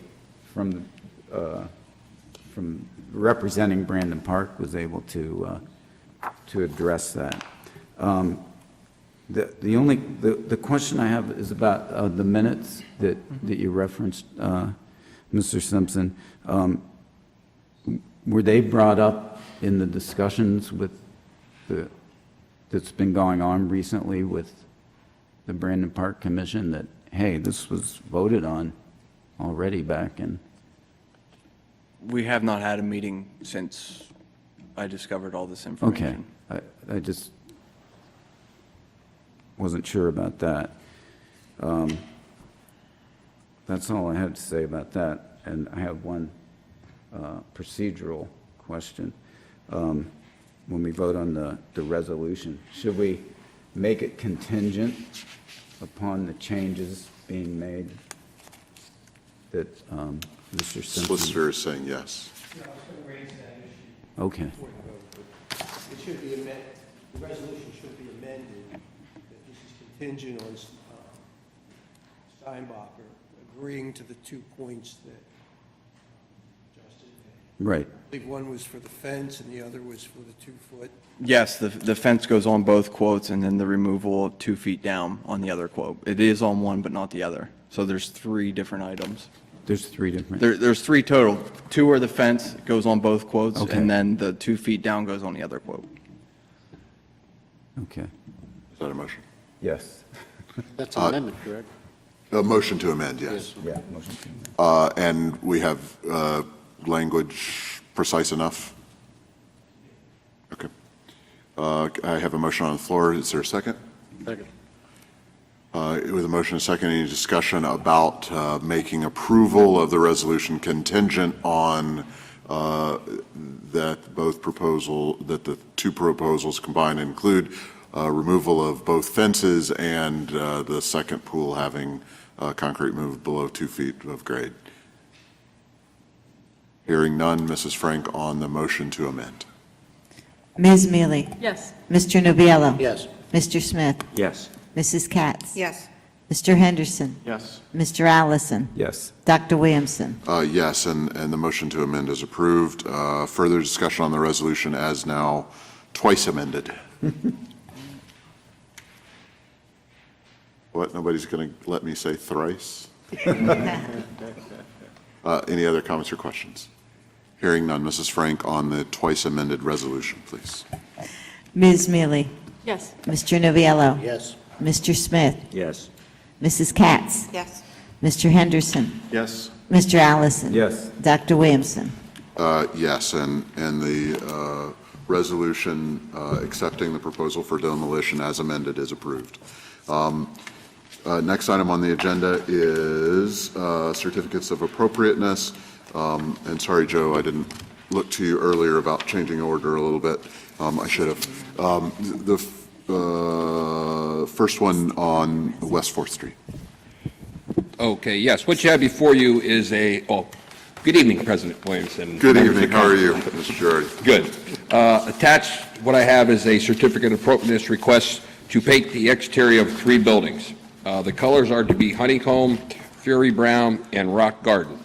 from representing Brandon Park was able to address that. The question I have is about the minutes that you referenced, Mr. Simpson. Were they brought up in the discussions that's been going on recently with the Brandon Park Commission that, hey, this was voted on already back in? We have not had a meeting since I discovered all this information. Okay, I just wasn't sure about that. That's all I had to say about that, and I have one procedural question. When we vote on the resolution, should we make it contingent upon the changes being made that Mr. Simpson? Solicitor is saying yes. Yeah, I was going to raise that issue. Okay. before the vote. It should be amended, the resolution should be amended, that this is contingent on Steinbacher agreeing to the 2 points that Justin made. Right. I believe one was for the fence and the other was for the 2-foot. Yes, the fence goes on both quotes, and then the removal 2 feet down on the other quote. It is on one, but not the other. So there's 3 different items. There's 3 different. There's 3 total. 2 are the fence, goes on both quotes, Okay. and then the 2 feet down goes on the other quote. Okay. Is that a motion? Yes. That's an amendment, correct? A motion to amend, yes. Yeah. Motion to amend. And we have language precise enough? Okay. I have a motion on the floor. Is there a second? Second. With a motion and a second, any discussion about making approval of the resolution contingent on that the two proposals combined include removal of both fences and the second pool having concrete moved below 2 feet of grade. Hearing none, Mrs. Frank on the motion to amend. Ms. Mealy? Yes. Mr. Nubiallo? Yes. Mr. Smith? Yes. Mrs. Katz? Yes. Mr. Henderson? Yes. Mr. Allison? Yes. Dr. Williamson? Yes, and the motion to amend is approved. Further discussion on the resolution as now twice amended. What, nobody's going to let me say thrice? Any other comments or questions? Hearing none, Mrs. Frank on the twice amended resolution, please. Ms. Mealy? Yes. Mr. Nubiallo? Yes. Mr. Smith? Yes. Mrs. Katz? Yes. Mr. Henderson? Yes. Mr. Allison? Yes. Dr. Williamson? Yes, and the resolution accepting the proposal for demolition as amended is approved. Next item on the agenda is certificates of appropriateness. And sorry, Joe, I didn't look to you earlier about changing order a little bit. I should have. The first one on West 4th Street. Okay, yes. What you have before you is good evening, President Williamson. Good evening. How are you, Mr. Girardi? Good. Attached, what I have is a certificate of appropriateness request to paint the exterior of 3 buildings. The colors are to be honeycomb, fury brown, and rock garden.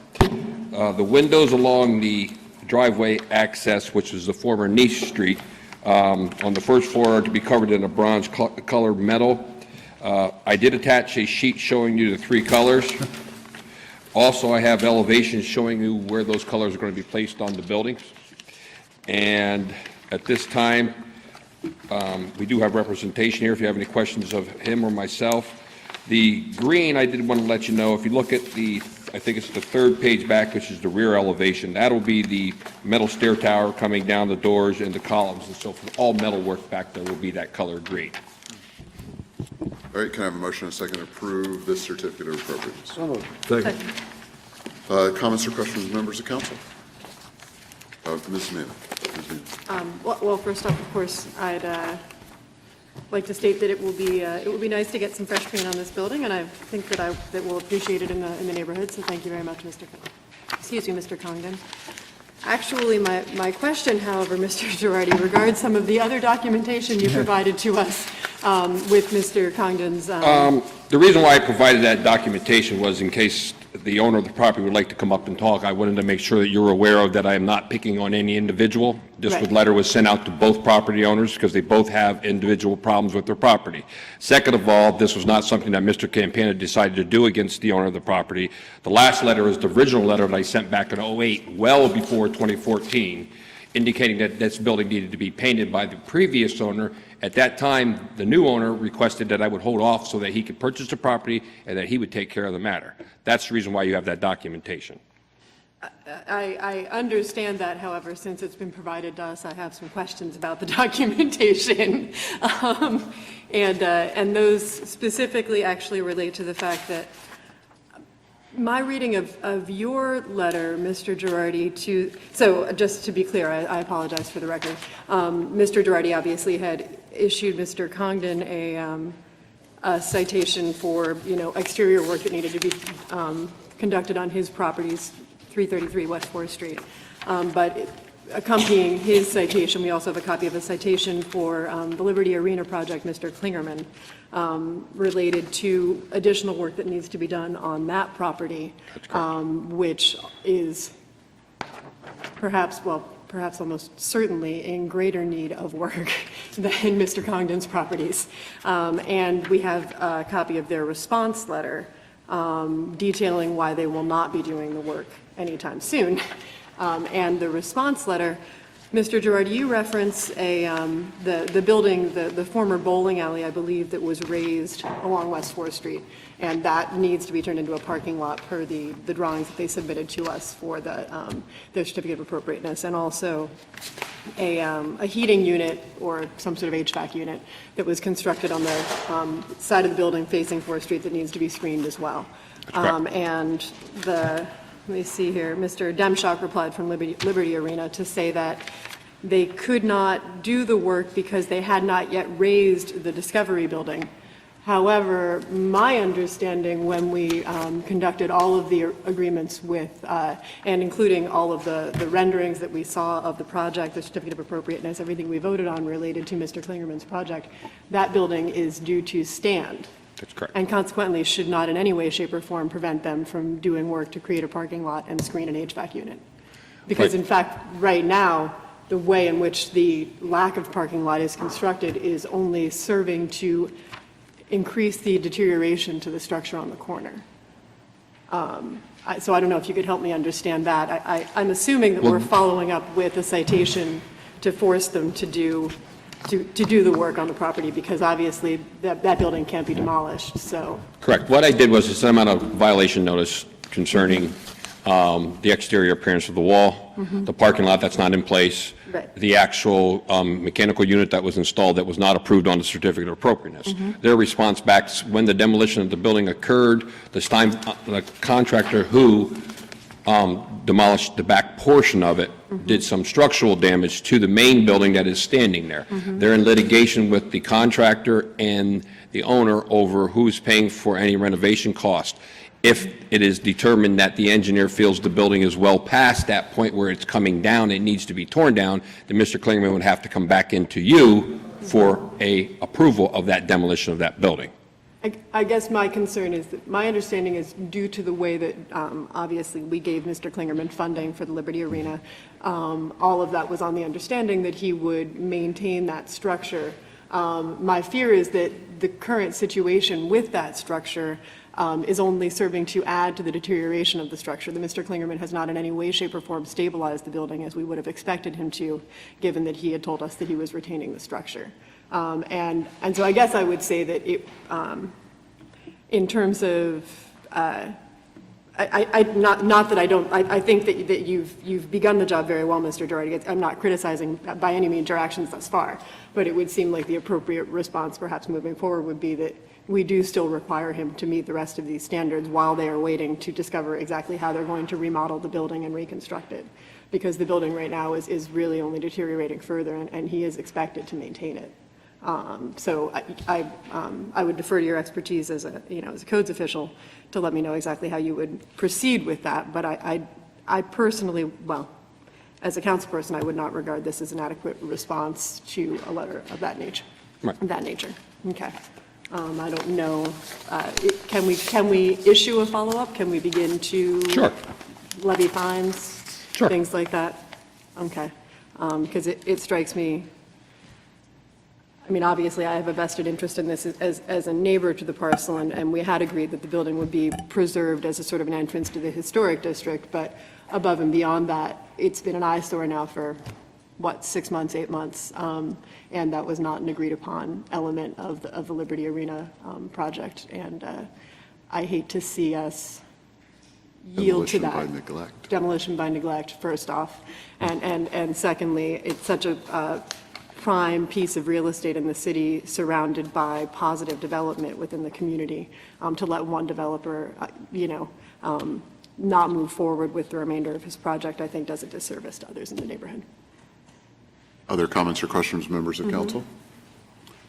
The windows along the driveway access, which is the former Niche Street, on the first floor are to be covered in a bronze colored metal. I did attach a sheet showing you the 3 colors. Also, I have elevations showing you where those colors are going to be placed on the buildings. And at this time, we do have representation here if you have any questions of him or myself. The green, I did want to let you know, if you look at I think it's the 3rd page back, which is the rear elevation, that'll be the metal stair tower coming down the doors and the columns and so forth. All metal work back there will be that color green. All right, can I have a motion and a second to approve this certificate of appropriateness? So moved. Second. Comments or questions, members of council? Ms. Mealy. Well, first off, of course, I'd like to state that it will be nice to get some fresh paint on this building, and I think that we'll appreciate it in the neighborhood. So thank you very much, Mr. Congdon. Actually, my question, however, Mr. Girardi, regards some of the other documentation you provided to us with Mr. Congdon's. The reason why I provided that documentation was in case the owner of the property would like to come up and talk. I wanted to make sure that you're aware of that I am not picking on any individual. This Right. letter was sent out to both property owners because they both have individual problems with their property. Second of all, this was not something that Mr. Campana decided to do against the owner of the property. The last letter is the original letter that I sent back in '08, well before 2014, indicating that this building needed to be painted by the previous owner. At that time, the new owner requested that I would hold off so that he could purchase the property and that he would take care of the matter. That's the reason why you have that documentation. I understand that, however, since it's been provided to us, I have some questions about the documentation. And those specifically actually relate to the fact that my reading of your letter, Mr. Girardi, so just to be clear, I apologize for the record. Mr. Girardi obviously had issued Mr. Congdon a citation for, exterior work that needed to be conducted on his properties, 333 West 4th Street. But accompanying his citation, we also have a copy of a citation for the Liberty Arena project, Mr. Klingerman, related to additional work that needs to be done on that property, which is perhaps almost certainly in greater need of work than Mr. Congdon's properties. And we have a copy of their response letter detailing why they will not be doing the work anytime soon. And the response letter, Mr. Girardi, you reference the building, the former bowling alley, I believe, that was raised along West 4th Street, and that needs to be turned into a parking lot per the drawings that they submitted to us for their certificate of appropriateness, and also a heating unit or some sort of HVAC unit that was constructed on the side of the building facing 4th Street that needs to be screened as well. And let me see here, Mr. Demshock replied from Liberty Arena to say that they could not do the work because they had not yet raised the Discovery Building. However, my understanding when we conducted all of the agreements with, and including all of the renderings that we saw of the project, the certificate of appropriateness, everything we voted on related to Mr. Klingerman's project, that building is due to stand. That's correct. And consequently should not in any way, shape, or form prevent them from doing work to create a parking lot and screen an HVAC unit. Because in fact, right now, the way in which the lack of parking lot is constructed is only serving to increase the deterioration to the structure on the corner. So I don't know if you could help me understand that. I'm assuming that we're following up with a citation to force them to do the work on the property, because obviously that building can't be demolished, so. Correct. What I did was to send them out a violation notice concerning the exterior appearance of the wall, the parking lot that's not in place, Right. the actual mechanical unit that was installed that was not approved on the certificate of appropriateness. Their response back, when the demolition of the building occurred, the contractor who demolished the back portion of it did some structural damage to the main building that is standing there. They're in litigation with the contractor and the owner over who's paying for any renovation cost. If it is determined that the engineer feels the building is well past that point where it's coming down, it needs to be torn down, then Mr. Klingerman would have to come back into you for a approval of that demolition of that building. I guess my concern is that my understanding is due to the way that obviously we gave Mr. Klingerman funding for the Liberty Arena, all of that was on the understanding that he would maintain that structure. My fear is that the current situation with that structure is only serving to add to the deterioration of the structure. That Mr. Klingerman has not in any way, shape, or form stabilized the building as we would have expected him to, given that he had told us that he was retaining the structure. And so I guess I would say that it, in terms of, not that I don't, I think that you've begun the job very well, Mr. Doherty. I'm not criticizing by any means your actions thus far, but it would seem like the appropriate response perhaps moving forward would be that we do still require him to meet the rest of these standards while they are waiting to discover exactly how they're going to remodel the building and reconstruct it. Because the building right now is really only deteriorating further, and he is expected to maintain it. So I would defer to your expertise as a, as a codes official to let me know exactly how you would proceed with that. But I personally, well, as a council person, I would not regard this as an adequate response to a letter of that nature. Right. Of that nature. Okay. I don't know. Can we issue a follow-up? Can we begin to Sure. levy fines? Sure. Things like that? Okay. Because it strikes me, I mean, obviously, I have a vested interest in this as a neighbor to the parcel, and we had agreed that the building would be preserved as a sort of an entrance to the historic district, but above and beyond that, it's been an eyesore now for, 6 months, 8 months, and that was not an agreed-upon element of the Liberty Arena project, and I hate to see us yield to that. Demolition by neglect. Demolition by neglect, first off, and secondly, it's such a prime piece of real estate in the city surrounded by positive development within the community, to let one developer, not move forward with the remainder of his project, I think does a disservice to others in the neighborhood. Other comments or questions, members of council?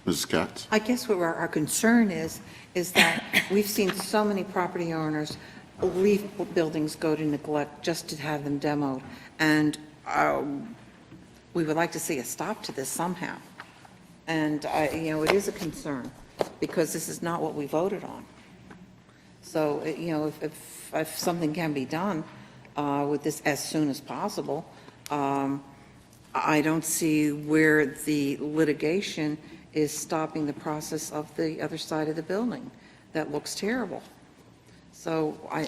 Mrs. Katz? I guess what our concern is that we've seen so many property owners leave buildings go to neglect just to have them demoed. And we would like to see a stop to this somehow. And, it is a concern because this is not what we voted on. So, if something can be done with this as soon as possible, I don't see where the litigation is stopping the process of the other side of the building. That looks terrible. So I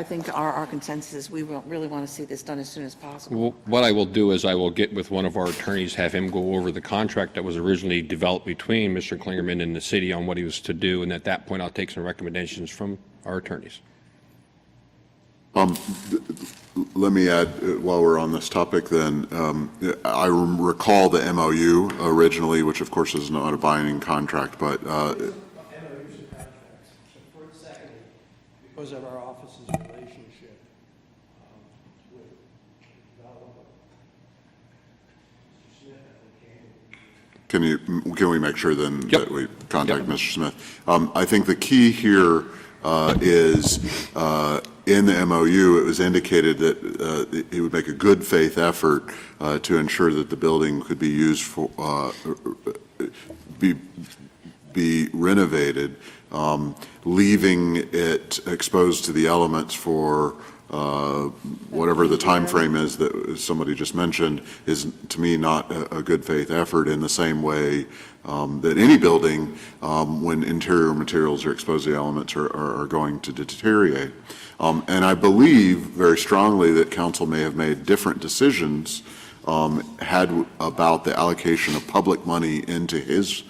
think our consensus is we really want to see this done as soon as possible. Well, what I will do is I will get with one of our attorneys, have him go over the contract that was originally developed between Mr. Klingerman and the city on what he was to do, and at that point, I'll take some recommendations from our attorneys. Let me add, while we're on this topic then, I recall the MOU originally, which of course is not a binding contract, but because of our office's relationship with developer, Mr. Smith, Can we make sure then that we contact Mr. Smith? I think the key here is in the MOU, it was indicated that it would make a good faith effort to ensure that the building could be used for, be renovated, leaving it exposed to the elements for whatever the time frame is that somebody just mentioned is, to me, not a good faith effort in the same way that any building, when interior materials are exposed to the elements, are going to deteriorate. And I believe very strongly that council may have made different decisions about the allocation of public money into his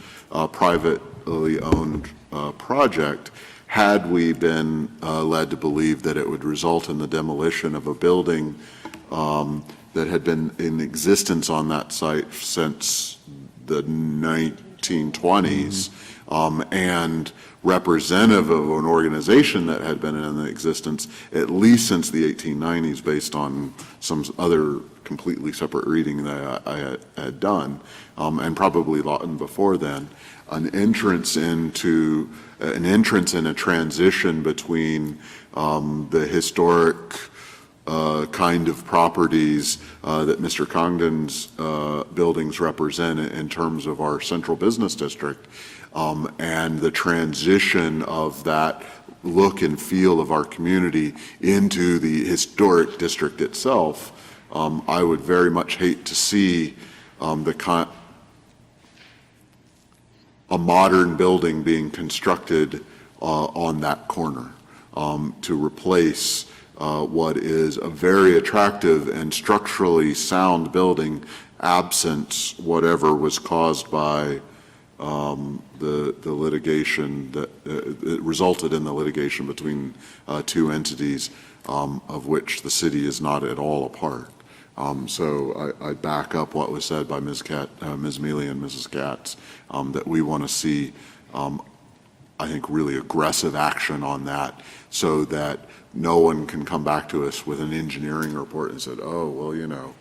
privately owned project, had we been led to believe that it would result in the demolition of a building that had been in existence on that site since the 1920s, and representative of an organization that had been in existence at least since the 1890s, based on some other completely separate reading that I had done, and probably Lawton before then. An entrance in a transition between the historic kind of properties that Mr. Congdon's buildings represent in terms of our central business district, and the transition of that look and feel of our community into the historic district itself. I would very much hate to see a modern building being constructed on that corner to replace what is a very attractive and structurally sound building, absent whatever was caused by the litigation that resulted in the litigation between two entities, of which the city is not at all a part. So I back up what was said by Ms. Mealy and Mrs. Katz, that we want to see, I think, really aggressive action on that, so that no one can come back to us with an engineering report and said, oh, well, you know,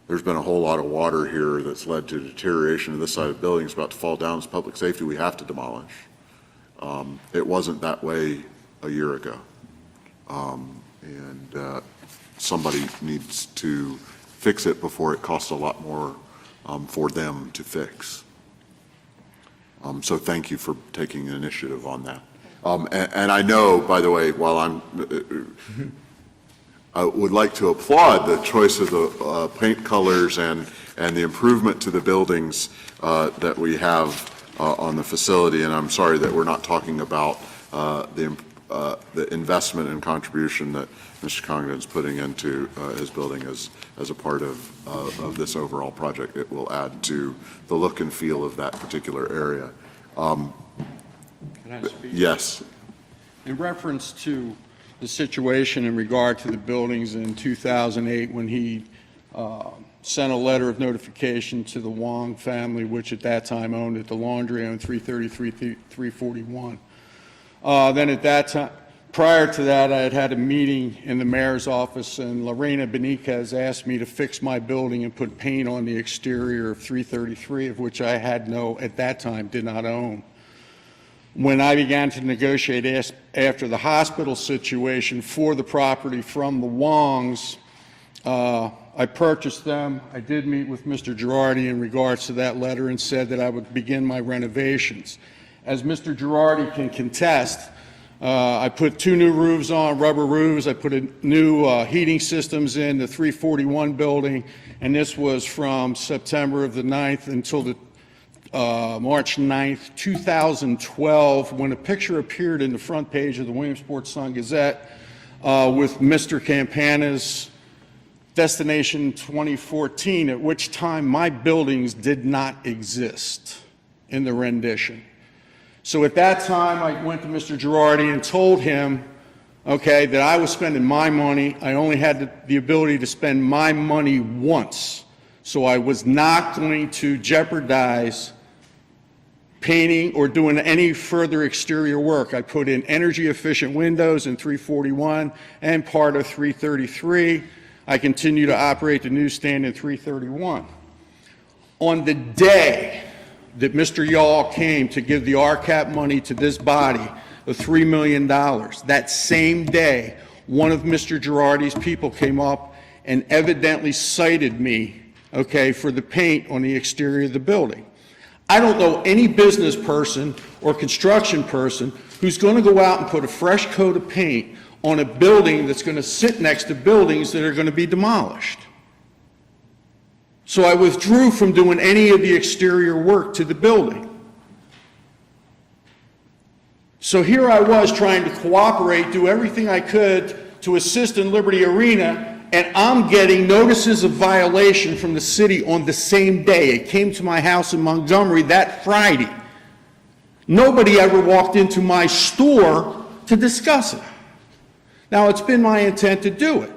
there's been a whole lot of water here that's led to deterioration of this side of the building. It's about to fall down. It's public safety. We have to demolish. It wasn't that way a year ago. And somebody needs to fix it before it costs a lot more for them to fix. So thank you for taking an initiative on that. And I know, by the way, while I would like to applaud the choice of the paint colors and the improvement to the buildings that we have on the facility, and I'm sorry that we're not talking about the investment and contribution that Mr. Congdon's putting into his building as a part of this overall project. It will add to the look and feel of that particular area. Can I speak? Yes. In reference to the situation in regard to the buildings in 2008, when he sent a letter of notification to the Wong family, which at that time owned it, the laundry on 333, 341. Then at that time, prior to that, I had had a meeting in the mayor's office, and Lorena Benitez asked me to fix my building and put paint on the exterior of 333, of which I had at that time, did not own. When I began to negotiate after the hospital situation for the property from the Wongs, I purchased them. I did meet with Mr. Girardi in regards to that letter and said that I would begin my renovations. As Mr. Girardi can contest, I put 2 new roofs on, rubber roofs. I put new heating systems in the 341 building, and this was from September of the 9th until the March 9th, 2012, when a picture appeared in the front page of the Williamsport Sun-Gazette with Mr. Campana's Destination 2014, at which time my buildings did not exist in the rendition. So at that time, I went to Mr. Girardi and told him, okay, that I was spending my money. I only had the ability to spend my money once. So I was not going to jeopardize painting or doing any further exterior work. I put in energy-efficient windows in 341 and part of 333. I continue to operate the newsstand in 331. On the day that Mr. Yall came to give the RCAP money to this body of $3 million, that same day, one of Mr. Girardi's people came up and evidently cited me, okay, for the paint on the exterior of the building. I don't know any business person or construction person who's going to go out and put a fresh coat of paint on a building that's going to sit next to buildings that are going to be demolished. So I withdrew from doing any of the exterior work to the building. So here I was trying to cooperate, do everything I could to assist in Liberty Arena, and I'm getting notices of violation from the city on the same day. It came to my house in Montgomery that Friday. Nobody ever walked into my store to discuss it. Now, it's been my intent to do it.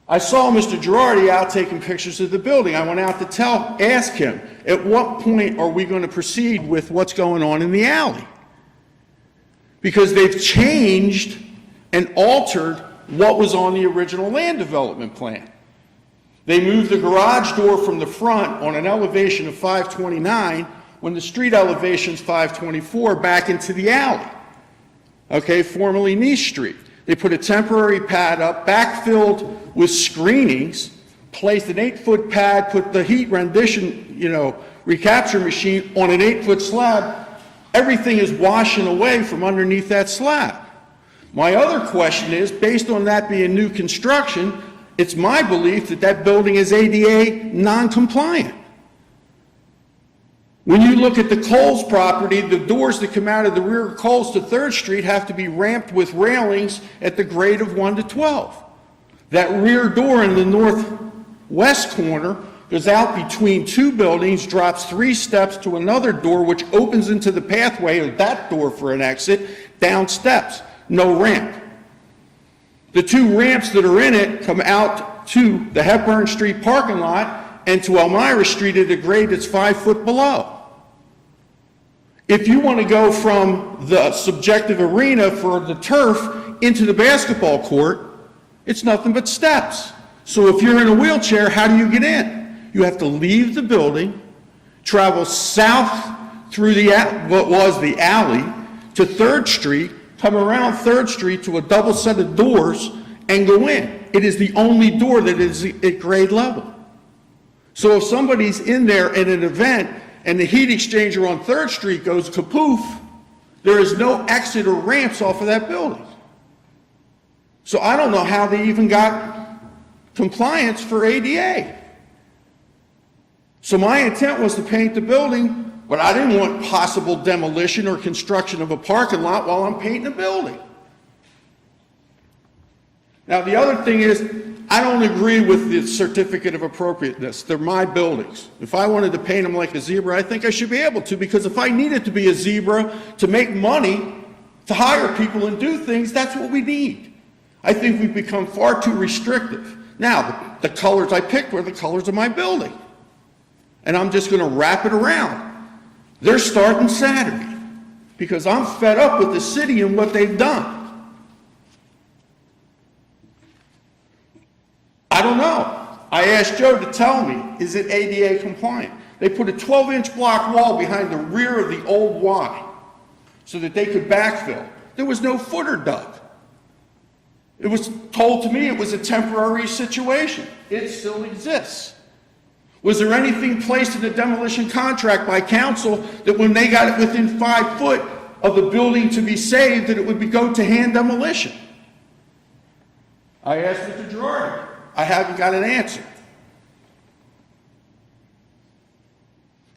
I saw Mr. Girardi out taking pictures of the building. I went out to ask him, at what point are we going to proceed with what's going on in the alley? Because they've changed and altered what was on the original land development plan. They moved the garage door from the front on an elevation of 529 when the street elevation's 524 back into the alley, okay, formerly Nice Street. They put a temporary pad up, backfilled with screenings, placed an 8-foot pad, put the heat rendition, recapture machine on an 8-foot slab. Everything is washing away from underneath that slab. My other question is, based on that being new construction, it's my belief that that building is ADA non-compliant. When you look at the Coles property, the doors that come out of the rear of Coles to 3rd Street have to be ramped with railings at the grade of 1 to 12. That rear door in the northwest corner goes out between 2 buildings, drops 3 steps to another door, which opens into the pathway of that door for an exit, down steps, no ramp. The 2 ramps that are in it come out to the Hepburn Street parking lot and to Elmira Street at a grade that's 5 foot below. If you want to go from the subjective arena for the turf into the basketball court, it's nothing but steps. So if you're in a wheelchair, how do you get in? You have to leave the building, travel south through what was the alley to 3rd Street, come around 3rd Street to a double set of doors, and go in. It is the only door that is at grade level. So if somebody's in there at an event and the heat exchanger on 3rd Street goes kapoof, there is no exit or ramps off of that building. So I don't know how they even got compliance for ADA. So my intent was to paint the building, but I didn't want possible demolition or construction of a parking lot while I'm painting the building. Now, the other thing is, I don't agree with the certificate of appropriateness. They're my buildings. If I wanted to paint them like a zebra, I think I should be able to, because if I needed to be a zebra to make money, to hire people and do things, that's what we need. I think we've become far too restrictive. Now, the colors I picked were the colors of my building. And I'm just going to wrap it around. They're starting Saturday because I'm fed up with the city and what they've done. I don't know. I asked Joe to tell me, is it ADA compliant? They put a 12-inch block wall behind the rear of the old Y so that they could backfill. There was no footer dug. It was told to me it was a temporary situation. It still exists. Was there anything placed in the demolition contract by council that when they got it within 5 foot of the building to be saved, that it would go to hand demolition? I asked Mr. Girardi. I haven't got an answer.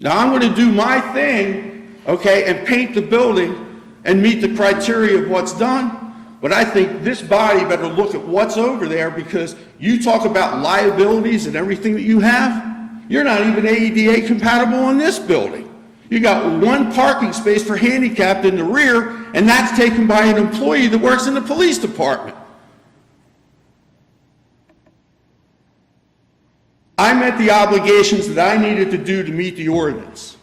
Now I'm going to do my thing, okay, and paint the building and meet the criteria of what's done. But I think this body better look at what's over there, because you talk about liabilities and everything that you have. You're not even ADA compatible on this building. You got 1 parking space for handicapped in the rear, and that's taken by an employee that works in the police department. I met the obligations that I needed to do to meet the ordinance.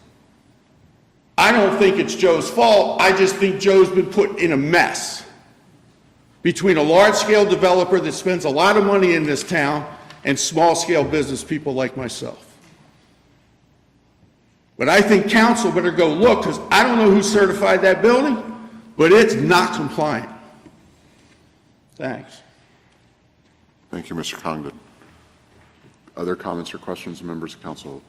I don't think it's Joe's fault. I just think Joe's been put in a mess between a large-scale developer that spends a lot of money in this town and small-scale business people like myself. But I think council better go look, because I don't know who certified that building, but it's not compliant. Thanks. Thank you, Mr. Congdon. Other comments or questions, members of council?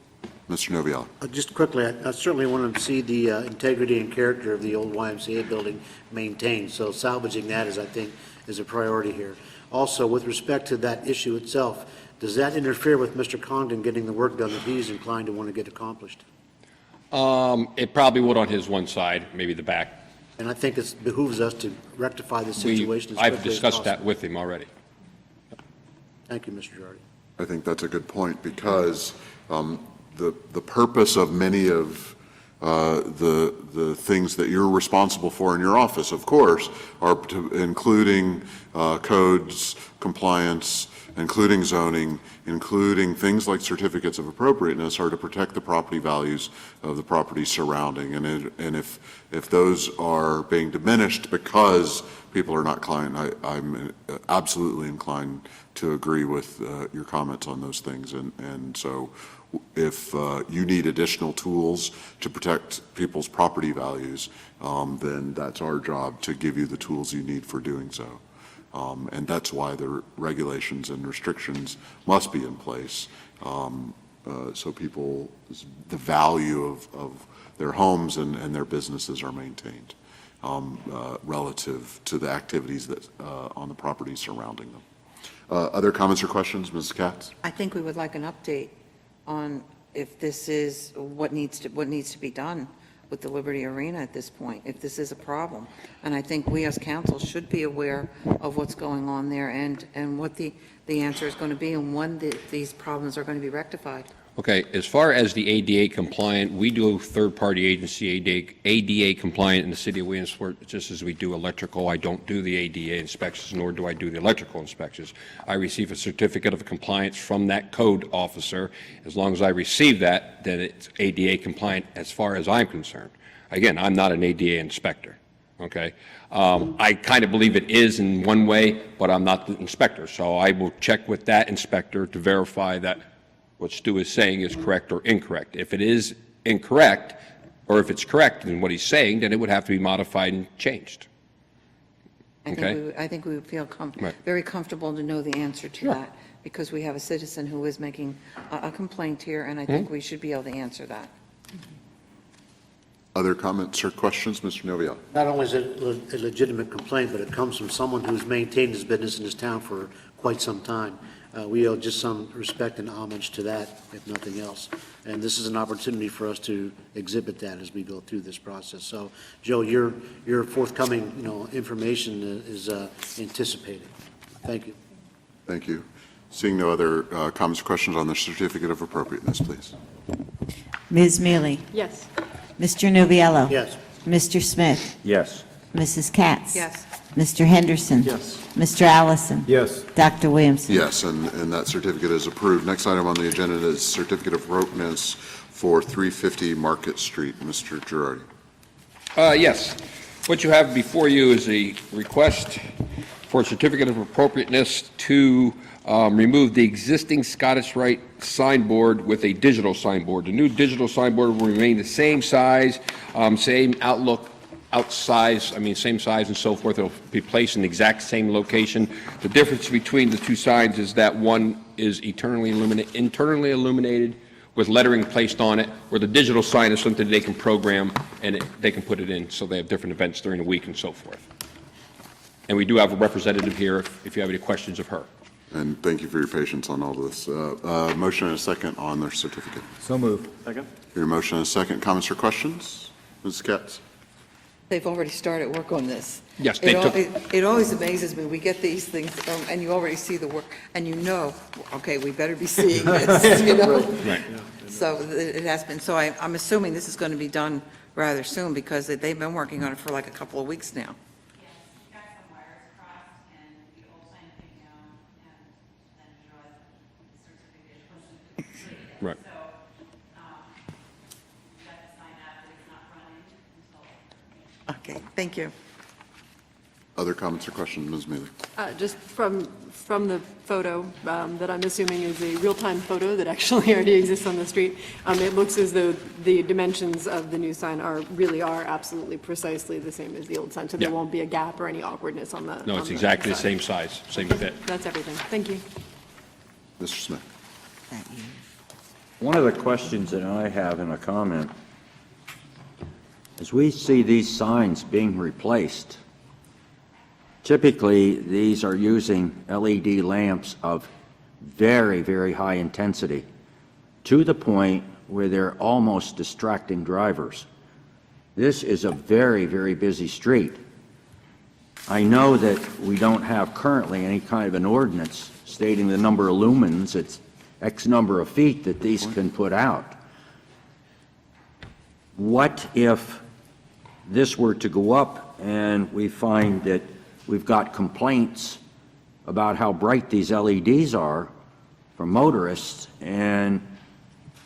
Mr. Noviello. Just quickly, I certainly want to see the integrity and character of the old YMCA building maintained, so salvaging that is, I think, is a priority here. Also, with respect to that issue itself, does that interfere with Mr. Congdon getting the work done that he's inclined to want to get accomplished? It probably would on his one side, maybe the back. And I think it behooves us to rectify the situation as quickly I've as discussed that possible. with him already. Thank you, Mr. Girardi. I think that's a good point, because the purpose of many of the things that you're responsible for in your office, of course, are including codes, compliance, including zoning, including things like certificates of appropriateness, are to protect the property values of the property surrounding. And if those are being diminished because people are not client, I'm absolutely inclined to agree with your comments on those things. And so if you need additional tools to protect people's property values, then that's our job to give you the tools you need for doing so. And that's why the regulations and restrictions must be in place, so people, the value of their homes and their businesses are maintained relative to the activities that on the property surrounding them. Other comments or questions, Ms. Katz? I think we would like an update on if this is what needs to be done with the Liberty Arena at this point, if this is a problem. And I think we as council should be aware of what's going on there and what the answer is going to be and when these problems are going to be rectified. Okay, as far as the ADA compliant, we do third-party agency ADA compliant in the city of Williamsport, just as we do electrical. I don't do the ADA inspections, nor do I do the electrical inspections. I receive a certificate of compliance from that code officer. As long as I receive that, then it's ADA compliant as far as I'm concerned. Again, I'm not an ADA inspector, okay? I kind of believe it is in one way, but I'm not the inspector. So I will check with that inspector to verify that what Stu is saying is correct or incorrect. If it is incorrect, or if it's correct in what he's saying, then it would have to be modified and changed. Okay? I think we would feel Right. very comfortable to know the answer to that, because we have a citizen who is making a complaint here, and I think we should be able to answer that. Other comments or questions, Mr. Noviello? Not only is it a legitimate complaint, but it comes from someone who's maintained his business in this town for quite some time. We owe just some respect and homage to that, if nothing else. And this is an opportunity for us to exhibit that as we go through this process. So, Joe, your forthcoming, information is anticipated. Thank you. Thank you. Seeing no other comments or questions on the certificate of appropriateness, please. Ms. Mealy? Yes. Mr. Noviello? Yes. Mr. Smith? Yes. Mrs. Katz? Yes. Mr. Henderson? Yes. Mr. Allison? Yes. Dr. Williamson? Yes, and that certificate is approved. Next item on the agenda is certificate of appropriateness for 350 Market Street. Mr. Girardi. Yes. What you have before you is a request for a certificate of appropriateness to remove the existing Scottish Rite signboard with a digital signboard. The new digital signboard will remain the same size, same outlook, same size and so forth. It'll be placed in the exact same location. The difference between the two signs is that one is internally illuminated with lettering placed on it, where the digital sign is something they can program and they can put it in, so they have different events during the week and so forth. And we do have a representative here if you have any questions of her. And thank you for your patience on all this. Motion and a second on their certificate. So moved. Second? Your motion and a second. Comments or questions? Ms. Katz? They've already started work on this. Yes, they took. It always amazes me. We get these things, and you already see the work, and okay, we better be seeing this, Right. So it has been, so I'm assuming this is going to be done rather soon, because they've been working on it for like a couple of weeks now. Right. Okay, thank you. Other comments or questions, Ms. Mealy? Just from the photo that I'm assuming is a real-time photo that actually already exists on the street, it looks as though the dimensions of the new sign really are absolutely precisely the same as the old sign, so there Yeah. won't be a gap or any awkwardness on the No, on it's the exactly the side. same size, same fit. That's everything. Thank you. Mr. Smith? One of the questions that I have in a comment is we see these signs being replaced. Typically, these are using LED lamps of very, very high intensity, to the point where they're almost distracting drivers. This is a very, very busy street. I know that we don't have currently any kind of an ordinance stating the number of lumens, it's X number of feet that these can put out. What if this were to go up and we find that we've got complaints about how bright these LEDs are from motorists, and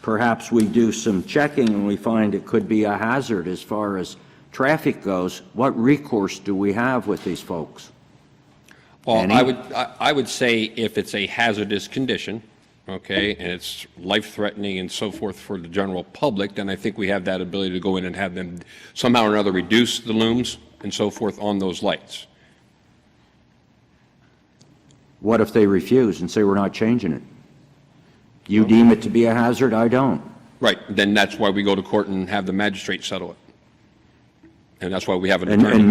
perhaps we do some checking and we find it could be a hazard as far as traffic goes? What recourse do we have with these folks? Well, Any? I would say if it's a hazardous condition, okay, and it's life-threatening and so forth for the general public, then I think we have that ability to go in and have them somehow or another reduce the looms and so forth on those lights. What if they refuse and say we're not changing it? You deem it to be a hazard, I don't. Right, then that's why we go to court and have the magistrate settle it. And that's why we have an And attorney.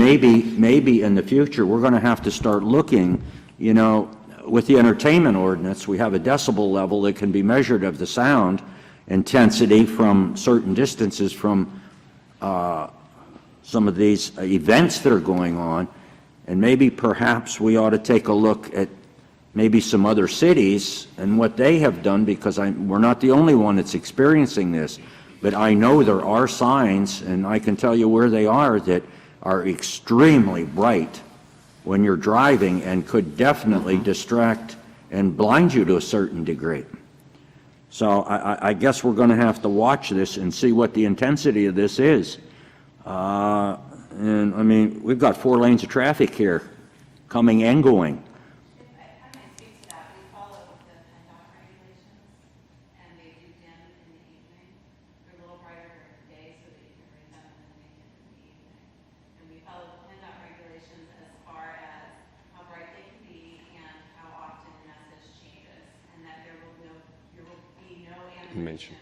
maybe in the future, we're going to have to start looking, you know, with the entertainment ordinance, we have a decibel level that can be measured of the sound intensity from certain distances from some of these events that are going on. And maybe perhaps we ought to take a look at maybe some other cities and what they have done, because we're not the only one that's experiencing this. But I know there are signs, and I can tell you where they are, that are extremely bright when you're driving and could definitely distract and blind you to a certain degree. So I guess we're going to have to watch this and see what the intensity of this is. And I mean, we've got 4 lanes of traffic here, coming and going. Mention.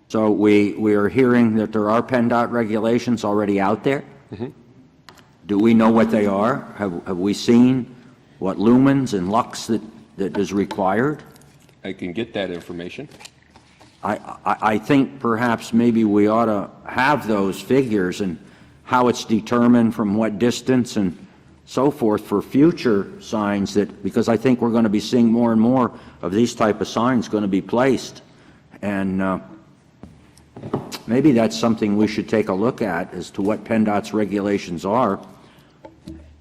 So we are hearing that there are PennDOT regulations already out there. Do we know what they are? Have we seen what lumens and lux that is required? I can get that information. I think perhaps maybe we ought to have those figures and how it's determined from what distance and so forth for future signs, that because I think we're going to be seeing more and more of these type of signs going to be placed. And maybe that's something we should take a look at as to what PennDOT's regulations are.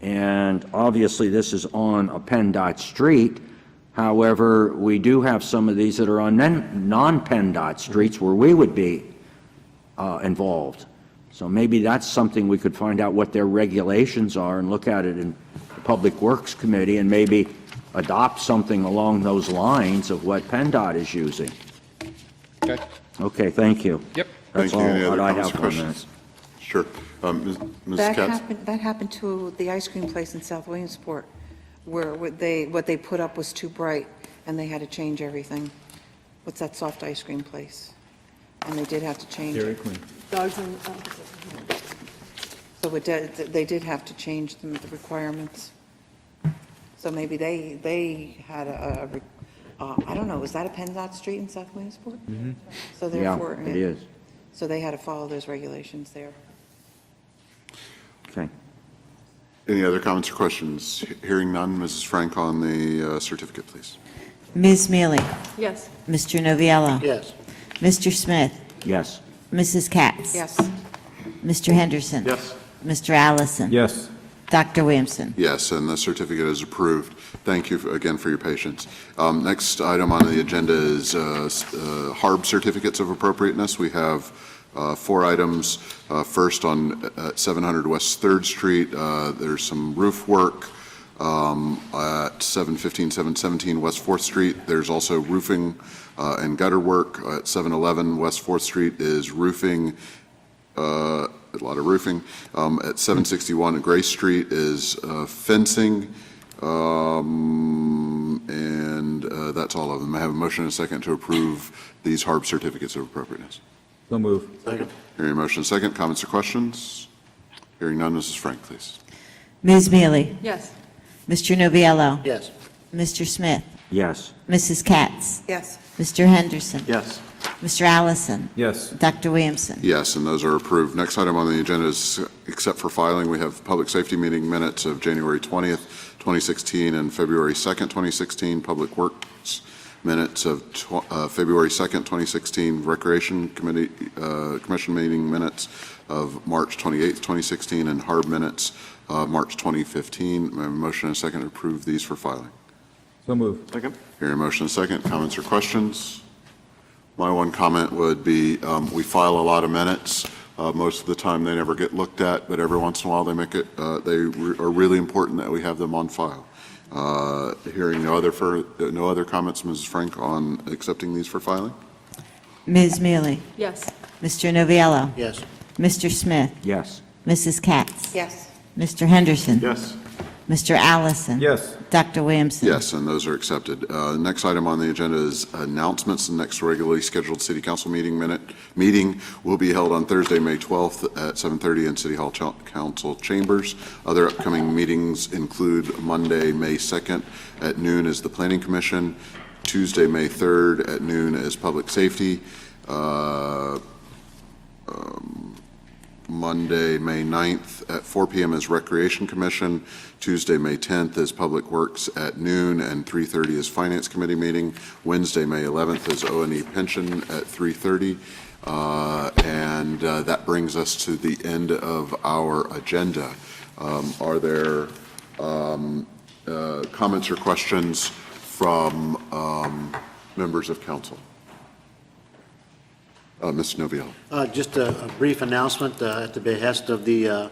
And obviously this is on a PennDOT street. However, we do have some of these that are on non-PennDOT streets where we would be involved. So maybe that's something we could find out what their regulations are and look at it in the Public Works Committee and maybe adopt something along those lines of what PennDOT is using. Okay. Okay, thank you. Yep. That's Thank you. all Any what other I comments have or on questions? that. Sure. Ms. Katz? That happened to the ice cream place in South Williamsport, where what they put up was too bright, and they had to change everything. What's that soft ice cream place? And they did have to change it. Dogs and, So they did have to change the requirements. So maybe they had I don't know, was that a PennDOT street in South Williamsport? So Yeah, therefore. it is. So they had to follow those regulations there. Okay. Any other comments or questions? Hearing none, Mrs. Frank on the certificate, please. Ms. Mealy? yes. Mr. Noviello? Yes. Mr. Smith? Yes. Mrs. Katz? Yes. Mr. Henderson? Yes. Mr. Allison? Yes. Dr. Williamson? Yes, and the certificate is approved. Thank you again for your patience. Next item on the agenda is HARB certificates of appropriateness. We have 4 items. First, on 700 West 3rd Street, there's some roof work. At 715, 717 West 4th Street, there's also roofing and gutter work. At 711 West 4th Street is roofing, a lot of roofing. At 761 Grace Street is fencing, and that's all of them. I have a motion and a second to approve these HARB certificates of appropriateness. So move. Hearing a motion and a second, comments or questions? Hearing none, Mrs. Frank, please. Ms. Mealy? Yes. Mr. Noviello? Yes. Mr. Smith? Yes. Mrs. Katz? Yes. Mr. Henderson? Yes. Mr. Allison? Yes. Dr. Williamson? Yes, and those are approved. Next item on the agenda is, except for filing, we have public safety meeting minutes of January 20th, 2016, and February 2nd, 2016, Public Works minutes of February 2nd, 2016, Recreation Committee, Commission meeting minutes of March 28th, 2016, and HARB minutes, March 2015. May I have a motion and a second to approve these for filing? So move. Second? Hearing a motion and a second, comments or questions? My one comment would be, we file a lot of minutes. Most of the time, they never get looked at, but every once in a while, they make it, they are really important that we have them on file. Hearing no other comments, Mrs. Frank, on accepting these for filing? Ms. Mealy? Yes. Mr. Noviello? Yes. Mr. Smith? Yes. Mrs. Katz? Yes. Mr. Henderson? Yes. Mr. Allison? Yes. Dr. Williamson? Yes, and those are accepted. Next item on the agenda is announcements. The next regularly scheduled city council meeting will be held on Thursday, May 12th at 7:30 in City Hall Council Chambers. Other upcoming meetings include Monday, May 2nd at noon is the Planning Commission, Tuesday, May 3rd at noon is Public Safety, Monday, May 9th at 4 p.m. is Recreation Commission. Tuesday, May 10th is Public Works at noon, and 3:30 is Finance Committee meeting. Wednesday, May 11th is O&E Pension at 3:30. And that brings us to the end of our agenda. Are there comments or questions from members of council? Mr. Noviello. Just a brief announcement at the behest of the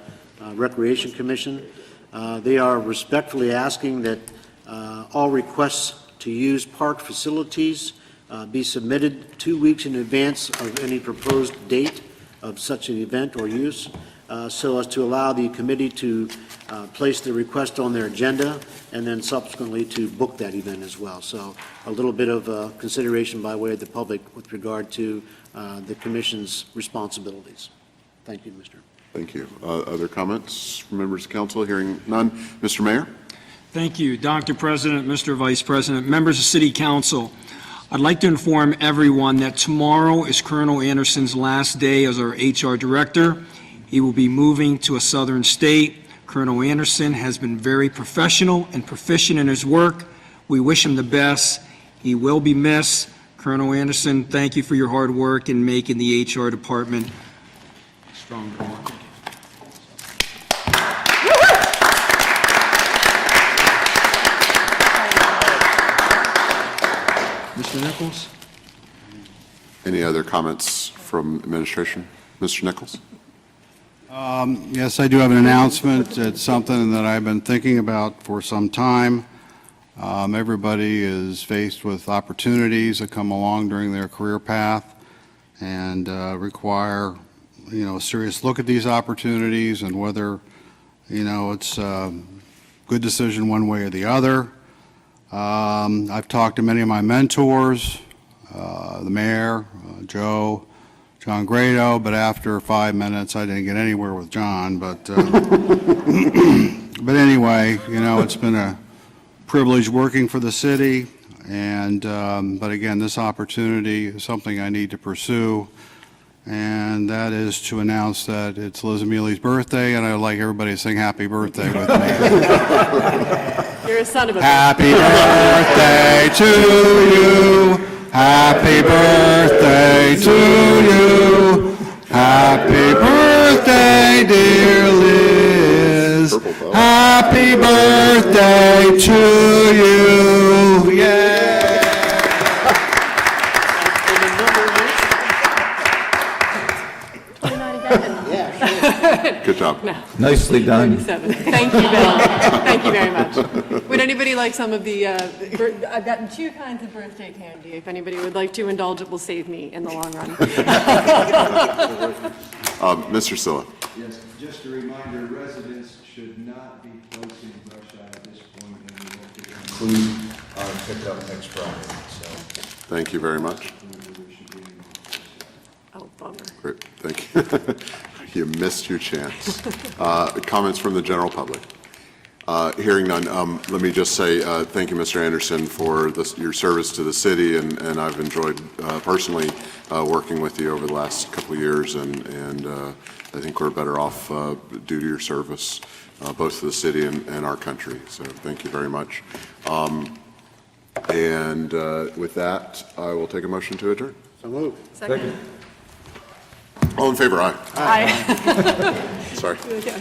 Recreation Commission. They are respectfully asking that all requests to use park facilities be submitted 2 weeks in advance of any proposed date of such an event or use, so as to allow the committee to place the request on their agenda and then subsequently to book that event as well. So a little bit of consideration by way of the public with regard to the commission's responsibilities. Thank you, Mr. Thank you. Other comments from members of council? Hearing none. Mr. Mayor? Thank you, Dr. President, Mr. Vice President, members of City Council. I'd like to inform everyone that tomorrow is Colonel Anderson's last day as our HR Director. He will be moving to a southern state. Colonel Anderson has been very professional and proficient in his work. We wish him the best. He will be missed. Colonel Anderson, thank you for your hard work in making the HR department stronger. Mr. Nichols? Any other comments from administration? Mr. Nichols? Yes, I do have an announcement. It's something that I've been thinking about for some time. Everybody is faced with opportunities that come along during their career path and require, a serious look at these opportunities and whether, it's a good decision one way or the other. I've talked to many of my mentors, the mayor, John Grado, but after 5 minutes, I didn't get anywhere with John. But but anyway, it's been a privilege working for the city, and but again, this opportunity is something I need to pursue, and that is to announce that it's Liz Amelie's birthday, and I'd like everybody to sing happy birthday with me. You're a son of a... Happy birthday to you. Happy birthday to you. Happy birthday, dear Liz. Happy birthday to you. Yeah. Yeah, Good job. Nicely done. 37. Thank you, Bill. Thank you very much. Would anybody like some of the, I've gotten two kinds of birthday candy. If anybody would like to indulge, it will save me in the long run. Mr. Silla. Yes, just a reminder, residents should not be placing brush out at this point, and we hope to conclude our pickup next Friday, so. Thank you very much. Oh, bummer. Great, thank you. You missed your chance. Comments from the general public? Hearing none, let me just say thank you, Mr. Anderson, for your service to the city, and I've enjoyed personally working with you over the last couple of years, and I think we're better off due to your service, both to the city and our country. So thank you very much. And with that, I will take a motion to adjourn. so moved. Second. All in favor, aye. Aye. Sorry. Yeah,